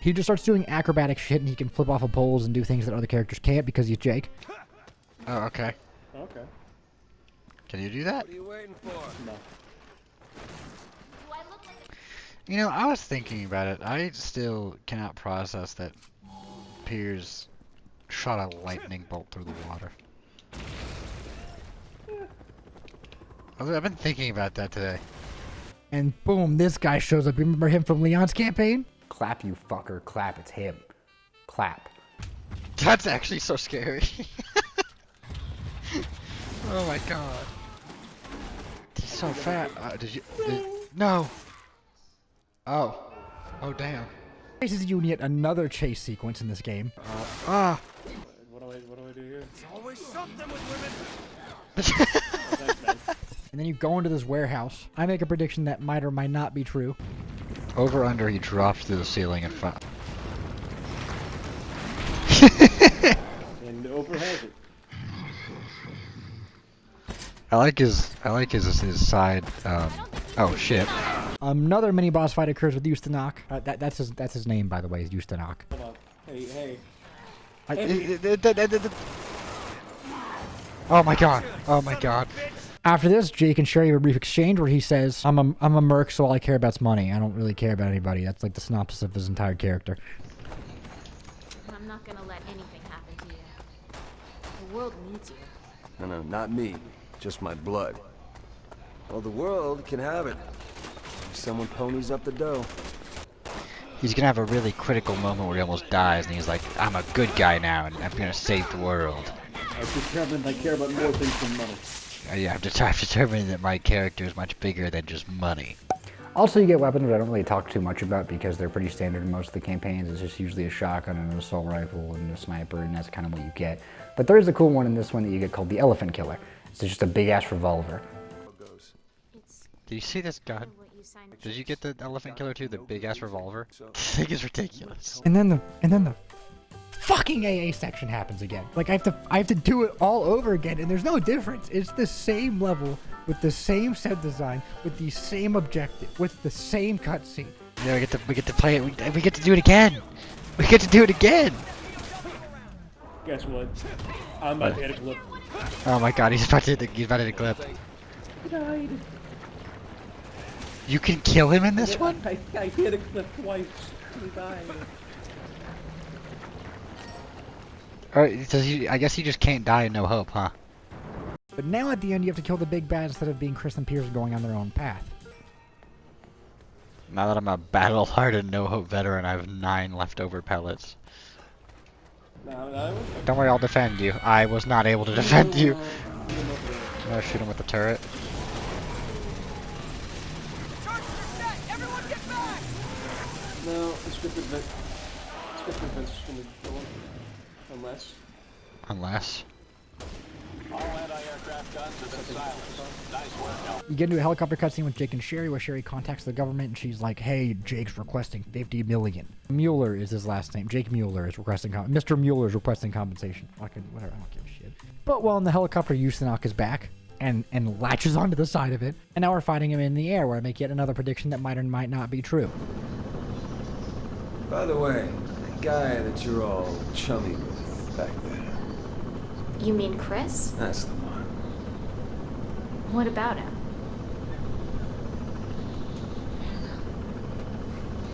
Speaker 8: He just starts doing acrobatic shit, and he can flip off of poles and do things that other characters can't because he's Jake.
Speaker 6: Oh, okay.
Speaker 5: Okay.
Speaker 6: Can you do that?
Speaker 12: What are you waiting for?
Speaker 5: No.
Speaker 6: You know, I was thinking about it. I still cannot process that Piers shot a lightning bolt through the water. I've been thinking about that today.
Speaker 8: And boom, this guy shows up. You remember him from Leon's campaign?
Speaker 1: Clap, you fucker. Clap. It's him. Clap.
Speaker 6: That's actually so scary. Oh my god. He's so fat. No. Oh. Oh damn.
Speaker 8: This is yet another chase sequence in this game.
Speaker 5: What do I do here?
Speaker 12: There's always something with women.
Speaker 8: And then you go into this warehouse. I make a prediction that might or might not be true.
Speaker 6: Over under, he drops through the ceiling and front.
Speaker 5: And Oprah has it.
Speaker 6: I like his side. Oh shit.
Speaker 8: Another mini boss fight occurs with Ustanok. That's his name, by the way, is Ustanok.
Speaker 5: Hold on. Hey.
Speaker 6: Oh my god. Oh my god.
Speaker 8: After this, Jake and Sherry have a brief exchange where he says, I'm a merc, so all I care about is money. I don't really care about anybody. That's like the synopsis of his entire character.
Speaker 10: I'm not gonna let anything happen to you. The world needs you.
Speaker 12: No, not me. Just my blood. Well, the world can have it. If someone ponies up the dough.
Speaker 6: He's gonna have a really critical moment where he almost dies, and he's like, I'm a good guy now, and I'm gonna save the world.
Speaker 5: I've determined I care about more things than money.
Speaker 6: Yeah, I've determined that my character is much bigger than just money.
Speaker 1: Also, you get weapons that I don't really talk too much about because they're pretty standard in most of the campaigns. It's just usually a shotgun and an assault rifle and a sniper, and that's kind of what you get. But there is a cool one in this one that you get called the Elephant Killer. It's just a big-ass revolver.
Speaker 6: Did you see this gun? Did you get the Elephant Killer too? The big-ass revolver? This thing is ridiculous.
Speaker 8: And then the fucking AA section happens again. Like I have to do it all over again, and there's no difference. It's the same level with the same set design, with the same objective, with the same cutscene.
Speaker 6: Yeah, we get to play it. We get to do it again. We get to do it again.
Speaker 5: Guess what? I'm about to hit a clip.
Speaker 6: Oh my god, he's about to hit a clip.
Speaker 5: He died.
Speaker 6: You can kill him in this one?
Speaker 5: I hit a clip twice. He died.
Speaker 6: Alright, I guess he just can't die in No Hope, huh?
Speaker 8: But now at the end, you have to kill the big bad instead of being Chris and Pierce going on their own path.
Speaker 6: Now that I'm a battle-hardened No Hope veteran, I have 9 leftover pellets.
Speaker 5: No.
Speaker 6: Don't worry, I'll defend you. I was not able to defend you. I'll shoot him with the turret.
Speaker 5: No, the scripted event's just gonna kill him.
Speaker 6: Unless.
Speaker 13: All anti-aircraft guns have been silenced. Nice work, Al.
Speaker 8: You get into a helicopter cutscene with Jake and Sherry, where Sherry contacts the government, and she's like, "Hey, Jake's requesting 50 million. Mueller is his last name. Jake Mueller is requesting Mr. Mueller is requesting compensation. Fucking whatever. I don't give a shit." But while in the helicopter, Yusinok is back and latches onto the side of it, and now we're fighting him in the air, where I make yet another prediction that might or might not be true.
Speaker 9: By the way, the guy that you're all chummy with back there.
Speaker 10: You mean Chris?
Speaker 9: That's the one.
Speaker 10: What about him?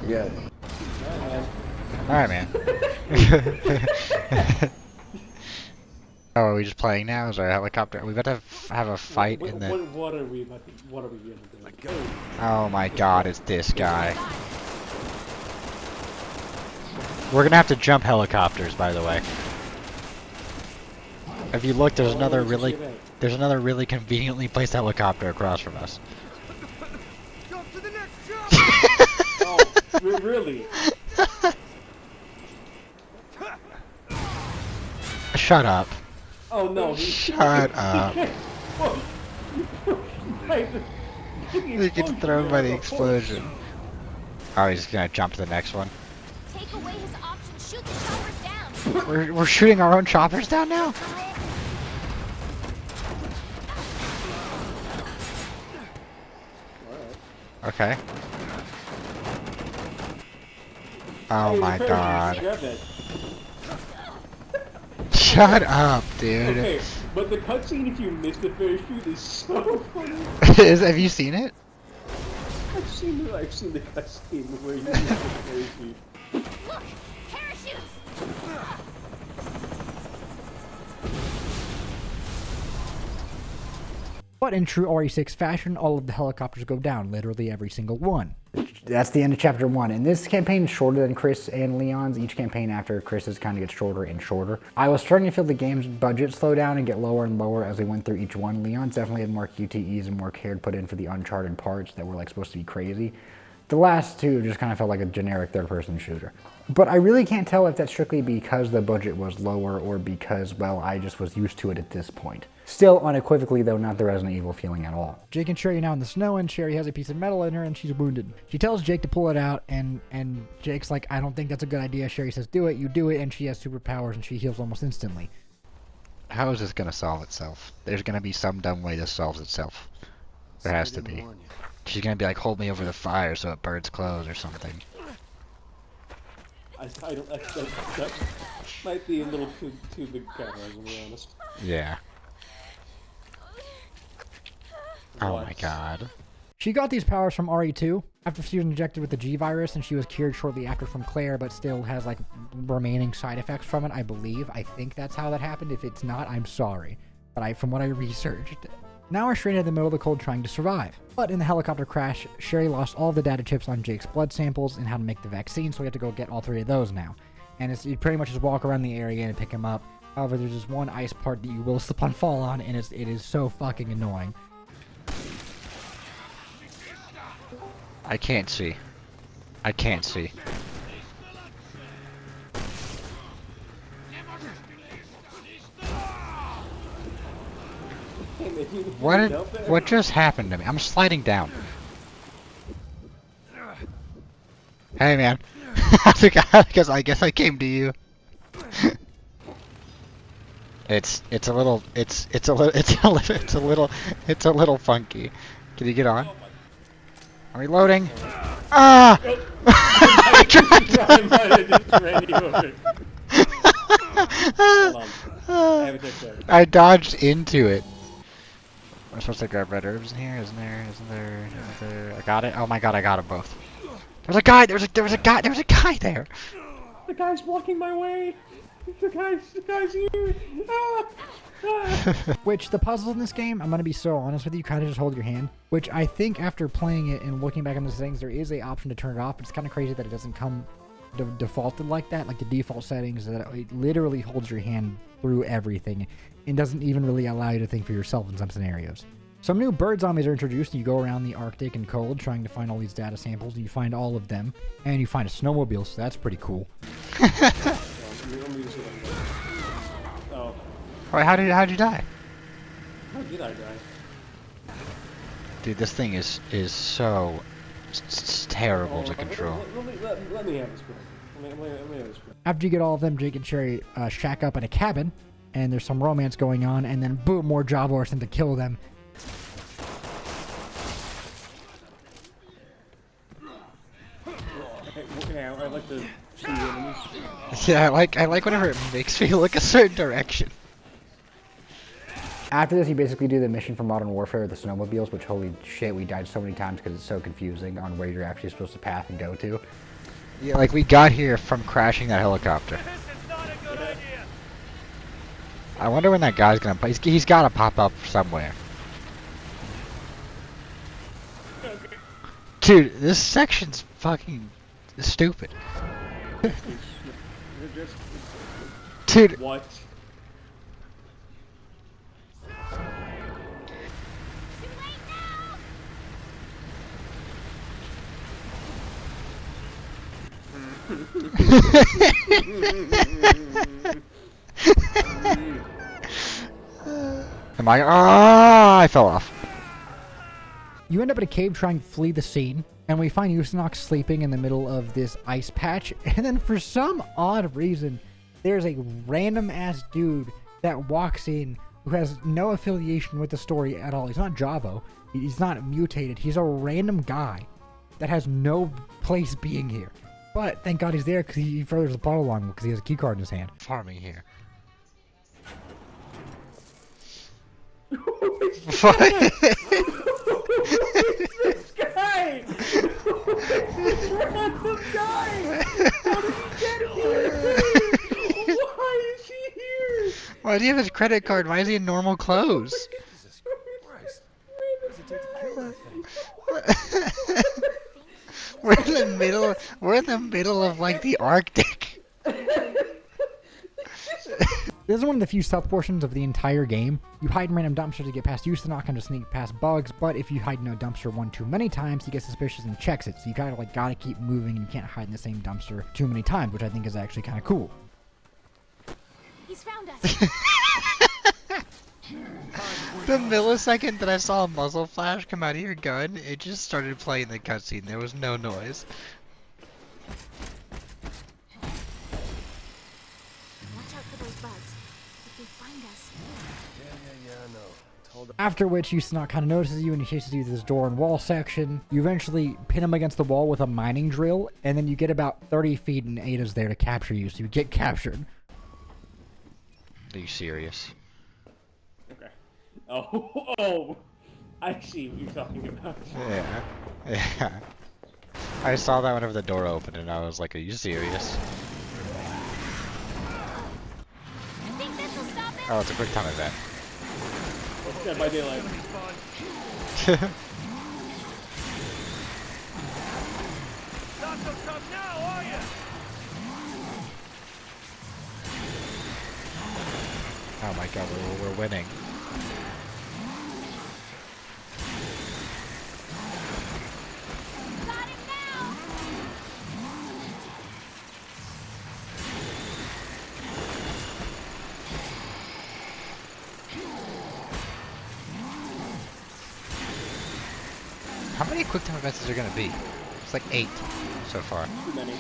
Speaker 9: Forget it.
Speaker 6: Alright, man. Oh, are we just playing now? Is our helicopter? Are we about to have a fight in the...
Speaker 5: What are we about to... What are we gonna do?
Speaker 6: Oh my god, it's this guy. We're gonna have to jump helicopters, by the way. If you look, there's another really conveniently placed helicopter across from us.
Speaker 5: Oh, really?
Speaker 6: Shut up.
Speaker 5: Oh no,
Speaker 6: Shut up. He gets thrown by the explosion. Oh, he's gonna jump to the next one.
Speaker 10: Take away his option. Shoot the choppers down.
Speaker 6: We're shooting our own choppers down now? Okay. Oh my god. Shut up, dude.
Speaker 5: Okay, but the cutscene if you miss the parachute is so funny.
Speaker 6: Have you seen it?
Speaker 5: I've seen the cutscene where you miss the parachute.
Speaker 10: Look! Parachutes!
Speaker 8: But in true RE6 fashion, all of the helicopters go down, literally every single one.
Speaker 1: That's the end of chapter 1, and this campaign is shorter than Chris and Leon's. Each campaign after Chris's kind of gets shorter and shorter. I was starting to feel the game's budget slow down and get lower and lower as we went through each one. Leon's definitely had more QTEs and more care put in for the Uncharted parts that were like supposed to be crazy. The last two just kind of felt like a generic third-person shooter. But I really can't tell if that's strictly because the budget was lower or because, well, I just was used to it at this point. Still, unequivocally though, not the Resident Evil feeling at all.
Speaker 8: Jake and Sherry are now in the snow, and Sherry has a piece of metal in her, and she's wounded. She tells Jake to pull it out, and Jake's like, "I don't think that's a good idea." Sherry says, "Do it," you do it, and she has superpowers, and she heals almost instantly.
Speaker 6: How is this gonna solve itself? There's gonna be some dumb way this solves itself. There has to be. She's gonna be like, "Hold me over the fire so it burns clothes," or something.
Speaker 5: That might be a little too big camera, to be honest.
Speaker 6: Yeah. Oh my god.
Speaker 8: She got these powers from RE2 after she was injected with the G virus, and she was cured shortly after from Claire, but still has like remaining side effects from it, I believe. I think that's how that happened. If it's not, I'm sorry. But from what I researched. Now we're straight in the middle of the cold trying to survive. But in the helicopter crash, Sherry lost all the data chips on Jake's blood samples and how to make the vaccine, so we have to go get all 3 of those now. And you pretty much just walk around the area and pick him up. However, there's this one ice part that you will slip and fall on, and it is so fucking annoying.
Speaker 6: I can't see. I can't see. What just happened to me? I'm sliding down. Hey man. Because I guess I came to you. It's a little funky. Can you get on? I'm reloading. Ah! I dodged into it. I'm supposed to grab red herbs in here, isn't there? I got it. Oh my god, I got them both. There's a guy. There was a guy there.
Speaker 5: The guy's blocking my way. The guy's here. Ah! Ah!
Speaker 8: Which, the puzzles in this game, I'm going to be so honest with you, kind of just hold your hand. Which I think after playing it and looking back on the settings, there is a option to turn it off. But it's kind of crazy that it doesn't come defaulted like that. Like the default settings, that it literally holds your hand through everything and doesn't even really allow you to think for yourself in some scenarios. Some new bird zombies are introduced, and you go around the Arctic and cold trying to find all these data samples, and you find all of them, and you find a snowmobile, so that's pretty cool.
Speaker 5: Oh.
Speaker 6: Wait, how'd you die?
Speaker 5: How did I die?
Speaker 6: Dude, this thing is so terrible to control.
Speaker 5: Let me have this quick. Let me have this quick.
Speaker 8: After you get all of them, Jake and Sherry shack up in a cabin, and there's some romance going on, and then boom, more Java are sent to kill them.
Speaker 5: Yeah, I like to see enemies.
Speaker 6: Yeah, I like whenever it makes me look a certain direction.
Speaker 1: After this, you basically do the mission from Modern Warfare with the snowmobiles, which holy shit, we died so many times because it's so confusing on where you're actually supposed to path and go to.
Speaker 6: Yeah, like we got here from crashing that helicopter. I wonder when that guy's gonna. He's gotta pop up somewhere. Dude, this section's fucking stupid. Dude.
Speaker 5: What?
Speaker 6: Am I? Ah! I fell off.
Speaker 8: You end up in a cave trying to flee the scene, and we find Usanok sleeping in the middle of this ice patch, and then for some odd reason, there's a random ass dude that walks in who has no affiliation with the story at all. He's not Javo. He's not mutated. He's a random guy that has no place being here. But thank God he's there because he furthers the plot along because he has a key card in his hand.
Speaker 6: Farming here.
Speaker 5: This guy! This random guy! How did he get here? Why is he here?
Speaker 6: Why do you have his credit card? Why is he in normal clothes? We're in the middle of like the Arctic.
Speaker 8: This is one of the few stealth portions of the entire game. You hide in random dumpsters to get past Usanok and to sneak past bugs, but if you hide in a dumpster one too many times, he gets suspicious and checks it. So you kind of like gotta keep moving, and you can't hide in the same dumpster too many times, which I think is actually kind of cool.
Speaker 10: He's found us.
Speaker 6: The millisecond that I saw a muzzle flash come out of your gun, it just started playing the cutscene. There was no noise.
Speaker 10: Watch out for those bugs. If they find us.
Speaker 2: Yeah, I know. Told him.
Speaker 8: After which, Usanok kind of notices you and he chases you to this door and wall section. You eventually pin him against the wall with a mining drill, and then you get about 30 feet and Ada's there to capture you, so you get captured.
Speaker 6: Are you serious?
Speaker 5: Okay. Oh, I see what you're talking about.
Speaker 6: Yeah. I saw that whenever the door opened and I was like, are you serious?
Speaker 10: I think this will stop it.
Speaker 6: Oh, it's a quick time event.
Speaker 5: Dead by Daylight.
Speaker 2: Not so tough now, are you?
Speaker 6: Oh my god, we're winning.
Speaker 10: Got
Speaker 6: many quick time events is there gonna be? It's like 8 so far.
Speaker 5: Too many.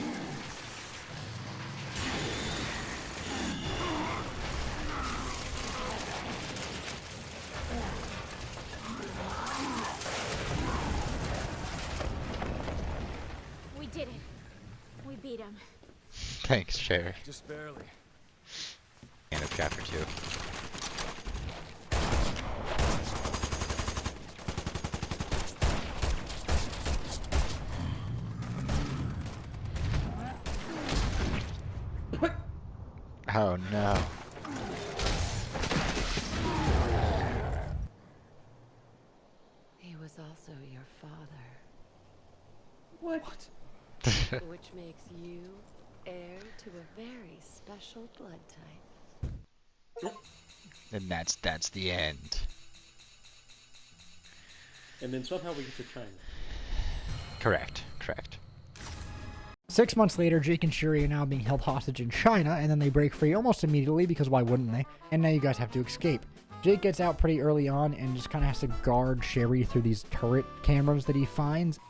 Speaker 10: We did it. We beat him.
Speaker 6: Thanks, Sherry.
Speaker 2: Just barely.
Speaker 6: End of chapter 2. Oh no.
Speaker 14: He was also your father.
Speaker 5: What?
Speaker 14: Which makes you heir to a very special blood type.
Speaker 6: And that's the end.
Speaker 5: And then somehow we get to China.
Speaker 6: Correct.
Speaker 8: 6 months later, Jake and Sherry are now being held hostage in China, and then they break free almost immediately, because why wouldn't they? And now you guys have to escape. Jake gets out pretty early on and just kind of has to guard Sherry through these turret cameras that he finds.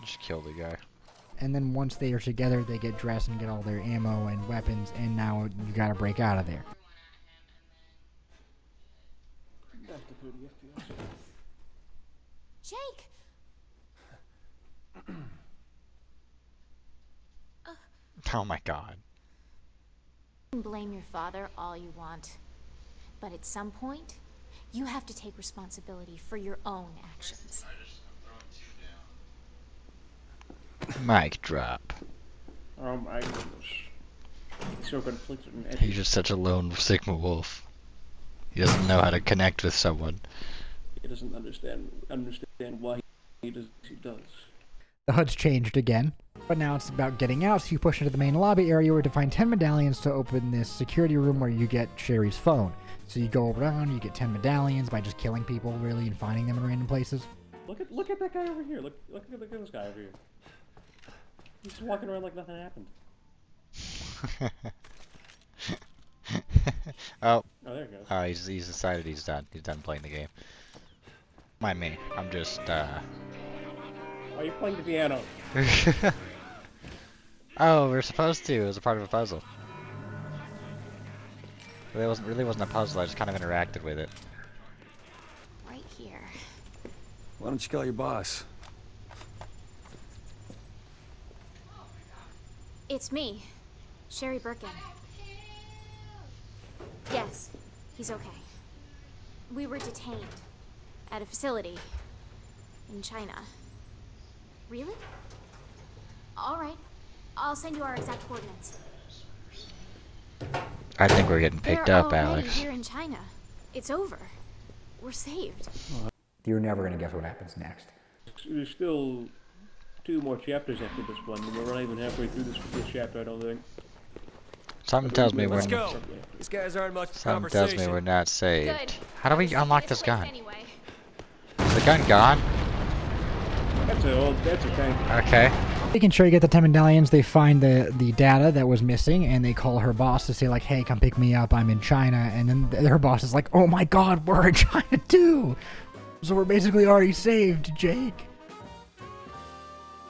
Speaker 6: Just kill the guy.
Speaker 8: And then once they are together, they get dressed and get all their ammo and weapons, and now you gotta break out of there.
Speaker 10: Jake!
Speaker 6: Oh my god.
Speaker 10: You can blame your father all you want, but at some point, you have to take responsibility for your own actions.
Speaker 6: Mic drop.
Speaker 5: Oh my goodness. He's so conflicted and edgy.
Speaker 6: He's just such a lone Sigma wolf. He doesn't know how to connect with someone.
Speaker 5: He doesn't understand why he does as he does.
Speaker 8: The HUD's changed again, but now it's about getting out, so you push into the main lobby area where to find 10 medallions to open this security room where you get Sherry's phone. So you go around, you get 10 medallions by just killing people, really, and finding them in random places.
Speaker 5: Look at that guy over here. Look at this guy over here. He's just walking around like nothing happened.
Speaker 6: Oh.
Speaker 5: Oh, there he goes.
Speaker 6: Oh, he's decided he's done. He's done playing the game. Mind me. I'm just,
Speaker 5: Oh, you're playing the piano.
Speaker 6: Oh, we're supposed to. It was a part of a puzzle. It really wasn't a puzzle. I just kind of interacted with it.
Speaker 10: Right here.
Speaker 9: Why don't you call your boss?
Speaker 10: It's me, Sherry Birkin. Yes, he's okay. We were detained at a facility in China. Really? All right. I'll send you our exact coordinates.
Speaker 6: I think we're getting picked
Speaker 10: They're
Speaker 6: up,
Speaker 10: already
Speaker 6: Alex.
Speaker 10: here in China. It's over. We're saved.
Speaker 1: You're never going to guess what happens next.
Speaker 5: There's still 2 more chapters after this one. We're not even halfway through this chapter, I don't think.
Speaker 6: Something tells me we're.
Speaker 2: Let's go. These guys aren't much
Speaker 6: Something
Speaker 2: conversation.
Speaker 6: tells me we're not saved.
Speaker 10: Good.
Speaker 6: How do we unlock this gun?
Speaker 10: Anyway.
Speaker 6: Is the gun gone?
Speaker 5: That's a tank.
Speaker 6: Okay.
Speaker 8: Making sure you get the 10 medallions, they find the data that was missing, and they call her boss to say, like, hey, come pick me up, I'm in China. And then her boss is like, oh my god, we're in China too! So we're basically already saved, Jake.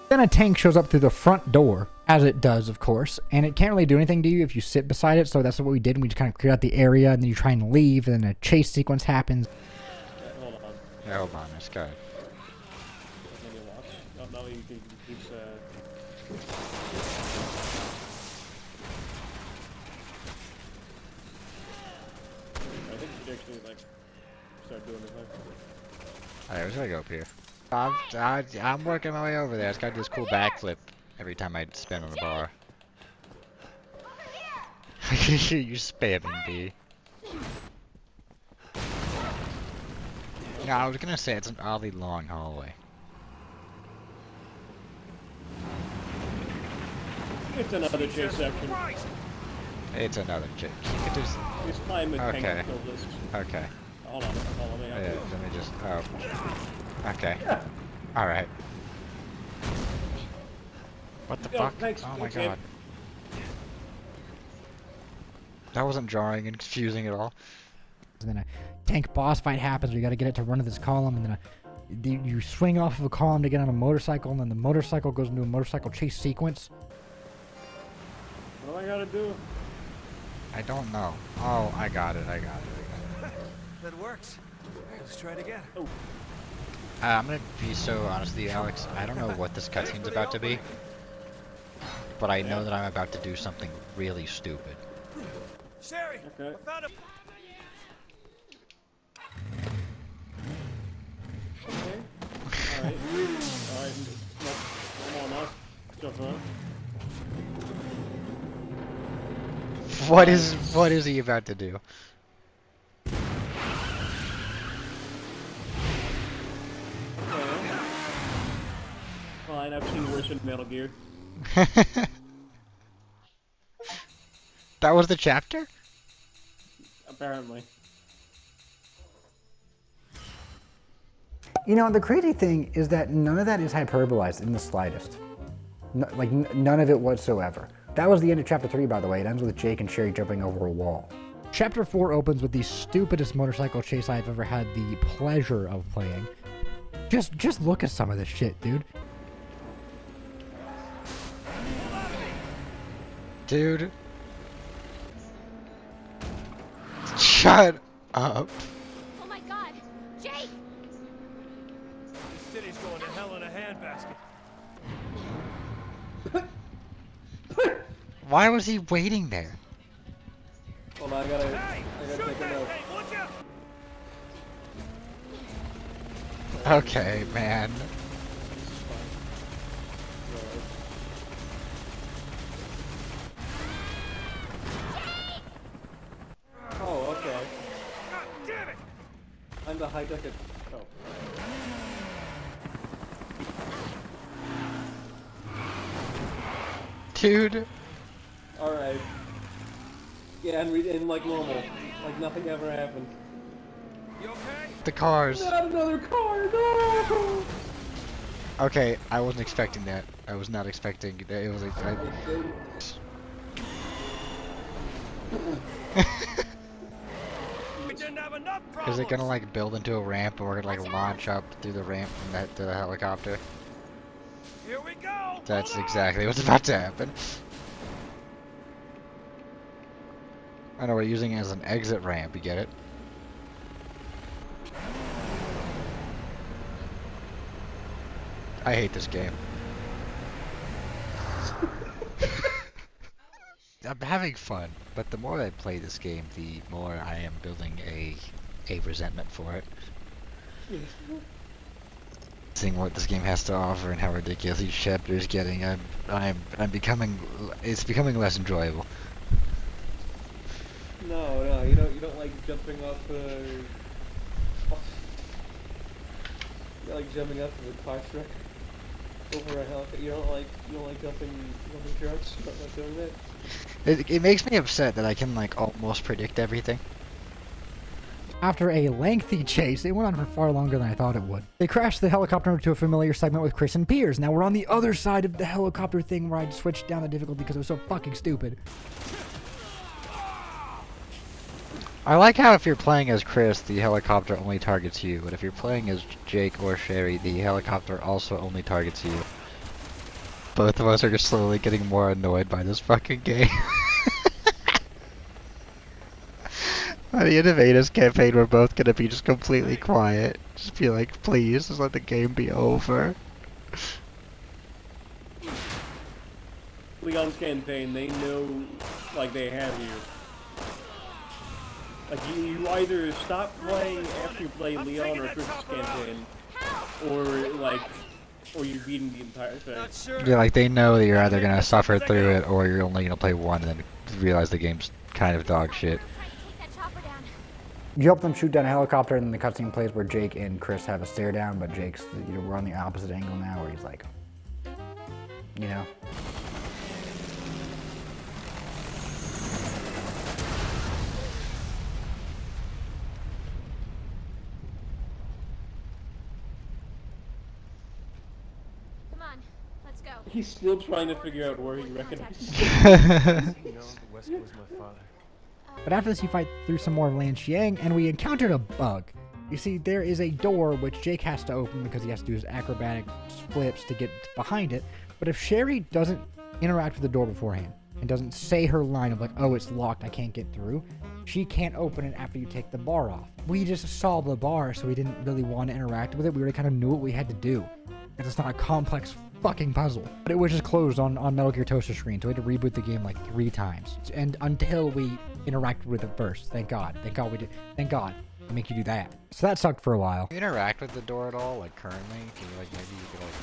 Speaker 8: Then a tank shows up through the front door, as it does, of course, and it can't really do anything to you if you sit beside it, so that's what we did, and we just kind of cleared out the area, and then you try and leave, and then a chase sequence happens.
Speaker 5: Hold on.
Speaker 6: Yeah, hold on, let's go.
Speaker 5: No, he's I think he should actually, like, start doing the thing.
Speaker 6: Alright, we're gonna go up here. I'm working my way over there. I just gotta do this cool backflip every time I spin on the bar. You spamming, B. No, I was gonna say it's an oddly long hallway.
Speaker 5: It's another chase section.
Speaker 6: It's another chase. Just...
Speaker 5: It's time with
Speaker 6: okay.
Speaker 5: tank kill list.
Speaker 6: Okay.
Speaker 5: Hold on,
Speaker 6: Yeah, let me just. Oh. Okay. Alright. What the fuck?
Speaker 5: Thanks,
Speaker 6: Oh my
Speaker 5: okay.
Speaker 6: god. That wasn't jarring and confusing at all.
Speaker 8: And then a tank boss fight happens. We got to get it to run to this column, and then you swing off of a column to get on a motorcycle, and then the motorcycle goes into a motorcycle chase sequence.
Speaker 5: What do I gotta do?
Speaker 6: I don't know. Oh, I got it.
Speaker 12: That works. Let's try it again.
Speaker 5: Oh.
Speaker 6: I'm gonna be so honest with you, Alex. I don't know what this cutscene's about to be, but I know that I'm about to do something really stupid.
Speaker 12: Sherry,
Speaker 5: okay.
Speaker 12: I found a...
Speaker 5: Okay. Alright. Alright. Come on, now. Jump on.
Speaker 6: What is he about to do?
Speaker 5: Fine, I've seen worse in Metal Gear.
Speaker 6: That was the chapter?
Speaker 5: Apparently.
Speaker 1: You know, the crazy thing is that none of that is hyperbolized in the slightest. None of it whatsoever. That was the end of Chapter 3, by the way. It ends with Jake and Sherry jumping over a wall.
Speaker 8: Chapter 4 opens with the stupidest motorcycle chase I've ever had the pleasure of playing. Just look at some of this shit, dude.
Speaker 6: Dude. Shut up.
Speaker 10: Oh my god! Jake!
Speaker 2: This city's going to hell in a handbasket.
Speaker 6: Why was he waiting there?
Speaker 5: Hold on, I gotta take a note.
Speaker 2: Hey, watch out!
Speaker 6: Okay, man.
Speaker 5: Oh, okay.
Speaker 2: God damn it!
Speaker 5: I'm the high ticket. Oh.
Speaker 6: Dude.
Speaker 5: Alright. Yeah, and like normal. Like nothing ever happened.
Speaker 2: You okay?
Speaker 6: The cars.
Speaker 5: Not another car, no!
Speaker 6: Okay, I wasn't expecting that. I was not expecting that. It was like...
Speaker 2: We didn't have enough problems.
Speaker 6: Is it gonna like build into a ramp or like launch up through the ramp from that to the helicopter?
Speaker 2: Here we go.
Speaker 6: That's exactly what's about to happen. I know we're using it as an exit ramp, you get it? I hate this game. I'm having fun, but the more I play this game, the more I am building a resentment for it. Seeing what this game has to offer and how ridiculous each chapter is getting, it's becoming less enjoyable.
Speaker 5: No, you don't like jumping off you like jumping off of a car truck over a helicopter. You don't like jumping trucks. You don't like doing that.
Speaker 6: It makes me upset that I can like almost predict everything.
Speaker 8: After a lengthy chase, it went on for far longer than I thought it would. They crashed the helicopter into a familiar segment with Chris and Piers. Now we're on the other side of the helicopter thing where I switched down the difficulty because it was so fucking stupid.
Speaker 6: I like how if you're playing as Chris, the helicopter only targets you, but if you're playing as Jake or Sherry, the helicopter also only targets you. Both of us are just slowly getting more annoyed by this fucking game. By the end of Ada's campaign, we're both gonna be just completely quiet. Just be like, please, just let the game be over.
Speaker 5: Leon's campaign, they know, like, they have you. Like, you either stop playing after you play Leon or Chris's campaign, or you're beating the entire thing.
Speaker 6: Yeah, like they know that you're either gonna suffer through it or you're only gonna play one and then realize the game's kind of dog shit.
Speaker 1: You help them shoot down a helicopter, and then the cutscene plays where Jake and Chris have a stare down, but we're on the opposite angle now, where he's like, you know.
Speaker 10: Come on, let's go.
Speaker 5: He's still trying to figure out where he recognizes
Speaker 2: You know, Wesker was my father.
Speaker 8: But after this, you fight through some more Lan Xiang, and we encountered a bug. You see, there is a door which Jake has to open because he has to do his acrobatic flips to get behind it. But if Sherry doesn't interact with the door beforehand and doesn't say her line of like, oh, it's locked, I can't get through, she can't open it after you take the bar off. We just saw the bar, so we didn't really want to interact with it. We already kind of knew what we had to do. Because it's not a complex fucking puzzle. But it was just closed on Metal Gear Toaster screen, so we had to reboot the game like 3 times. And until we interacted with it first. Thank God. Thank God we did. Thank God. They make you do that. So that sucked for a while.
Speaker 6: Do you interact with the door at all, like currently? Can you, like, maybe you could, like...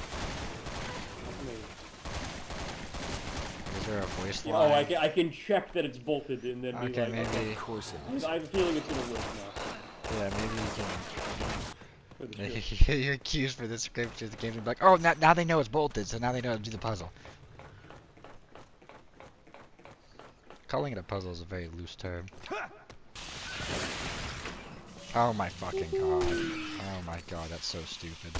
Speaker 6: Is there a voice line?
Speaker 5: Oh, I can check that it's bolted and then be
Speaker 6: okay,
Speaker 5: like...
Speaker 6: maybe...
Speaker 5: Of course it is. I have a feeling it's gonna work now.
Speaker 6: Yeah, maybe you can... Your cues for this script is the game to be like, oh, now they know it's bolted, so now they know how to do the puzzle. Calling it a puzzle is a very loose term. Oh my fucking god. Oh my god, that's so stupid.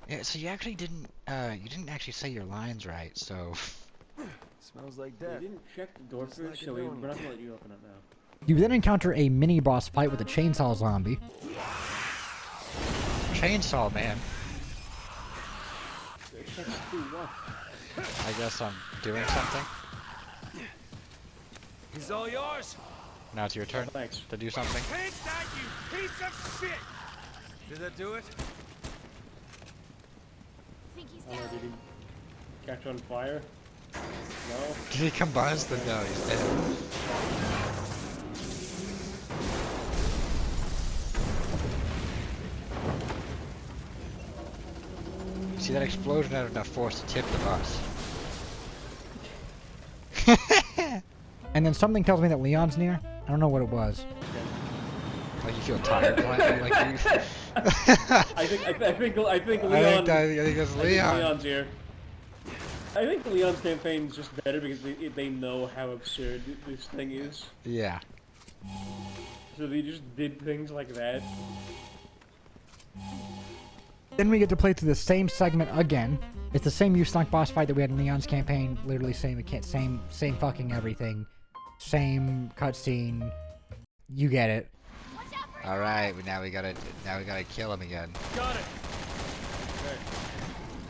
Speaker 6: Yeah, so you actually didn't actually say your lines right, so...
Speaker 12: Smells like death.
Speaker 5: We didn't check the door first, so we're not gonna let you open it now.
Speaker 8: You then encounter a mini boss fight with a chainsaw zombie.
Speaker 6: Chainsaw man. I guess I'm doing something.
Speaker 2: He's all yours.
Speaker 6: Now it's your turn to do something.
Speaker 2: Take that, you piece of shit! Did that do it?
Speaker 10: I think he's
Speaker 5: I don't know,
Speaker 10: dead.
Speaker 5: did he catch on fire? No?
Speaker 6: Did he combust? No, he's dead. See, that explosion had enough force to tip the bus.
Speaker 8: And then something tells me that Leon's near. I don't know what it was.
Speaker 6: Like you feel tired, Glenn? Like you...
Speaker 5: I think Leon...
Speaker 6: I think that's Leon.
Speaker 5: Leon's here. I think Leon's campaign is just better because they know how absurd this thing is.
Speaker 6: Yeah.
Speaker 5: So they just did things like that.
Speaker 8: Then we get to play through the same segment again. It's the same U-Stunk boss fight that we had in Leon's campaign. Literally same fucking everything. Same cutscene. You get it.
Speaker 6: All right, now we gotta kill him again.
Speaker 2: Got it.
Speaker 5: Okay.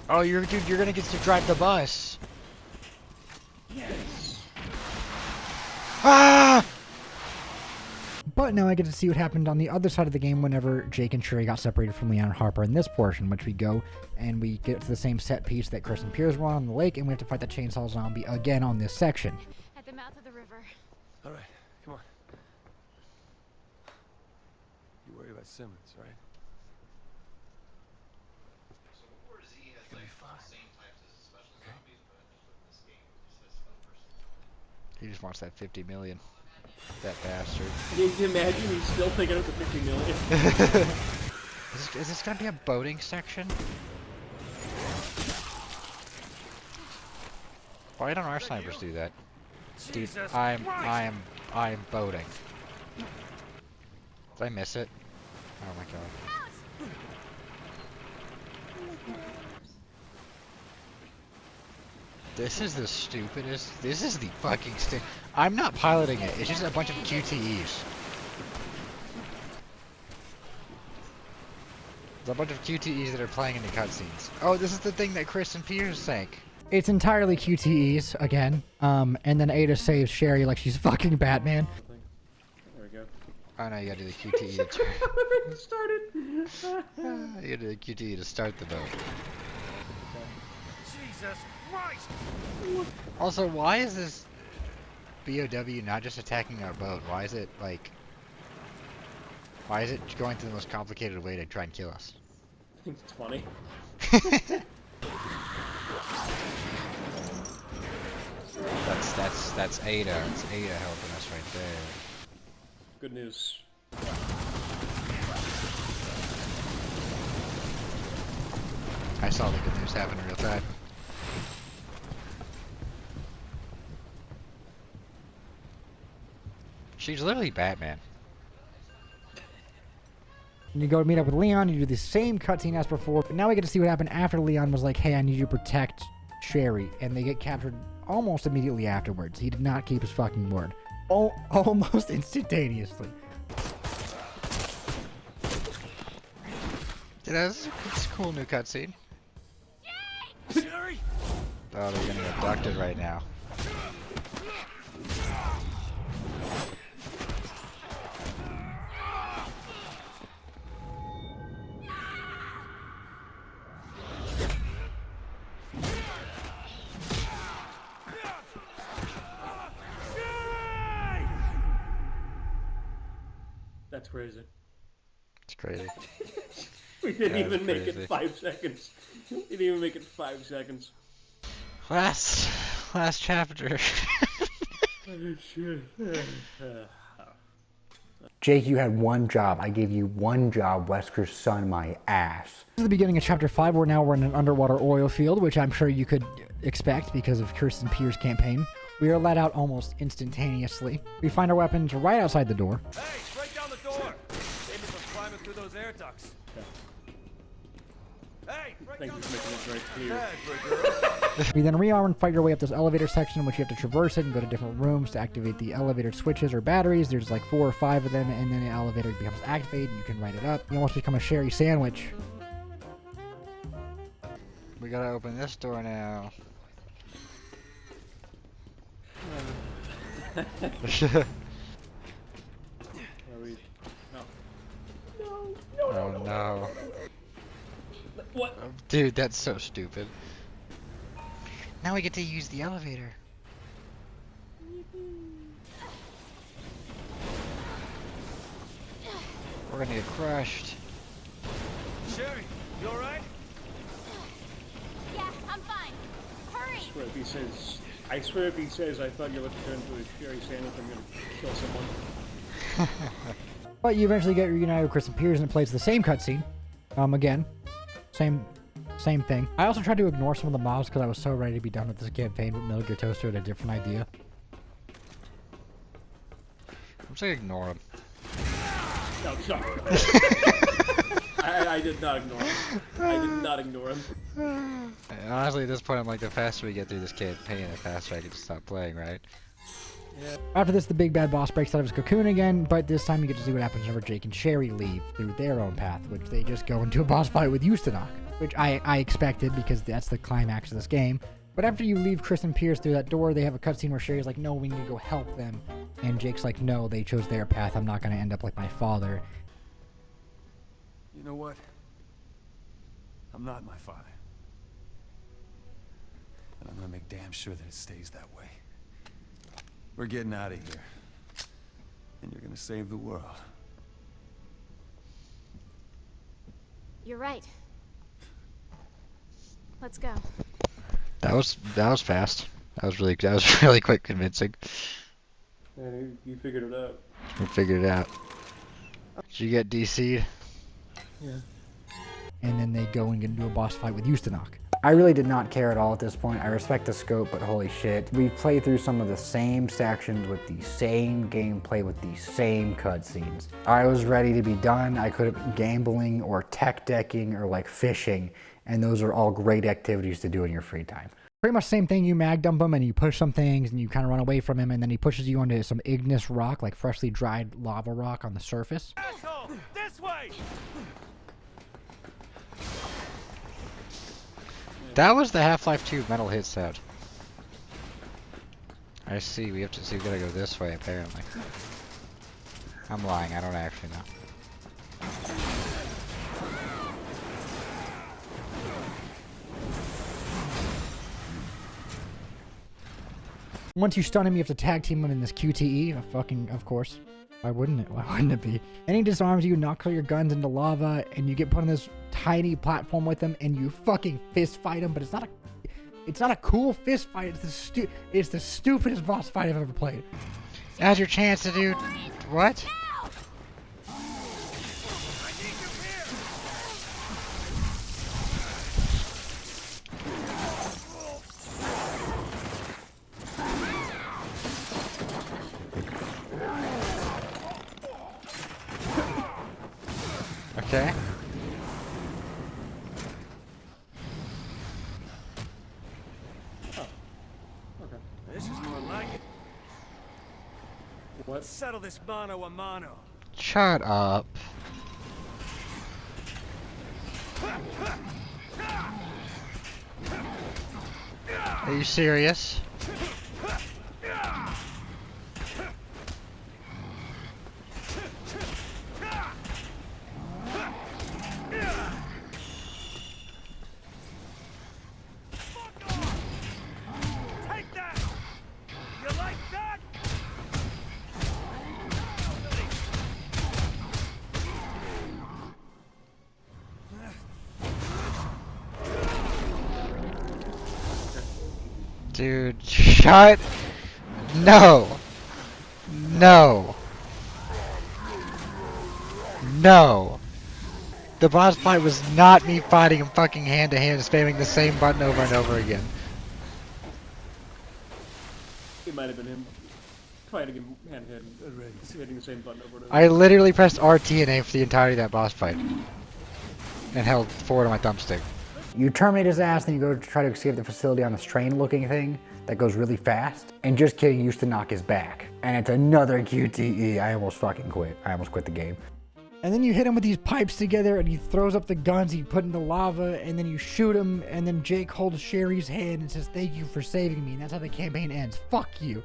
Speaker 6: Oh, you're gonna get to drive the bus.
Speaker 5: Yes.
Speaker 6: Ah!
Speaker 8: But now I get to see what happened on the other side of the game whenever Jake and Sherry got separated from Leon and Harper in this portion, which we go and we get to the same set piece that Chris and Piers were on the lake, and we have to fight the chainsaw zombie again on this section.
Speaker 10: At the mouth of the river.
Speaker 2: All right, come on. You worry about Simmons, right? You'll be fine.
Speaker 6: He just wants that 50 million. That bastard.
Speaker 5: Can you imagine he's still thinking of the 50 million?
Speaker 6: Is this gonna be a boating section? Why don't our snipers do that? Dude, I'm boating. Did I miss it? Oh my god. This is the stupidest. This is the fucking I'm not piloting it. It's just a bunch of QTEs. There's a bunch of QTEs that are playing in the cutscenes. Oh, this is the thing that Chris and Piers sank.
Speaker 8: It's entirely QTEs again. And then Ada saves Sherry like she's fucking Batman.
Speaker 5: There we go.
Speaker 6: Oh no, you gotta do the QTE to turn.
Speaker 5: It started.
Speaker 6: You gotta do the QTE to start the boat.
Speaker 2: Jesus Christ!
Speaker 6: Also, why is this BOW not just attacking our boat? Why is it like... Why is it going through the most complicated way to try and kill us?
Speaker 5: I think it's funny.
Speaker 6: That's Ada. That's Ada helping us right there.
Speaker 5: Good news.
Speaker 6: I saw the good news happen in real time. She's literally Batman.
Speaker 8: And you go meet up with Leon, you do the same cutscene as before, but now we get to see what happened after Leon was like, hey, I need you to protect Sherry, and they get captured almost immediately afterwards. He did not keep his fucking word. Almost instantaneously.
Speaker 6: It's a cool new cutscene.
Speaker 2: Sherry!
Speaker 6: Oh, they're getting abducted right now.
Speaker 5: That's crazy.
Speaker 6: It's crazy.
Speaker 5: We didn't
Speaker 6: Yeah,
Speaker 5: even make
Speaker 6: crazy.
Speaker 5: it 5 seconds. We didn't even make it 5 seconds.
Speaker 6: Last chapter.
Speaker 1: Jake, you had one job. I gave you one job, Wesker's son, my ass.
Speaker 8: This is the beginning of chapter 5, where now we're in an underwater oil field, which I'm sure you could expect because of Kirsten Pierce's campaign. We are let out almost instantaneously. We find our weapons right outside the door.
Speaker 2: Hey, straight down the door! Save me from climbing through those air ducts. Hey,
Speaker 5: Thank you for making it very clear.
Speaker 8: We then rearm and fight your way up this elevator section, in which you have to traverse it and go to different rooms to activate the elevator switches or batteries. There's like 4 or 5 of them, and then the elevator becomes activated, and you can light it up. You almost become a Sherry sandwich.
Speaker 6: We gotta open this door now.
Speaker 5: Are we... No.
Speaker 6: Oh no.
Speaker 5: What?
Speaker 6: Dude, that's so stupid. Now we get to use the elevator. We're gonna get crushed.
Speaker 2: Sherry, you alright?
Speaker 10: Yeah, I'm fine. Hurry!
Speaker 5: I swear if he says, I thought you were about to turn into a Sherry sandwich, I'm gonna kill someone.
Speaker 8: But you eventually get reunited with Kristen Pierce, and it plays the same cutscene. Again. Same thing. I also tried to ignore some of the mobs because I was so ready to be done with this campaign, but Metal Gear Toaster had a different idea.
Speaker 6: I'm just gonna ignore him.
Speaker 5: No, sorry. I did not ignore him. I did not ignore him.
Speaker 6: And honestly, at this point, I'm like, the faster we get through this campaign, the faster I can stop playing, right?
Speaker 8: Yeah. After this, the big bad boss breaks out of his cocoon again, but this time you get to see what happens whenever Jake and Sherry leave through their own path, which they just go into a boss fight with Ustanok, which I expected because that's the climax of this game. But after you leave Kristen Pierce through that door, they have a cutscene where Sherry's like, no, we need to go help them. And Jake's like, no, they chose their path. I'm not going to end up like my father.
Speaker 9: You know what? I'm not my father. And I'm gonna make damn sure that it stays that way. We're getting out of here. And you're gonna save the world.
Speaker 10: You're right. Let's go.
Speaker 6: That was fast. That was really quick convincing.
Speaker 5: Yeah, you figured it out.
Speaker 6: We figured it out. Did you get DC'd?
Speaker 5: Yeah.
Speaker 8: And then they go and get into a boss fight with Ustanok.
Speaker 1: I really did not care at all at this point. I respect the scope, but holy shit. We played through some of the same sections with the same gameplay with the same cutscenes. I was ready to be done. I could have been gambling or tech decking or like fishing, and those are all great activities to do in your free time.
Speaker 8: Pretty much same thing. You mag dump him and you push some things and you kind of run away from him, and then he pushes you onto some igneous rock, like freshly dried lava rock on the surface.
Speaker 2: Asshole! This way!
Speaker 6: That was the Half-Life 2 metal hit sound. I see, we gotta go this way apparently. I'm lying, I don't actually know.
Speaker 8: Once you stun him, you have to tag team him in this QTE. Of course. Why wouldn't it? Why wouldn't it be? And he disarms you, knocks all your guns into lava, and you get put on this tiny platform with him, and you fucking fist fight him. But it's not a cool fist fight. It's the stupidest boss fight I've ever played.
Speaker 6: Now's your chance to do what? Okay.
Speaker 2: This is more like it.
Speaker 5: What?
Speaker 2: Settle this mano a mano.
Speaker 6: Shut up. Are you serious?
Speaker 2: Take that! You like that?
Speaker 6: Dude, shut. No. No. No. The boss fight was not me fighting him fucking hand to hand, spamming the same button over and over again.
Speaker 5: It might have been him fighting him hand to hand, hitting the same button over and over.
Speaker 6: I literally pressed RT and A for the entirety of that boss fight. And held forward on my thumbstick.
Speaker 1: You terminate his ass, then you go to try to escape the facility on this train-looking thing that goes really fast. And just kidding, you used to knock his back. And it's another QTE. I almost fucking quit. I almost quit the game.
Speaker 8: And then you hit him with these pipes together, and he throws up the guns he put in the lava, and then you shoot him, and then Jake holds Sherry's hand and says, "Thank you for saving me," and that's how the campaign ends. Fuck you.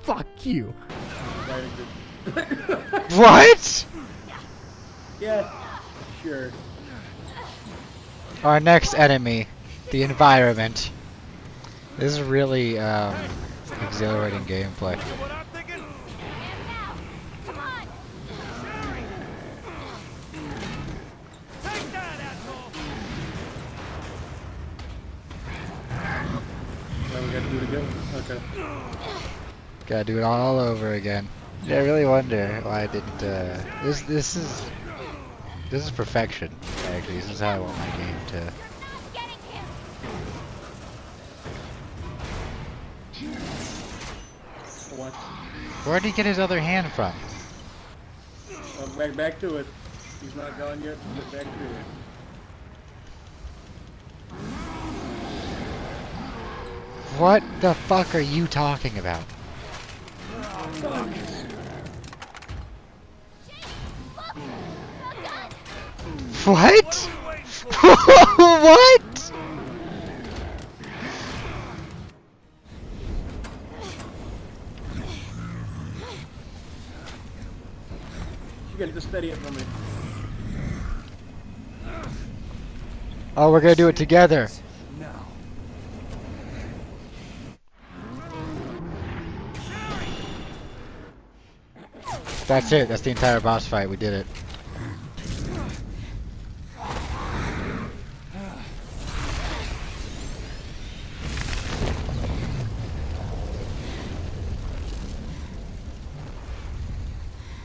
Speaker 8: Fuck you.
Speaker 6: What?
Speaker 5: Yeah, sure.
Speaker 6: Our next enemy, the environment. This is really exhilarating gameplay.
Speaker 5: Now we gotta do it again? Okay.
Speaker 6: Gotta do it all over again. Yeah, I really wonder why I didn't. This is perfection. Actually, this is how I want my game to.
Speaker 5: What?
Speaker 6: Where did he get his other hand from?
Speaker 5: Back to it. He's not gone yet. Get back to it.
Speaker 6: What the fuck are you talking about? What? What?
Speaker 5: You gotta just steady it for me.
Speaker 6: Oh, we're gonna do it together. That's it. That's the entire boss fight. We did it.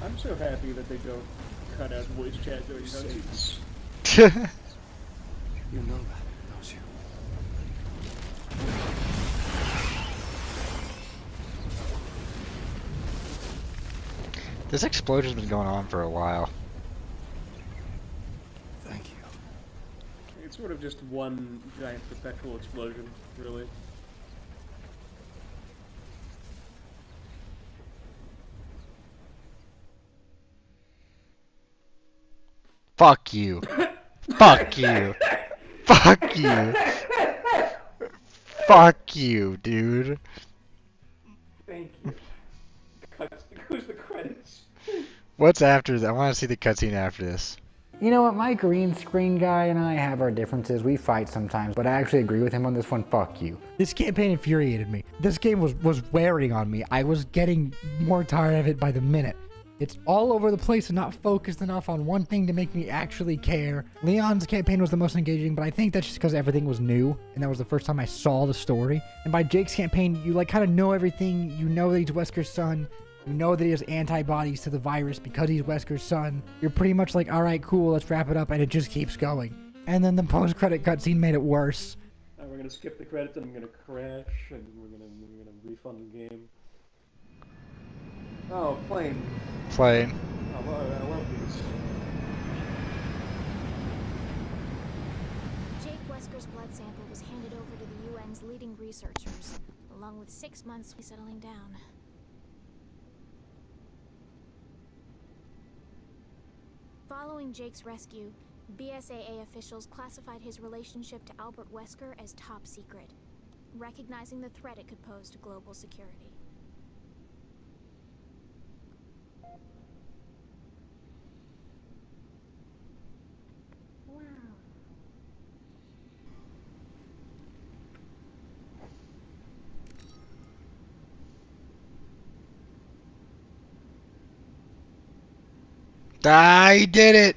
Speaker 5: I'm so happy that they don't cut out voice chat during cutscenes.
Speaker 9: You know that, don't you?
Speaker 6: This explosion's been going on for a while.
Speaker 9: Thank you.
Speaker 5: It's sort of just one giant perpetual explosion, really.
Speaker 6: Fuck you. Fuck you. Fuck you. Fuck you, dude.
Speaker 5: Thank you. Who's the credits?
Speaker 6: What's after that? I want to see the cutscene after this.
Speaker 1: You know what, my green screen guy and I have our differences. We fight sometimes, but I actually agree with him on this one. Fuck you.
Speaker 8: This campaign infuriated me. This game was wearing on me. I was getting more tired of it by the minute. It's all over the place and not focused enough on one thing to make me actually care. Leon's campaign was the most engaging, but I think that's just because everything was new, and that was the first time I saw the story. And by Jake's campaign, you like kind of know everything. You know that he's Wesker's son. You know that he has antibodies to the virus because he's Wesker's son. You're pretty much like, all right, cool, let's wrap it up, and it just keeps going. And then the post-credit cutscene made it worse.
Speaker 5: Now we're gonna skip the credits and I'm gonna crash and we're gonna refund the game. Oh, plane.
Speaker 6: Plane.
Speaker 5: Oh, I love these.
Speaker 10: leading researchers, along with 6 months settling down. Following Jake's rescue, BSAA officials classified his relationship to Albert Wesker as top secret, recognizing the threat it could pose to global security. Wow.
Speaker 6: I did it!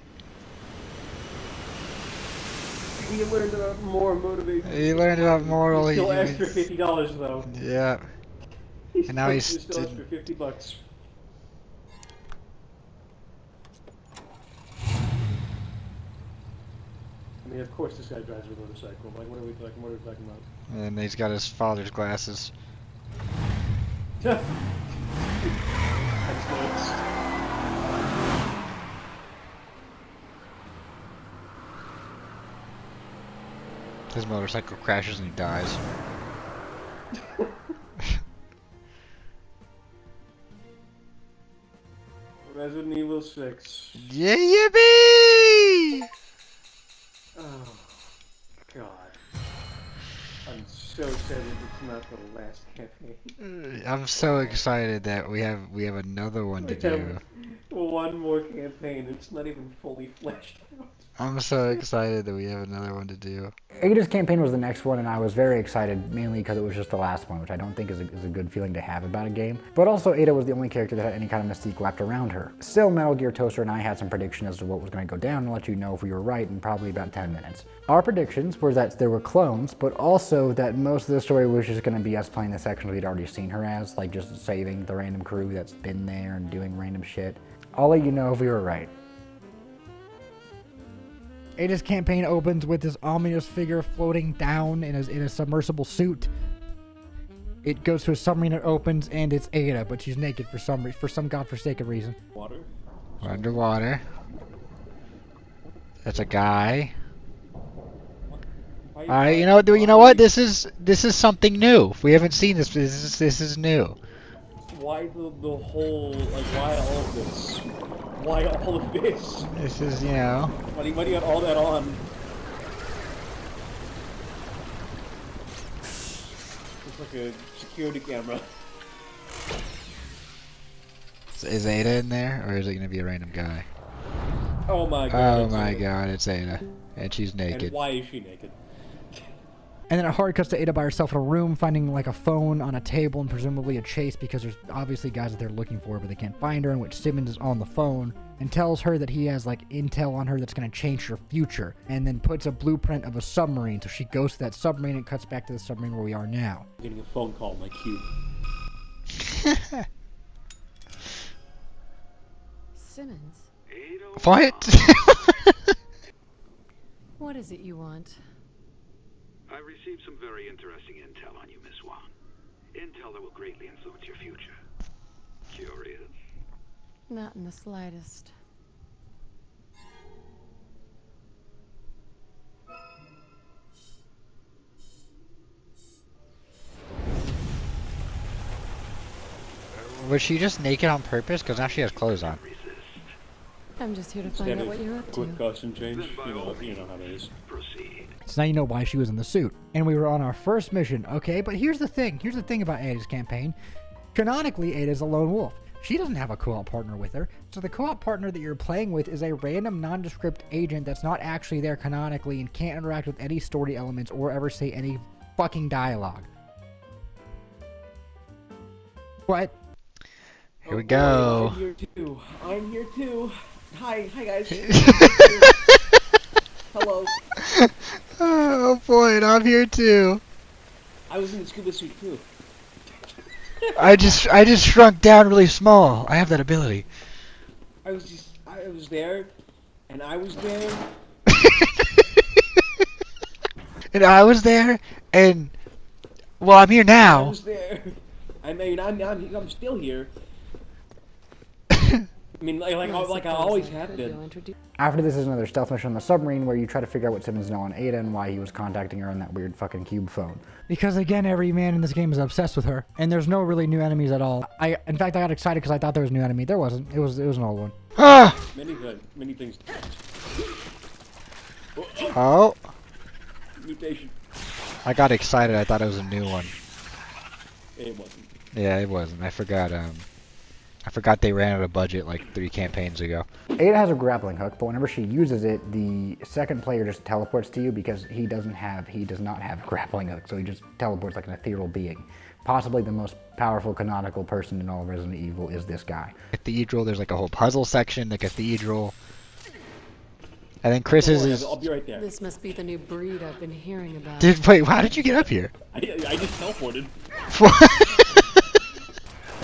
Speaker 5: He learned about more motivation.
Speaker 6: He learned about moral.
Speaker 5: He's still extra $50 though.
Speaker 6: Yeah. And now he's
Speaker 5: still extra $50. I mean, of course, this guy drives a motorcycle. Like, what are we talking about?
Speaker 6: And he's got his father's glasses.
Speaker 5: That's nice.
Speaker 6: His motorcycle crashes and he dies.
Speaker 5: Resident Evil 6.
Speaker 6: Yeah, yippee!
Speaker 5: Oh, God. I'm so sad that it's not the last campaign.
Speaker 6: I'm so excited that we have another one to do.
Speaker 5: One more campaign. It's not even fully fleshed out.
Speaker 6: I'm so excited that we have another one to do.
Speaker 1: Ada's campaign was the next one, and I was very excited, mainly because it was just the last one, which I don't think is a good feeling to have about a game. But also, Ada was the only character that had any kind of mystique wrapped around her. Still, Metal Gear Toaster and I had some predictions as to what was going to go down, and let you know if we were right in probably about 10 minutes. Our predictions were that there were clones, but also that most of the story was just going to be us playing the sections we'd already seen her as, like just saving the random crew that's been there and doing random shit. I'll let you know if we were right.
Speaker 8: Ada's campaign opens with this ominous figure floating down in a submersible suit. It goes to a submarine, it opens, and it's Ada, but she's naked for some godforsaken reason.
Speaker 5: Water.
Speaker 6: We're underwater. That's a guy. Alright, you know what? This is something new. We haven't seen this. This is new.
Speaker 5: Why the whole, like, why all of this? Why all of this?
Speaker 6: This is, you know.
Speaker 5: Why do you got all that on? It's like a security camera.
Speaker 6: Is Ada in there, or is it gonna be a random guy?
Speaker 5: Oh my god.
Speaker 6: Oh my god, it's Ada. And she's naked.
Speaker 5: And why is she naked?
Speaker 8: And then it hard cuts to Ada by herself in a room, finding like a phone on a table and presumably a chase because there's obviously guys that they're looking for, but they can't find her, in which Simmons is on the phone and tells her that he has like intel on her that's going to change her future, and then puts a blueprint of a submarine. So she goes to that submarine and cuts back to the submarine where we are now.
Speaker 5: Getting a phone call like you.
Speaker 14: Simmons?
Speaker 6: What?
Speaker 14: What is it you want?
Speaker 15: I received some very interesting intel on you, Miss Wong. Intel that will greatly influence your future. Curious?
Speaker 14: Not in the slightest.
Speaker 6: Was she just naked on purpose? Because now she has clothes on.
Speaker 14: I'm just here to find out what you're up to.
Speaker 5: Quick costume change. You know how it is.
Speaker 8: So now you know why she was in the suit. And we were on our first mission, okay? But here's the thing. Here's the thing about Ada's campaign. Canonically, Ada's a lone wolf. She doesn't have a co-op partner with her. So the co-op partner that you're playing with is a random nondescript agent that's not actually there canonically and can't interact with any story elements or ever say any fucking dialogue. What?
Speaker 6: Here we go.
Speaker 5: I'm here too. I'm here too. Hi guys. Hello.
Speaker 6: Oh boy, and I'm here too.
Speaker 5: I was in the scuba suit too.
Speaker 6: I just shrunk down really small. I have that ability.
Speaker 5: I was there, and I was there.
Speaker 6: And I was there, and well, I'm here now.
Speaker 5: I was there. I mean, I'm still here. I mean, like I always have been.
Speaker 1: After this is another stealth mission on the submarine where you try to figure out what Simmons knows on Ada and why he was contacting her on that weird fucking cube phone.
Speaker 8: Because again, every man in this game is obsessed with her, and there's no really new enemies at all. In fact, I got excited because I thought there was a new enemy. There wasn't. It was an old one.
Speaker 6: Ah!
Speaker 5: Many things.
Speaker 6: Oh.
Speaker 5: Mutation.
Speaker 6: I got excited. I thought it was a new one.
Speaker 5: It wasn't.
Speaker 6: Yeah, it wasn't. I forgot they ran out of budget like 3 campaigns ago.
Speaker 1: Ada has a grappling hook, but whenever she uses it, the second player just teleports to you because he does not have a grappling hook, so he just teleports like an ethereal being. Possibly the most powerful canonical person in all of Resident Evil is this guy.
Speaker 6: Cathedral, there's like a whole puzzle section, the cathedral. And then Chris's is...
Speaker 5: I'll be right there.
Speaker 14: This must be the new breed I've been hearing about.
Speaker 6: Wait, how did you get up here?
Speaker 5: I just teleported.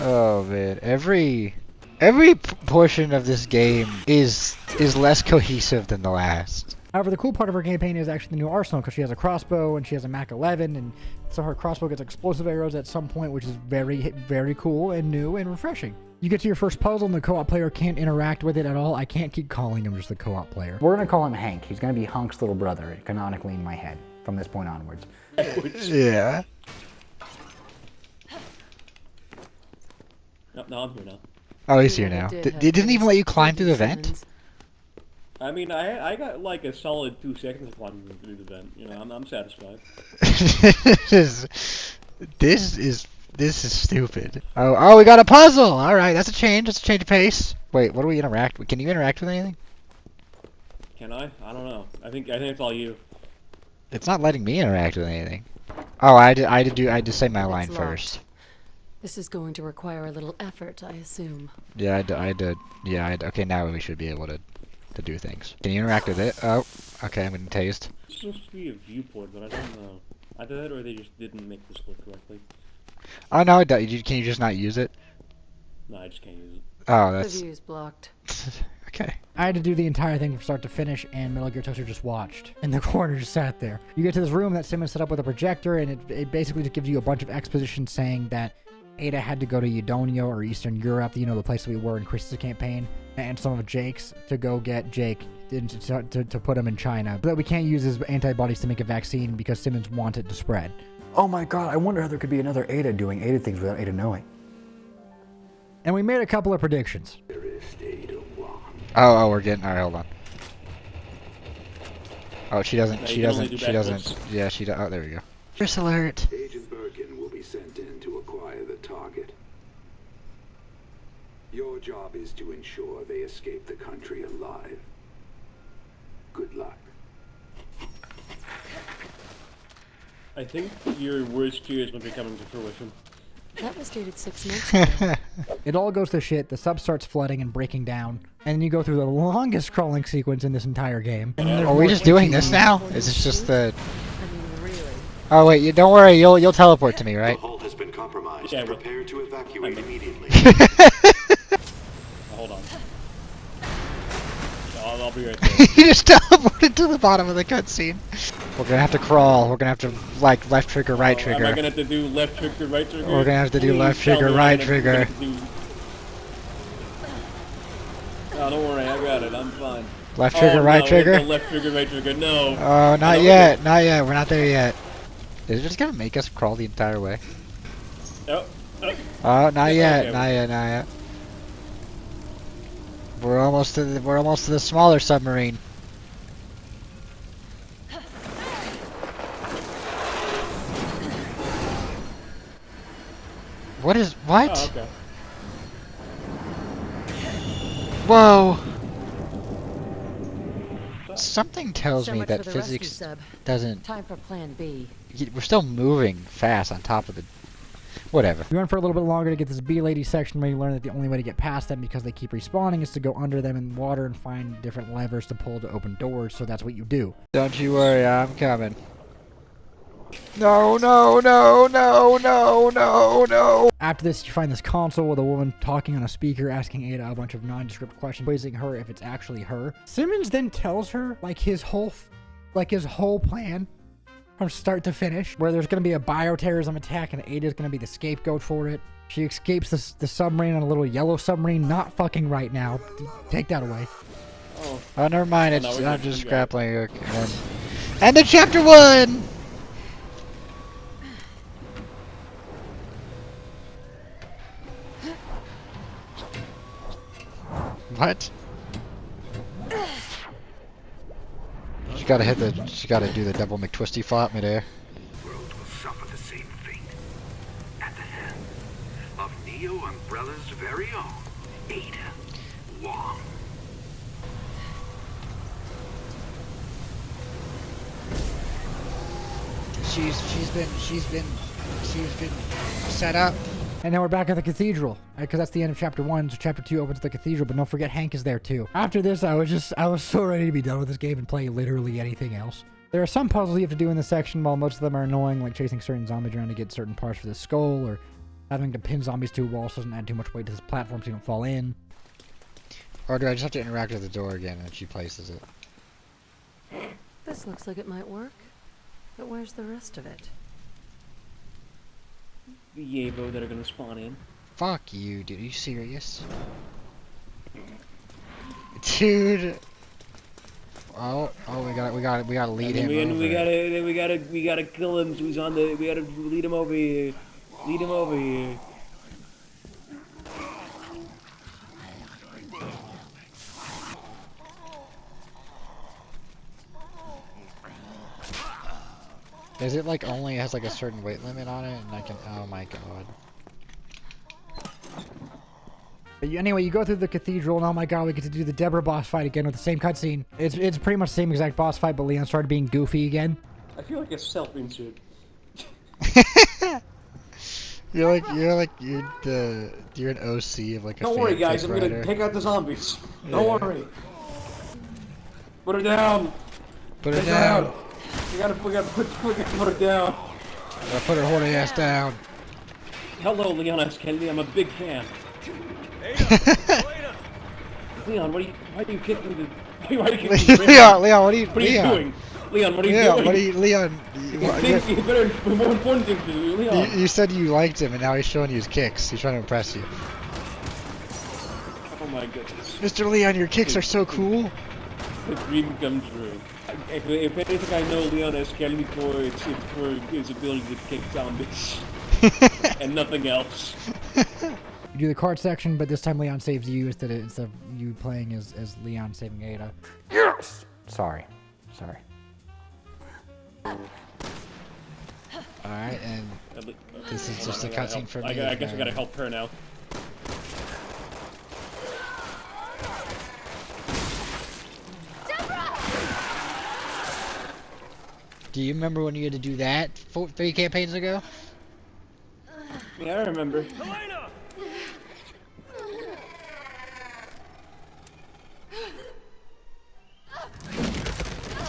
Speaker 6: Oh man, every portion of this game is less cohesive than the last.
Speaker 8: However, the cool part of her campaign is actually the new arsenal because she has a crossbow and she has a Mac 11, and so her crossbow gets explosive arrows at some point, which is very, very cool and new and refreshing. You get to your first puzzle and the co-op player can't interact with it at all. I can't keep calling him just the co-op player.
Speaker 1: We're gonna call him Hank. He's gonna be Hunk's little brother, canonically in my head, from this point onwards.
Speaker 6: Yeah.
Speaker 5: No, I'm here now.
Speaker 6: Oh, he's here now. They didn't even let you climb through the vent?
Speaker 5: I mean, I got like a solid 2 seconds of climbing through the vent. You know, I'm satisfied.
Speaker 6: This is stupid. Oh, we got a puzzle! Alright, that's a change. That's a change of pace. Wait, what do we interact with? Can you interact with anything?
Speaker 5: Can I? I don't know. I think it's all you.
Speaker 6: It's not letting me interact with anything. Oh, I had to say my line first.
Speaker 14: This is going to require a little effort, I assume.
Speaker 6: Yeah, okay, now we should be able to do things. Can you interact with it? Oh, okay, I'm gonna taste.
Speaker 5: It's supposed to be a viewport, but I don't know. Either that or they just didn't make this look correctly.
Speaker 6: Oh no, can you just not use it?
Speaker 5: No, I just can't use it.
Speaker 6: Oh, that's...
Speaker 14: The view's blocked.
Speaker 6: Okay.
Speaker 8: I had to do the entire thing from start to finish, and Metal Gear Toaster just watched. In the corner, just sat there. You get to this room that Simmons set up with a projector, and it basically just gives you a bunch of exposition saying that Ada had to go to Edonia or Eastern Europe, you know, the place that we were in Chris's campaign, and some of Jake's to go get Jake to put him in China. But we can't use his antibodies to make a vaccine because Simmons wants it to spread.
Speaker 1: Oh my god, I wonder how there could be another Ada doing Ada things without Ada knowing.
Speaker 8: And we made a couple of predictions.
Speaker 6: Oh, we're getting... Alright, hold on. Oh, she doesn't... Yeah, she does... Oh, there we go. First alert.
Speaker 15: Agent Birkin will be sent in to acquire the target. Your job is to ensure they escape the country alive. Good luck.
Speaker 5: I think your worst fears might be coming to fruition.
Speaker 14: That was dated 6 months ago.
Speaker 8: It all goes to shit, the sub starts flooding and breaking down, and then you go through the longest crawling sequence in this entire game.
Speaker 6: Are we just doing this now? Is this just the... Oh wait, don't worry, you'll teleport to me, right?
Speaker 15: The hull has been compromised. Yeah, prepare to evacuate immediately.
Speaker 5: Hold on. I'll be right there.
Speaker 6: You just teleported to the bottom of the cutscene. We're gonna have to crawl. We're gonna have to, like, left trigger, right trigger.
Speaker 5: Am I gonna have to do left trigger, right trigger?
Speaker 6: We're gonna have to do left trigger, right trigger.
Speaker 5: Oh, don't worry, I got it. I'm fine.
Speaker 6: Left trigger, right trigger?
Speaker 5: Left trigger, right trigger, no.
Speaker 6: Oh, not yet, not yet. We're not there yet. Is it just gonna make us crawl the entire way? Oh, not yet,
Speaker 5: okay.
Speaker 6: not yet. We're almost to the smaller submarine. What?
Speaker 5: Oh, okay.
Speaker 6: Whoa! Something tells me that
Speaker 14: for the
Speaker 6: physics
Speaker 14: rescue sub.
Speaker 6: doesn't...
Speaker 14: Time for plan B.
Speaker 6: We're still moving fast on top of the... Whatever.
Speaker 8: We went for a little bit longer to get this B-Lady section where you learn that the only way to get past them because they keep respawning is to go under them in water and find different levers to pull to open doors, so that's what you do.
Speaker 6: Don't you worry, I'm coming. No, no, no, no, no, no, no.
Speaker 8: After this, you find this console with a woman talking on a speaker, asking Ada a bunch of nondescript questions, quizzing her if it's actually her. Simmons then tells her, his whole plan from start to finish, where there's going to be a bioterrorism attack and Ada's going to be the scapegoat for it. She escapes the submarine on a little yellow submarine. Not fucking right now. Take that away.
Speaker 6: Oh, never mind.
Speaker 5: Oh, no,
Speaker 6: It's
Speaker 5: we're
Speaker 6: not
Speaker 5: good.
Speaker 6: just
Speaker 5: We got
Speaker 6: grappling hook. And then chapter 1. What? She gotta hit the. She gotta do the double McTwisty flop midair.
Speaker 15: The world will suffer the same fate. At the hand of Neo Umbrella's very own Ada Wong.
Speaker 6: She's been set up.
Speaker 8: And then we're back at the cathedral, because that's the end of chapter 1. So chapter 2 opens the cathedral, but don't forget Hank is there too. After this, I was so ready to be done with this game and play literally anything else. There are some puzzles you have to do in this section, while most of them are annoying, like chasing certain zombies around to get certain parts for the skull, or having to pin zombies to a wall so it doesn't add too much weight to this platform so you don't fall in.
Speaker 6: Or do I just have to interact with the door again and she places it?
Speaker 14: This looks like it might work. But where's the rest of it?
Speaker 5: The Yabo that are gonna spawn in.
Speaker 6: Fuck you, dude. Are you serious? Dude. Oh, we gotta lead him over.
Speaker 5: We gotta kill him. So he's on the. We gotta lead him over here. Lead him over here.
Speaker 6: Is it like only has like a certain weight limit on it, and I can? Oh my god.
Speaker 8: But anyway, you go through the cathedral, and oh my god, we get to do the Deborah boss fight again with the same cutscene. It's pretty much the same exact boss fight, but Leon started being goofy again.
Speaker 5: I feel like a self-insert.
Speaker 6: You're an OC of like a.
Speaker 5: Don't worry, guys. I'm gonna take out the zombies. Don't worry. Put her down.
Speaker 6: Put her down.
Speaker 5: We gotta put her down.
Speaker 6: Gotta put her horny ass down.
Speaker 5: Hello, Leon S. Kennedy. I'm a big fan. Leon, why are you kicking the? Why are you kicking the?
Speaker 6: Leon, what are you
Speaker 5: doing? Leon, what are you doing?
Speaker 6: Leon?
Speaker 5: You better more important things to do, Leon.
Speaker 6: You said you liked him, and now he's showing you his kicks. He's trying to impress you.
Speaker 5: Oh my goodness.
Speaker 6: Mr. Leon, your kicks are so cool.
Speaker 5: The dream come true. If anything I know Leon S. Kennedy for, it's for his ability to kick zombies. And nothing else.
Speaker 8: You do the card section, but this time Leon saves you instead of you playing as Leon saving Ada.
Speaker 1: Yes! Sorry.
Speaker 6: Alright, and this is just a cutscene for me.
Speaker 5: I guess I gotta help her now.
Speaker 6: Do you remember when you had to do that 3 campaigns ago?
Speaker 5: Yeah, I remember.
Speaker 2: Helena!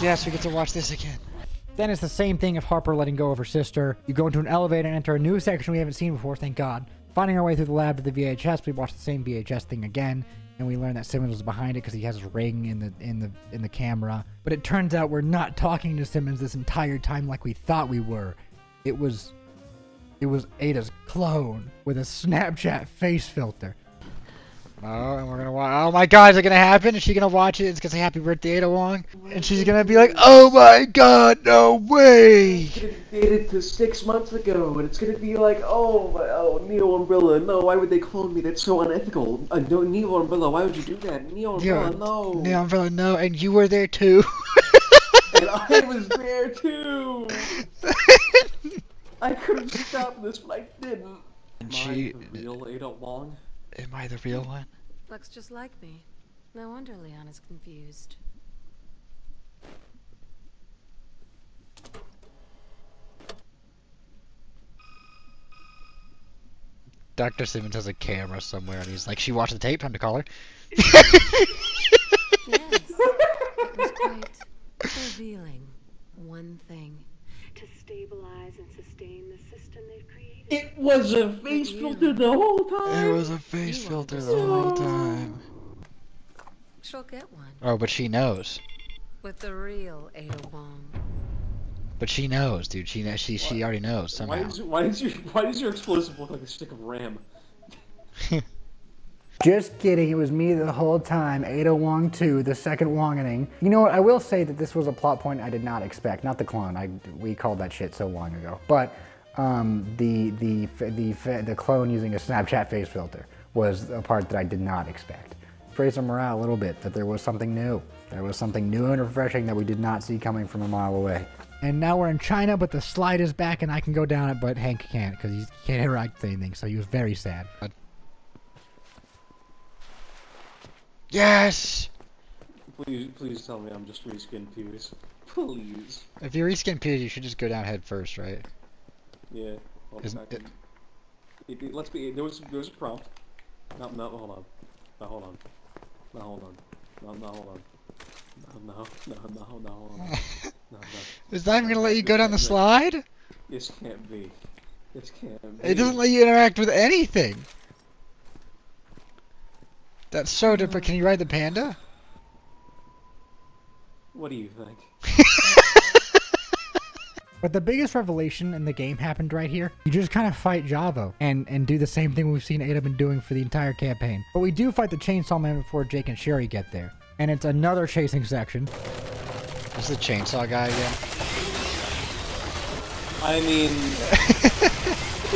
Speaker 6: Yes, we get to watch this again.
Speaker 8: Then it's the same thing of Harper letting go of her sister. You go into an elevator and enter a new section we haven't seen before, thank God. Finding our way through the lab to the VHS, we watch the same VHS thing again, and we learn that Simmons was behind it because he has his ring in the camera. But it turns out we're not talking to Simmons this entire time like we thought we were. It was Ada's clone with a Snapchat face filter.
Speaker 6: Oh, and we're gonna watch. Oh my God, is it gonna happen? Is she gonna watch it? It's gonna say Happy Birthday, Ada Wong, and she's gonna be like, "Oh my God, no way!"
Speaker 5: It's gonna be dated to 6 months ago, and it's gonna be like, oh, Neo Umbrella, no, why would they clone me? That's so unethical. No, Neo Umbrella, why would you do that? Neo Umbrella, no.
Speaker 6: Neo Umbrella, no, and you were there too.
Speaker 5: And I was there too. I could have stopped this, but I didn't.
Speaker 6: And
Speaker 5: Am I the real Ada Wong?
Speaker 6: Am I the real one?
Speaker 14: Looks just like me. No wonder Leon is confused.
Speaker 6: Dr. Simmons has a camera somewhere, and he's like, "She watched the tape. Time to call her."
Speaker 14: Yes, it was quite revealing. One thing.
Speaker 16: To stabilize and sustain the system they've created.
Speaker 5: It was a face filter the whole time.
Speaker 6: It was a face filter the whole time.
Speaker 14: She'll get one.
Speaker 6: Oh, but she knows.
Speaker 14: With the real Ada Wong.
Speaker 6: But she knows, dude. She already knows somehow.
Speaker 5: Why does your explosive look like a stick of RAM?
Speaker 1: Just kidding, it was me the whole time, Ada Wong 2, the second Wongening. You know what, I will say that this was a plot point I did not expect. Not the clone, we called that shit so long ago. But the clone using a Snapchat face filter was a part that I did not expect. Raised our morale a little bit, that there was something new. There was something new and refreshing that we did not see coming from a mile away.
Speaker 8: And now we're in China, but the slide is back and I can go down it, but Hank can't because he can't interact with anything, so he was very sad.
Speaker 6: Yes!
Speaker 5: Please tell me I'm just reskin Piers. Please.
Speaker 6: If you reskin Piers, you should just go down head first, right?
Speaker 5: Yeah.
Speaker 6: Isn't it?
Speaker 5: Let's be. There was a prompt. No, hold on. No, hold on. No, hold on. No, hold on. No, hold on. No.
Speaker 6: Is that even gonna let you go down the slide?
Speaker 5: This can't be. This can't be.
Speaker 6: It doesn't let you interact with anything. That's so different. Can you ride the panda?
Speaker 5: What do you think?
Speaker 8: But the biggest revelation in the game happened right here. You just kind of fight Javo and do the same thing we've seen Ada been doing for the entire campaign. But we do fight the Chainsaw Man before Jake and Sherry get there. And it's another chasing section.
Speaker 6: Is the chainsaw guy again?
Speaker 5: I mean,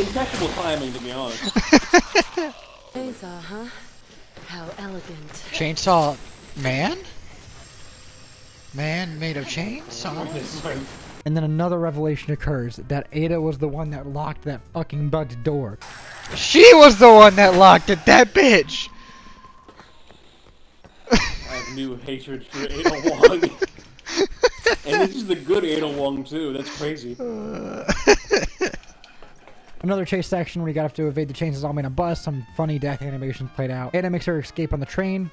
Speaker 5: impeccable timing, to be honest.
Speaker 14: Chainsaw, huh? How elegant.
Speaker 6: Chainsaw man? Man made of chainsaw?
Speaker 8: And then another revelation occurs that Ada was the one that locked that fucking bugged door.
Speaker 6: She was the one that locked it, that bitch!
Speaker 5: I have new hatred for Ada Wong. And this is the good Ada Wong too, that's crazy.
Speaker 8: Another chase section where you have to evade the Chainsaw Man in a bus, some funny death animations played out. Ada makes her escape on the train.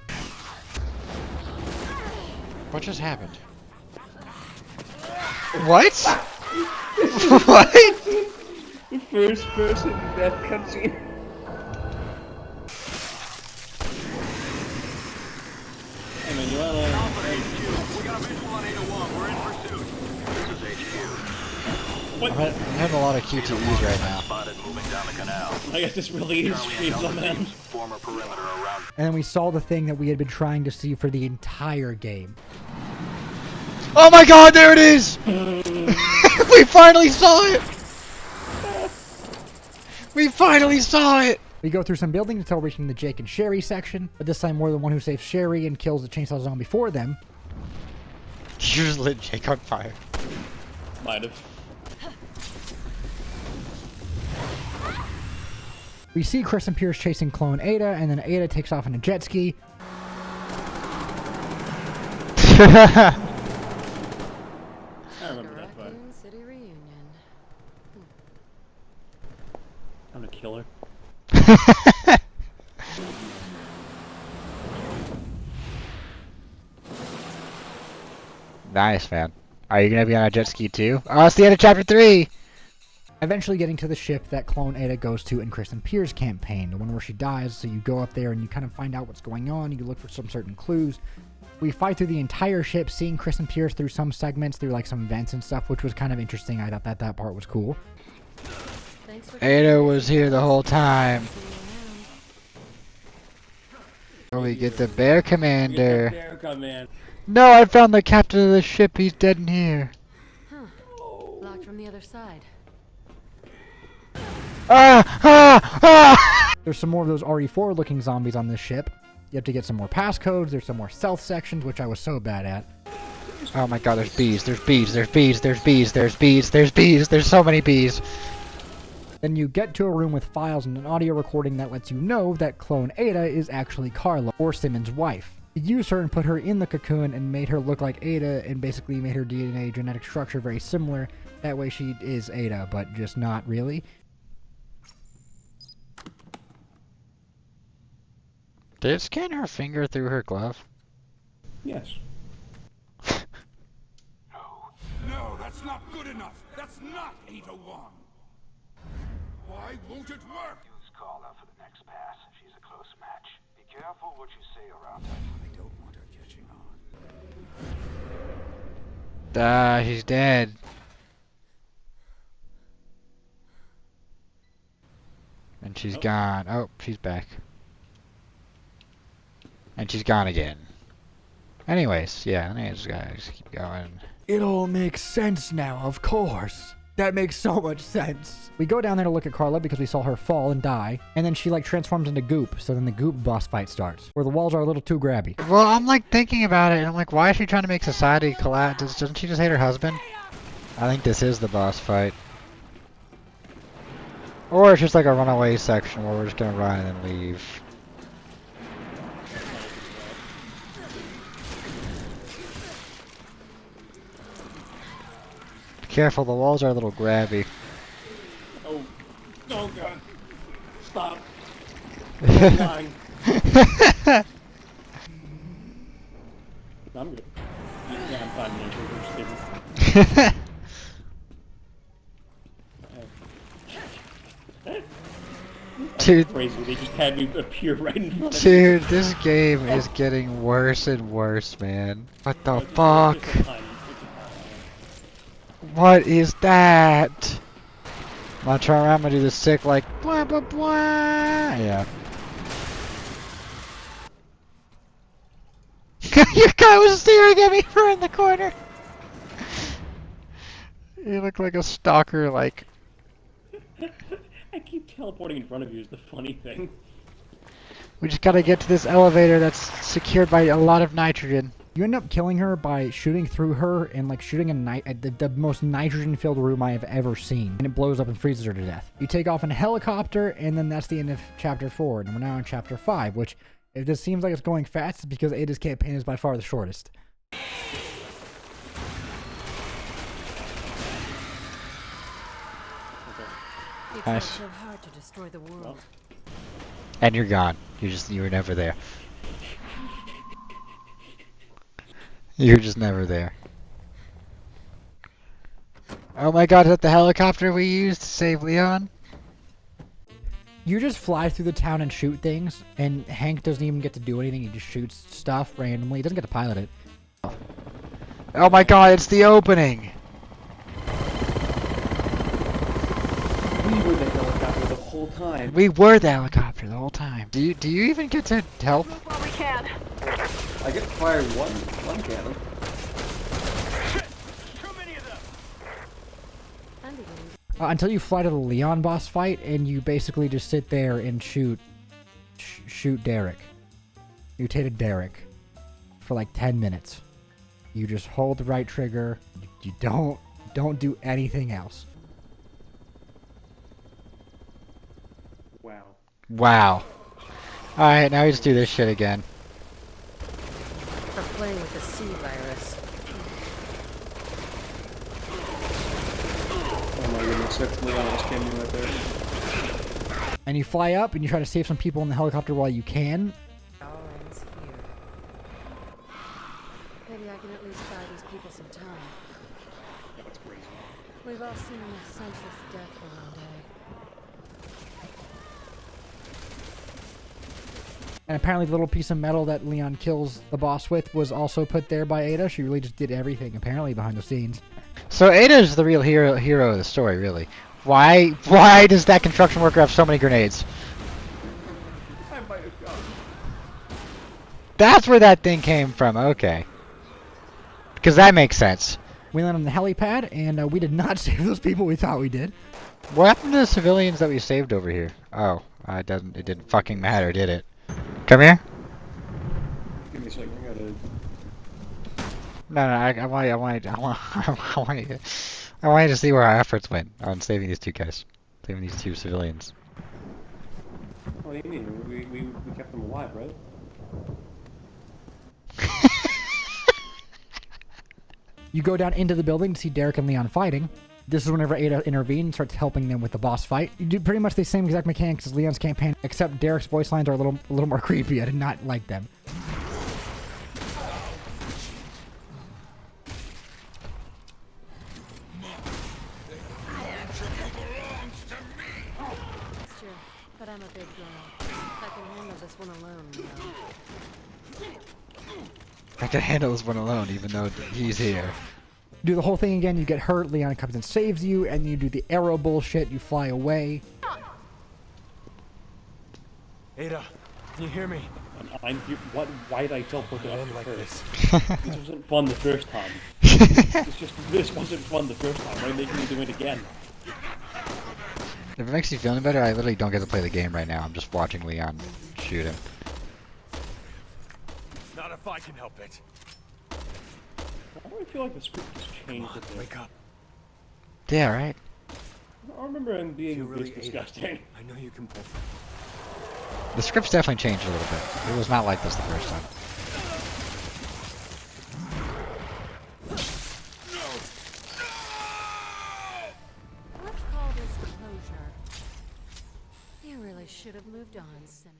Speaker 6: What just happened? What? What?
Speaker 5: First person death cutscene. Hey man, you wanna...
Speaker 13: We got a visual on 801. We're in pursuit. This is HQ.
Speaker 6: I'm having a lot of QTEs right now.
Speaker 13: Spotted moving down the canal.
Speaker 5: I guess this really is Chainsaw Man.
Speaker 13: Former perimeter around.
Speaker 8: And then we saw the thing that we had been trying to see for the entire game.
Speaker 6: Oh my god, there it is! We finally saw it! We finally saw it!
Speaker 8: We go through some buildings until reaching the Jake and Sherry section, but this time we're the one who saves Sherry and kills the Chainsaw Zombie for them.
Speaker 6: You just lit Jake on fire.
Speaker 5: Might have.
Speaker 8: We see Kristen Pierce chasing clone Ada, and then Ada takes off in a jet ski.
Speaker 5: I remember that fight.
Speaker 14: City reunion.
Speaker 5: I'm a killer.
Speaker 6: Nice, man. Are you gonna be on a jet ski too? Oh, it's the end of chapter 3!
Speaker 8: Eventually getting to the ship that clone Ada goes to in Kristen Pierce's campaign, the one where she dies, so you go up there and you kind of find out what's going on, you look for some certain clues. We fight through the entire ship, seeing Kristen Pierce through some segments, through like some vents and stuff, which was kind of interesting. I thought that part was cool.
Speaker 6: Ada was here the whole time. Oh, we get the Bear Commander.
Speaker 5: Bear Command.
Speaker 6: No, I found the captain of the ship. He's dead in here.
Speaker 14: Huh. Locked from the other side.
Speaker 8: There's some more of those RE4 looking zombies on this ship. You have to get some more passcodes. There's some more stealth sections, which I was so bad at.
Speaker 6: Oh my god, there's bees, there's bees, there's bees, there's bees, there's bees, there's bees, there's so many bees.
Speaker 8: Then you get to a room with files and an audio recording that lets you know that clone Ada is actually Carla, or Simmons' wife. You used her and put her in the cocoon and made her look like Ada and basically made her DNA genetic structure very similar. That way she is Ada, but just not really.
Speaker 6: Did it scan her finger through her glove?
Speaker 5: Yes.
Speaker 15: No, that's not good enough. That's not Ada Wong. Why won't it work? Use Carla for the next pass. She's a close match. Be careful what you say around her. I don't want her catching on.
Speaker 6: He's dead. And she's gone. Oh, she's back. And she's gone again. Anyways, yeah, let's just keep going.
Speaker 8: It all makes sense now, of course. That makes so much sense. We go down there to look at Carla because we saw her fall and die, and then she like transforms into goop, so then the goop boss fight starts, where the walls are a little too grabby.
Speaker 6: Well, I'm like thinking about it, and I'm like, why is she trying to make society collapse? Doesn't she just hate her husband? I think this is the boss fight. Or it's just like a runaway section where we're just gonna run and then leave. Careful, the walls are a little grabby.
Speaker 5: Oh, oh god. Stop. I'm dying. I'm good. Yeah, I'm fine.
Speaker 6: Dude,
Speaker 5: crazy. They just had me appear right in front of me.
Speaker 6: Dude, this game is getting worse and worse, man. What the fuck? What is that? I'm gonna turn around and do this sick, like, blah blah blah. Yeah. Your guy was staring at me from in the corner. You look like a stalker, like.
Speaker 5: I keep teleporting in front of you is the funny thing.
Speaker 6: We just gotta get to this elevator that's secured by a lot of nitrogen.
Speaker 8: You end up killing her by shooting through her and like shooting the most nitrogen-filled room I have ever seen, and it blows up and freezes her to death. You take off in a helicopter, and then that's the end of Chapter 4, and we're now in Chapter 5, which, if this seems like it's going fast, it's because Ada's campaign is by far the shortest.
Speaker 14: You
Speaker 6: Nice.
Speaker 14: tried so hard to destroy the world.
Speaker 6: And you're gone. You were never there. You're just never there. Oh my god, is that the helicopter we used to save Leon?
Speaker 8: You just fly through the town and shoot things, and Hank doesn't even get to do anything, he just shoots stuff randomly. He doesn't get to pilot it.
Speaker 6: Oh my god, it's the opening!
Speaker 5: We were the helicopter the whole time.
Speaker 6: We were the helicopter the whole time. Do you even get to help?
Speaker 14: Well, we can.
Speaker 5: I get to fire one cannon.
Speaker 8: Until you fly to the Leon boss fight, and you basically just sit there and shoot Derek. Mutated Derek. For like 10 minutes. You just hold the right trigger. You don't do anything else.
Speaker 5: Wow.
Speaker 6: Wow. Alright, now we just do this shit again.
Speaker 14: For playing with the C virus.
Speaker 5: Oh my goodness, that's Leon just came in right there.
Speaker 8: And you fly up, and you try to save some people in the helicopter while you can.
Speaker 14: Owens here. Maybe I can at least buy these people some time.
Speaker 5: That's crazy.
Speaker 14: We've all seen enough senseless death for one day.
Speaker 8: And apparently the little piece of metal that Leon kills the boss with was also put there by Ada. She really just did everything, apparently, behind the scenes.
Speaker 6: So Ada is the real hero of the story, really. Why does that construction worker have so many grenades? That's where that thing came from, okay. Because that makes sense.
Speaker 8: We landed on the helipad, and we did not save those people we thought we did.
Speaker 6: What happened to the civilians that we saved over here? Oh, it didn't fucking matter, did it? Come here.
Speaker 5: Give me a second, I gotta...
Speaker 6: No, I want you to see where our efforts went on saving these two guys. Saving these two civilians.
Speaker 5: What do you mean? We kept them alive, right?
Speaker 8: You go down into the building to see Derek and Leon fighting. This is whenever Ada intervenes and starts helping them with the boss fight. You do pretty much the same exact mechanics as Leon's campaign, except Derek's voice lines are a little more creepy. I did not like them.
Speaker 14: It's true, but I'm a big girl. I can handle this one alone, you know.
Speaker 6: I can handle this one alone, even though he's here.
Speaker 8: Do the whole thing again, you get hurt, Leon comes and saves you, and you do the arrow bullshit, you fly away.
Speaker 2: Ada, can you hear me?
Speaker 5: Why did I teleport to up like this? This wasn't fun the first time. This wasn't fun the first time. Why making me do it again?
Speaker 6: If it makes you feel any better, I literally don't get to play the game right now. I'm just watching Leon shoot him.
Speaker 2: Not if I can help it.
Speaker 5: Why do I feel like the script has changed a bit?
Speaker 2: Wake up.
Speaker 6: Yeah, right?
Speaker 5: I remember him being this disgusting.
Speaker 2: I know you can pull.
Speaker 6: The script's definitely changed a little bit. It was not like this the first time.
Speaker 14: Let's call this closure. You really should have moved on, Simmons.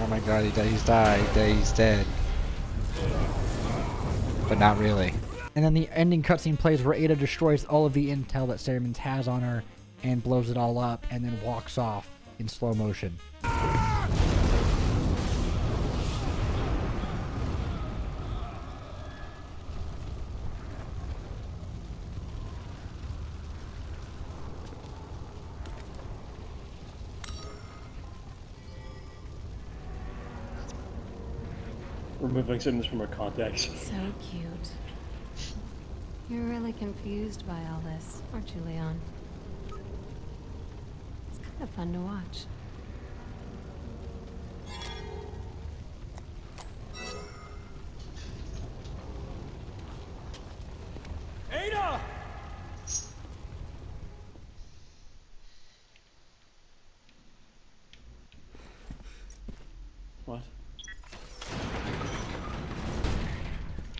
Speaker 6: Oh my god, he's died. He's dead. But not really.
Speaker 8: And then the ending cutscene plays where Ada destroys all of the intel that Simmons has on her and blows it all up and then walks off in slow motion.
Speaker 5: Removing Simmons from her context.
Speaker 14: So cute. You're really confused by all this, aren't you, Leon? It's kind of fun to watch.
Speaker 2: Ada!
Speaker 5: What?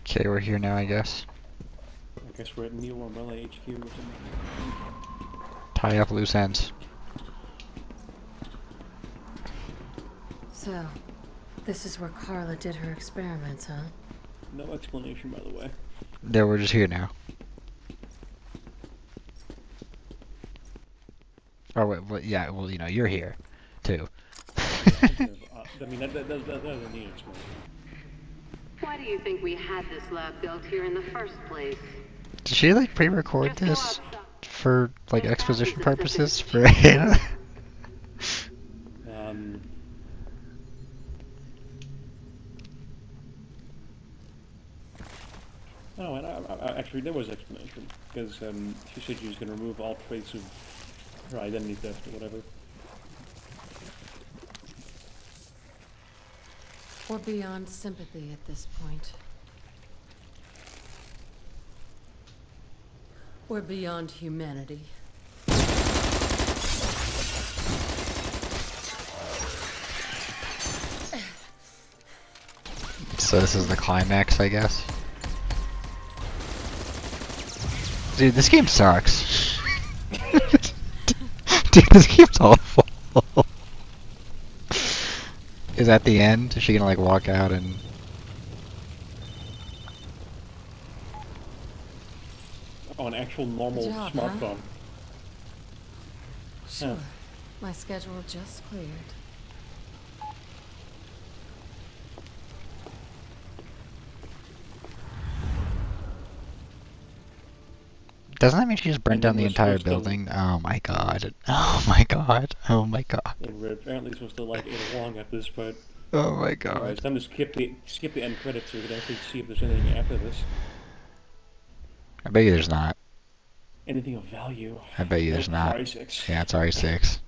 Speaker 6: Okay, we're here now, I guess.
Speaker 5: I guess we're at Neo Umbrella HQ or something.
Speaker 6: Tie up loose ends.
Speaker 14: So, this is where Carla did her experiments, huh?
Speaker 5: No explanation, by the way.
Speaker 6: Yeah, we're just here now. Oh, wait, well, yeah, well, you know, you're here, too.
Speaker 5: I mean, that doesn't need explanation.
Speaker 16: Why do you think we had this lab built here in the first place?
Speaker 6: Did she, like, pre-record this for, like, exposition purposes for Ada?
Speaker 5: No, and actually there was explanation, because she said she was going to remove all trace of her identity theft or whatever.
Speaker 14: We're beyond sympathy at this point. We're beyond humanity.
Speaker 6: So this is the climax, I guess. Dude, this game sucks. Dude, this game's awful. Is that the end? Is she gonna like walk out and...
Speaker 5: Oh, an actual normal
Speaker 14: Good job,
Speaker 5: smartphone.
Speaker 14: huh? Sure. My schedule just cleared.
Speaker 6: Doesn't that mean she just burnt down the entire building? Oh my god. Oh my god. Oh my god.
Speaker 5: And we're apparently supposed to like Ada Wong at this point.
Speaker 6: Oh my god.
Speaker 5: Alright, it's time to skip the end credits so we can actually see if there's anything after this.
Speaker 6: I bet you there's not.
Speaker 5: Anything of value.
Speaker 6: I bet you there's not.
Speaker 5: It's RE6.
Speaker 6: Yeah, it's RE6.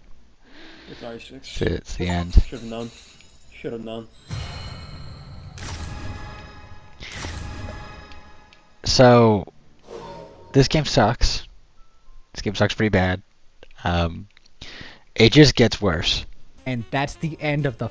Speaker 5: It's RE6.
Speaker 6: It's the end.
Speaker 5: Should have known. Should have known.
Speaker 6: So, this game sucks. This game sucks pretty bad. It just gets worse.
Speaker 8: And that's the end of the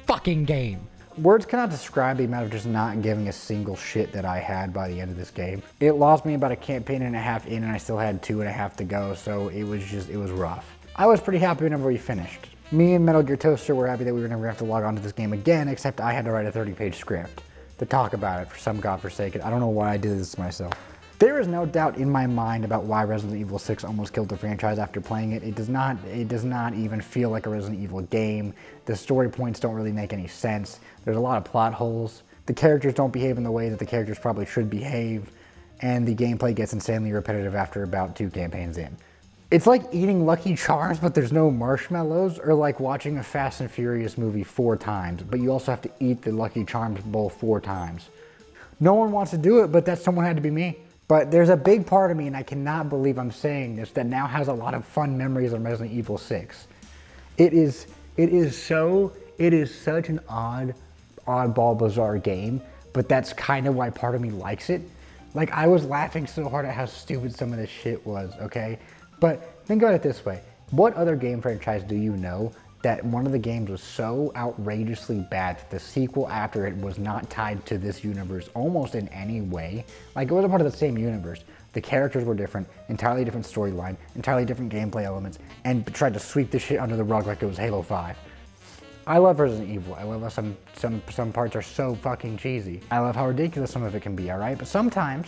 Speaker 8: fucking game.
Speaker 1: Words cannot describe the amount of just not giving a single shit that I had by the end of this game. It lost me about a campaign and a half in, and I still had 2.5 to go, so it was rough. I was pretty happy whenever we finished. Me and Metal Gear Toaster were happy that we were never have to log on to this game again, except I had to write a 30-page script to talk about it for some godforsaken. I don't know why I did this to myself. There is no doubt in my mind about why Resident Evil 6 almost killed the franchise after playing it. It does not even feel like a Resident Evil game. The story points don't really make any sense. There's a lot of plot holes. The characters don't behave in the way that the characters probably should behave. And the gameplay gets insanely repetitive after about 2 campaigns in. It's like eating Lucky Charms, but there's no marshmallows, or like watching a Fast and Furious movie 4 times, but you also have to eat the Lucky Charms bowl 4 times. No one wants to do it, but that someone had to be me. But there's a big part of me, and I cannot believe I'm saying this, that now has a lot of fun memories of Resident Evil 6. It is such an oddball, bizarre game, but that's kind of why part of me likes it. Like, I was laughing so hard at how stupid some of this shit was, okay? But think about it this way. What other game franchise do you know that one of the games was so outrageously bad that the sequel after it was not tied to this universe almost in any way? Like, it was a part of the same universe. The characters were different, entirely different storyline, entirely different gameplay elements, and tried to sweep the shit under the rug like it was Halo 5. I love Resident Evil. I love how some parts are so fucking cheesy. I love how ridiculous some of it can be, alright? But sometimes,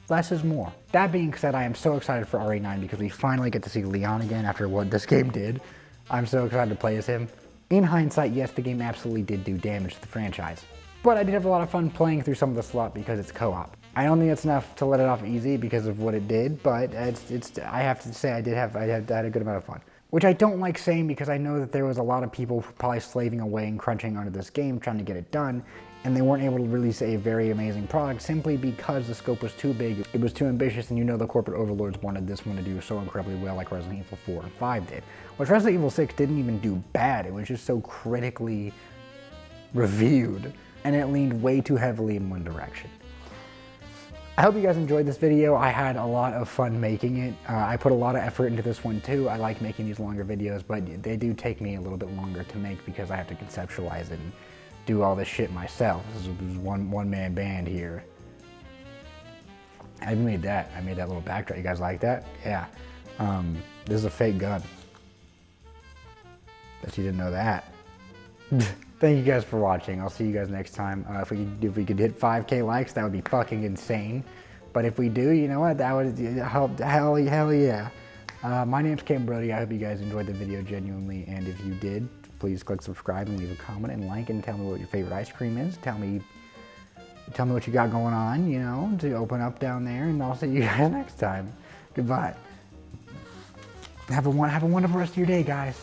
Speaker 1: less is more. That being said, I am so excited for RE9 because we finally get to see Leon again after what this game did. I'm so excited to play as him. In hindsight, yes, the game absolutely did do damage to the franchise. But I did have a lot of fun playing through some of the slot because it's co-op. I don't think it's enough to let it off easy because of what it did, but I have to say I had a good amount of fun. Which I don't like saying because I know that there was a lot of people probably slaving away and crunching under this game trying to get it done, and they weren't able to release a very amazing product simply because the scope was too big, it was too ambitious, and you know the corporate overlords wanted this one to do so incredibly well like Resident Evil 4 and 5 did. Which Resident Evil 6 didn't even do bad, it was just so critically reviewed, and it leaned way too heavily in one direction. I hope you guys enjoyed this video. I had a lot of fun making it. I put a lot of effort into this one too. I like making these longer videos, but they do take me a little bit longer to make because I have to conceptualize it and do all this shit myself. This is one-man band here. I made that. I made that little backdrop. You guys like that? Yeah. This is a fake gun. Bet you didn't know that. Thank you guys for watching. I'll see you guys next time. If we could hit 5K likes, that would be fucking insane. But if we do, you know what? That would help. Hell yeah. My name's Cam Brody. I hope you guys enjoyed the video genuinely. And if you did, please click subscribe and leave a comment and like and tell me what your favorite ice cream is. Tell me what you got going on, you know, to open up down there. And I'll see you guys next time. Goodbye. Have a wonderful rest of your day, guys.